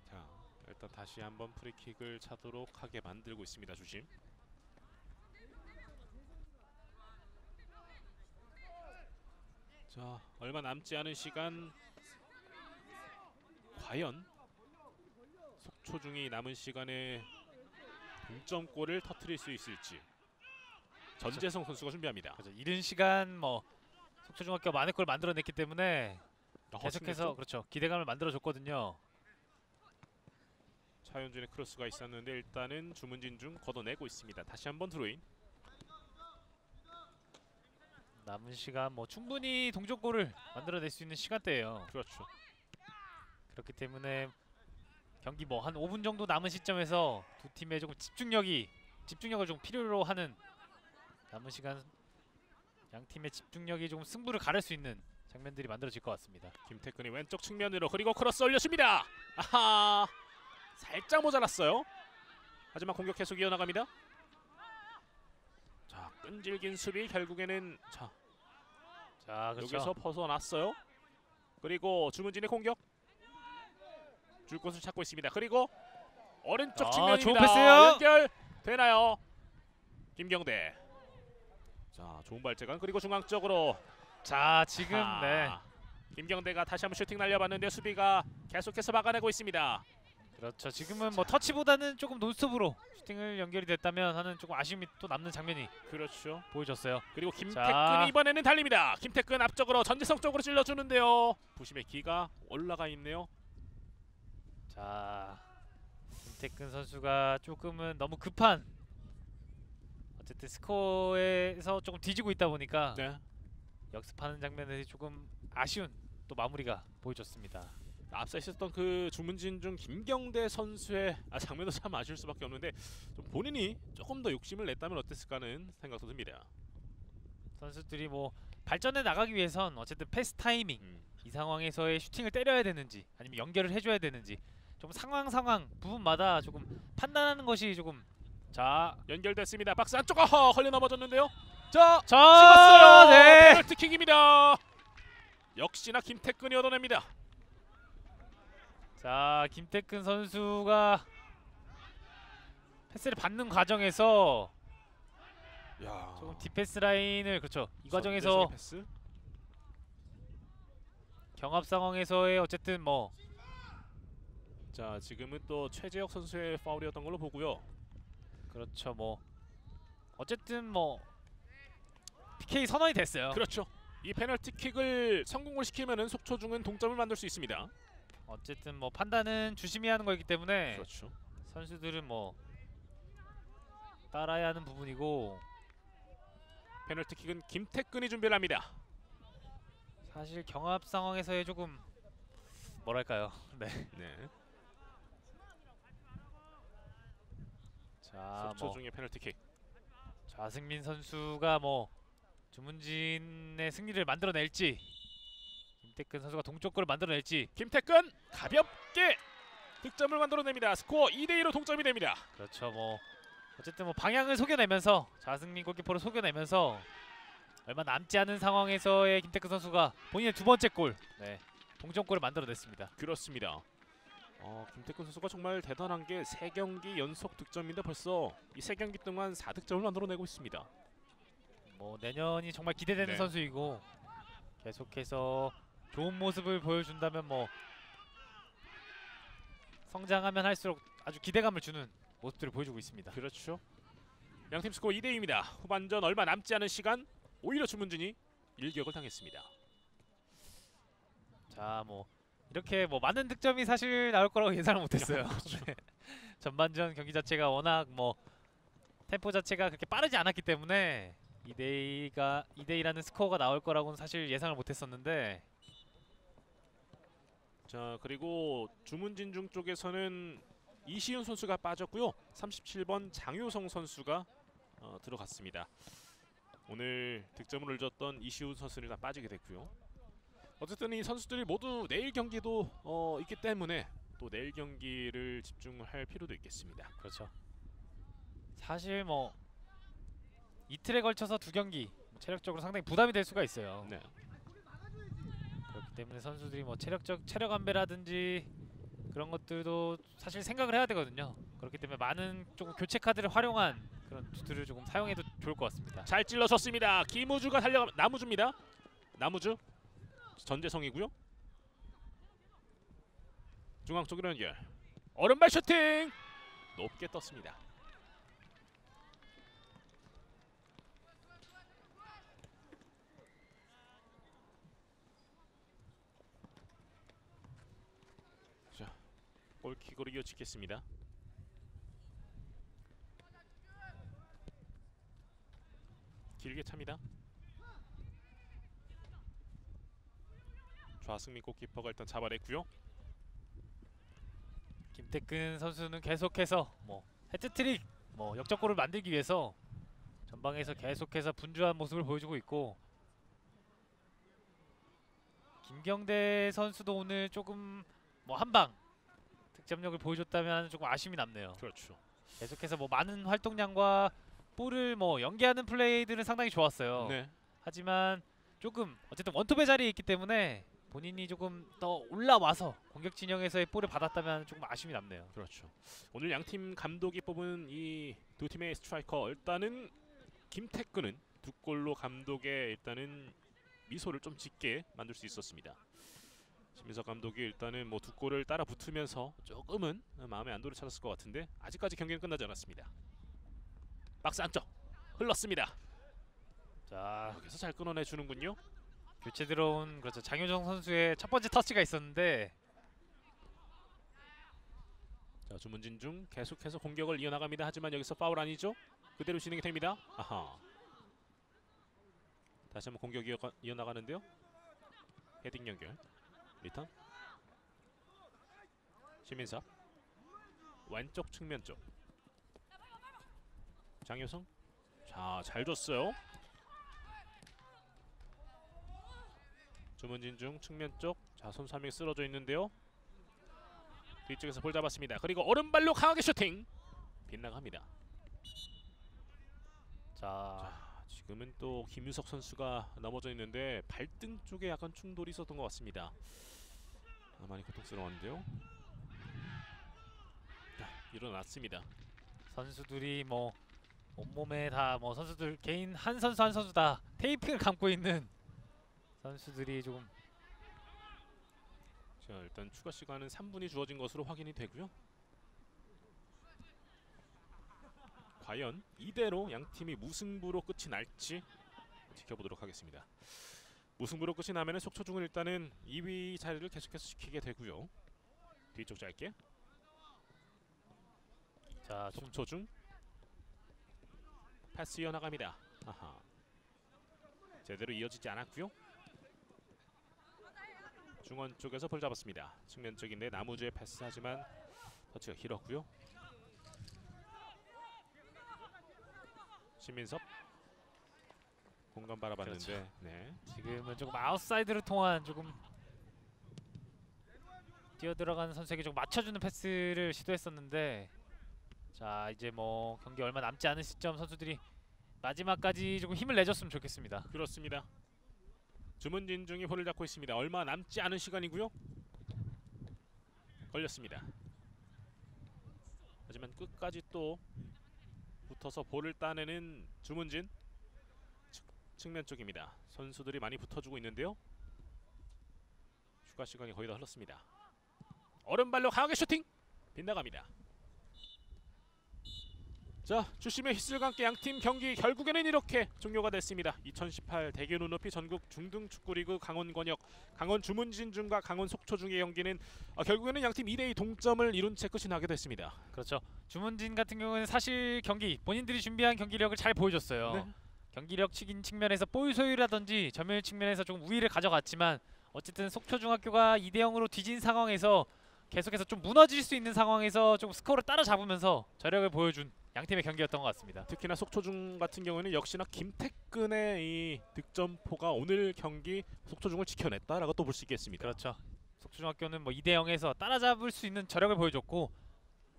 자, 일단 다시 한번 프리킥을 차도록 하게 만들고 있습니다. 주심. 자, 얼마 남지 않은 시간. 과연 속초중이 남은 시간에 동점골을 터뜨릴 수 있을지. 전재성 선수가 준비합니다. 그렇죠. 이른 시간 뭐 속초중학교 만회골 만들어냈기 때문에 계속해서 그렇죠 기대감을 만들어줬거든요. 차현준의 크로스가 있었는데 일단은 주문진 중 걷어내고 있습니다. 다시 한번 드로인. 남은 시간 뭐 충분히 동점골을 만들어낼 수 있는 시간대예요. 그렇죠. 그렇기 때문에 경기 뭐 한 5분 정도 남은 시점에서 두 팀의 조금 집중력을 좀 필요로 하는 남은 시간 양 팀의 집중력이 조금 승부를 가를 수 있는 장면들이 만들어질 것 같습니다. 김태근이 왼쪽 측면으로 그리고 크로스 올려줍니다. 아하, 살짝 모자랐어요. 하지만 공격 계속 이어나갑니다. 자, 끈질긴 수비 결국에는 자 그렇죠. 여기서 벗어났어요. 그리고 주문진의 공격 줄 곳을 찾고 있습니다. 그리고 오른쪽 측면입니다. 좋은 패스요. 연결 되나요? 김경대. 자, 좋은 발재간. 그리고 중앙 쪽으로. 자, 지금 네. 김경대가 다시 한번 슈팅 날려봤는데 수비가 계속해서 막아내고 있습니다. 그렇죠. 지금은 뭐 터치보다는 조금 논스톱으로 슈팅을 연결이 됐다면 하는 조금 아쉬움이 또 남는 장면이 그렇죠. 보여졌어요. 그리고 김태근이 이번에는 달립니다. 김태근 앞쪽으로 전지성 쪽으로 찔러주는데요. 부심의 기가 올라가 있네요. 자, 김태근 선수가 조금은 너무 급한 어쨌든 스코어에서 조금 뒤지고 있다 보니까 네. 역습하는 장면들이 조금 아쉬운 또 마무리가 보여졌습니다. 앞서 있었던 그 주문진 중 김경대 선수의 장면도 참 아쉬울 수밖에 없는데 좀 본인이 조금 더 욕심을 냈다면 어땠을까 하는 생각도 듭니다. 선수들이 뭐 발전해 나가기 위해선 어쨌든 패스 타이밍 이 상황에서의 슈팅을 때려야 되는지 아니면 연결을 해줘야 되는지 좀 상황 부분마다 조금 판단하는 것이 조금 자 연결됐습니다. 박스 안쪽 걸려 넘어졌는데요. 자 찍었어요. 네. 페널티킥입니다. 역시나 김태근이 얻어냅니다. 자, 김태근 선수가 패스를 받는 과정에서 조금 디펜스 라인을 그렇죠. 이 과정에서 패스. 경합 상황에서의 어쨌든 뭐 자, 지금은 또 최재혁 선수의 파울이었던 걸로 보고요. 그렇죠. 뭐 어쨌든 뭐 PK 선언이 됐어요. 그렇죠. 이 페널티킥을 성공을 시키면은 속초 중은 동점을 만들 수 있습니다. 어쨌든 뭐 판단은 주심이 하는 거기 때문에 그렇죠. 선수들은 뭐 따라야 하는 부분이고 페널티킥은 김태근이 준비를 합니다. 사실 경합 상황에서의 조금 뭐랄까요? 네. 네. 자, 속초 뭐 중의 페널티킥. 좌승민 선수가 뭐 주문진의 승리를 만들어낼지 김태근 선수가 동점골을 만들어낼지 김태근 가볍게 득점을 만들어냅니다. 스코어 2대2로 동점이 됩니다. 그렇죠. 뭐 어쨌든 뭐 방향을 속여내면서 좌승민 골키퍼를 속여내면서 얼마 남지 않은 상황에서의 김태근 선수가 본인의 두 번째 골, 네, 동점골을 만들어냈습니다. 그렇습니다. 김태근 선수가 정말 대단한 게 3경기 연속 득점인데 벌써 이 3경기 동안 4득점을 만들어내고 있습니다. 뭐 내년이 정말 기대되는 네. 선수이고 계속해서 좋은 모습을 보여준다면 뭐 성장하면 할수록 아주 기대감을 주는 모습들을 보여주고 있습니다. 그렇죠. 양팀 스코어 2대2입니다. 후반전 얼마 남지 않은 시간 오히려 주문진이 일격을 당했습니다. 자, 뭐 이렇게 뭐 많은 득점이 사실 나올 거라고 예상을 못했어요. 그렇죠. 네. 전반전 경기 자체가 워낙 뭐 템포 자체가 그렇게 빠르지 않았기 때문에 2대2라는 스코어가 나올 거라고는 사실 예상을 못했었는데 자, 그리고 주문진 중 쪽에서는 이시윤 선수가 빠졌고요. 37번 장효성 선수가 들어갔습니다. 오늘 득점을 올렸던 이시윤 선수는 다 빠지게 됐고요. 어쨌든 이 선수들이 모두 내일 경기도 있기 때문에 또 내일 경기를 집중할 필요도 있겠습니다. 그렇죠. 사실 뭐 이틀에 걸쳐서 두 경기 체력적으로 상당히 부담이 될 수가 있어요. 네. 그렇기 때문에 선수들이 뭐 체력 안배라든지 그런 것들도 사실 생각을 해야 되거든요. 그렇기 때문에 많은 조금 교체 카드를 활용한 그런 투수를 조금 사용해도 좋을 것 같습니다. 잘 찔러줬습니다. 김우주가 달려가 나무주입니다. 나무주 전재성이고요. 중앙 쪽으로 연결. 오른발 슈팅 높게 떴습니다. 골킥으로 이어지겠습니다. 길게 찹니다. 좌승민 골키퍼가 일단 잡아냈고요. 김태근 선수는 계속해서 뭐 해트트릭, 뭐 역전골을 만들기 위해서 전방에서 계속해서 분주한 모습을 보여주고 있고, 김경대 선수도 오늘 조금 뭐 한방 득점력을 보여줬다면 조금 아쉬움이 남네요. 그렇죠. 계속해서 뭐 많은 활동량과 볼을 뭐 연계하는 플레이들은 상당히 좋았어요. 네. 하지만 조금 어쨌든 원톱의 자리에 있기 때문에 본인이 조금 더 올라와서 공격 진영에서의 볼을 받았다면 조금 아쉬움이 남네요. 그렇죠. 오늘 양팀 감독이 뽑은 이 두 팀의 스트라이커, 일단은 김태근은 두 골로 감독의 일단은 미소를 좀 짙게 만들 수 있었습니다. 신민석 감독이 일단은 뭐 두 골을 따라 붙으면서 조금은 마음의 안도를 찾았을 것 같은데 아직까지 경기는 끝나지 않았습니다. 박스 안쪽 흘렀습니다. 자, 여기서 잘 끊어내 주는군요. 교체 들어온 그렇죠 장효정 선수의 첫 번째 터치가 있었는데, 자, 주문진 중 계속해서 공격을 이어나갑니다. 하지만 여기서 파울 아니죠? 그대로 진행이 됩니다. 아하. 다시 한번 공격 이어나가는데요. 헤딩 연결. 리턴. 신민석. 왼쪽 측면 쪽. 장효성. 자, 잘 줬어요. 주문진 중 측면 쪽. 자, 선수 한 명 쓰러져 있는데요. 뒤쪽에서 볼 잡았습니다. 그리고 오른발로 강하게 슈팅. 빗나갑니다. 자, 지금은 또 김유석 선수가 넘어져 있는데 발등 쪽에 약간 충돌이 있었던 것 같습니다. 많이 고통스러웠는데요. 자, 일어났습니다. 선수들이 뭐 온몸에 다 뭐 선수들 개인 한 선수 한 선수 다 테이핑을 감고 있는 선수들이 조금. 자, 일단 추가 시간은 3분이 주어진 것으로 확인이 되고요. 과연 이대로 양 팀이 무승부로 끝이 날지 지켜보도록 하겠습니다. 무승부로 끝이 나면은 속초중은 일단은 2위 자리를 계속해서 지키게 되고요. 뒤쪽 짧게. 자, 속초중 패스 이어나갑니다. 아하. 제대로 이어지지 않았고요. 중원 쪽에서 볼 잡았습니다. 측면 쪽인데 나무주의 패스하지만 터치가 길었고요. 신민섭 공간 바라봤는데 그렇죠. 네. 지금은 조금 아웃사이드를 통한 조금 뛰어들어가는 선수에게 좀 맞춰주는 패스를 시도했었는데, 자 이제 뭐 경기 얼마 남지 않은 시점 선수들이 마지막까지 조금 힘을 내줬으면 좋겠습니다. 그렇습니다. 주문진 중이 볼을 잡고 있습니다. 얼마 남지 않은 시간이고요. 걸렸습니다. 하지만 끝까지 또 붙어서 볼을 따내는 주문진. 측면 쪽입니다. 선수들이 많이 붙어주고 있는데요. 추가 시간이 거의 다 흘렀습니다. 오른발로 강하게 슈팅! 빗나갑니다. 자, 주심의 휘슬과 함께 양팀 경기 결국에는 이렇게 종료가 됐습니다. 2018 대교 눈높이 전국 중등 축구리그 강원권역 강원 주문진중과 강원 속초중의 경기는 결국에는 양팀 2대2 동점을 이룬 채 끝이 나게 됐습니다. 그렇죠. 주문진 같은 경우는 사실 경기 본인들이 준비한 경기력을 잘 보여줬어요. 네. 경기력적인 측면에서 볼 소유라든지 점유율 측면에서 조금 우위를 가져갔지만 어쨌든 속초중학교가 2대0으로 뒤진 상황에서 계속해서 좀 무너질 수 있는 상황에서 좀 스코어를 따라잡으면서 저력을 보여준 양팀의 경기였던 것 같습니다. 특히나 속초중 같은 경우에는 역시나 김태근의 이 득점포가 오늘 경기 속초중을 지켜냈다라고 또 볼 수 있겠습니다. 그렇죠. 속초중학교는 뭐 2대0에서 따라잡을 수 있는 저력을 보여줬고,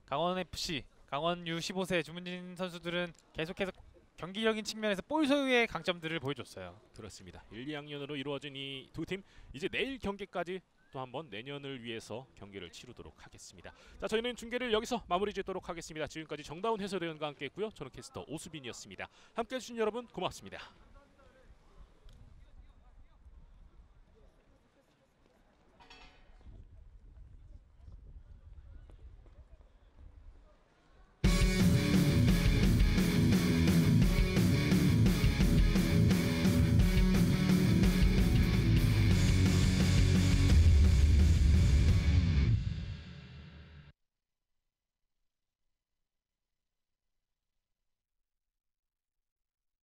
강원FC, 강원 U15세 주문진 선수들은 계속해서 경기적인 측면에서 볼 소유의 강점들을 보여줬어요. 그렇습니다. 1, 2학년으로 이루어진 이 두 팀 이제 내일 경기까지 또 한번 내년을 위해서 경기를 치르도록 하겠습니다. 자, 저희는 중계를 여기서 마무리 짓도록 하겠습니다. 지금까지 정다운 해설위원과 함께했고요. 저는 캐스터 오수빈이었습니다. 함께해 주신 여러분 고맙습니다.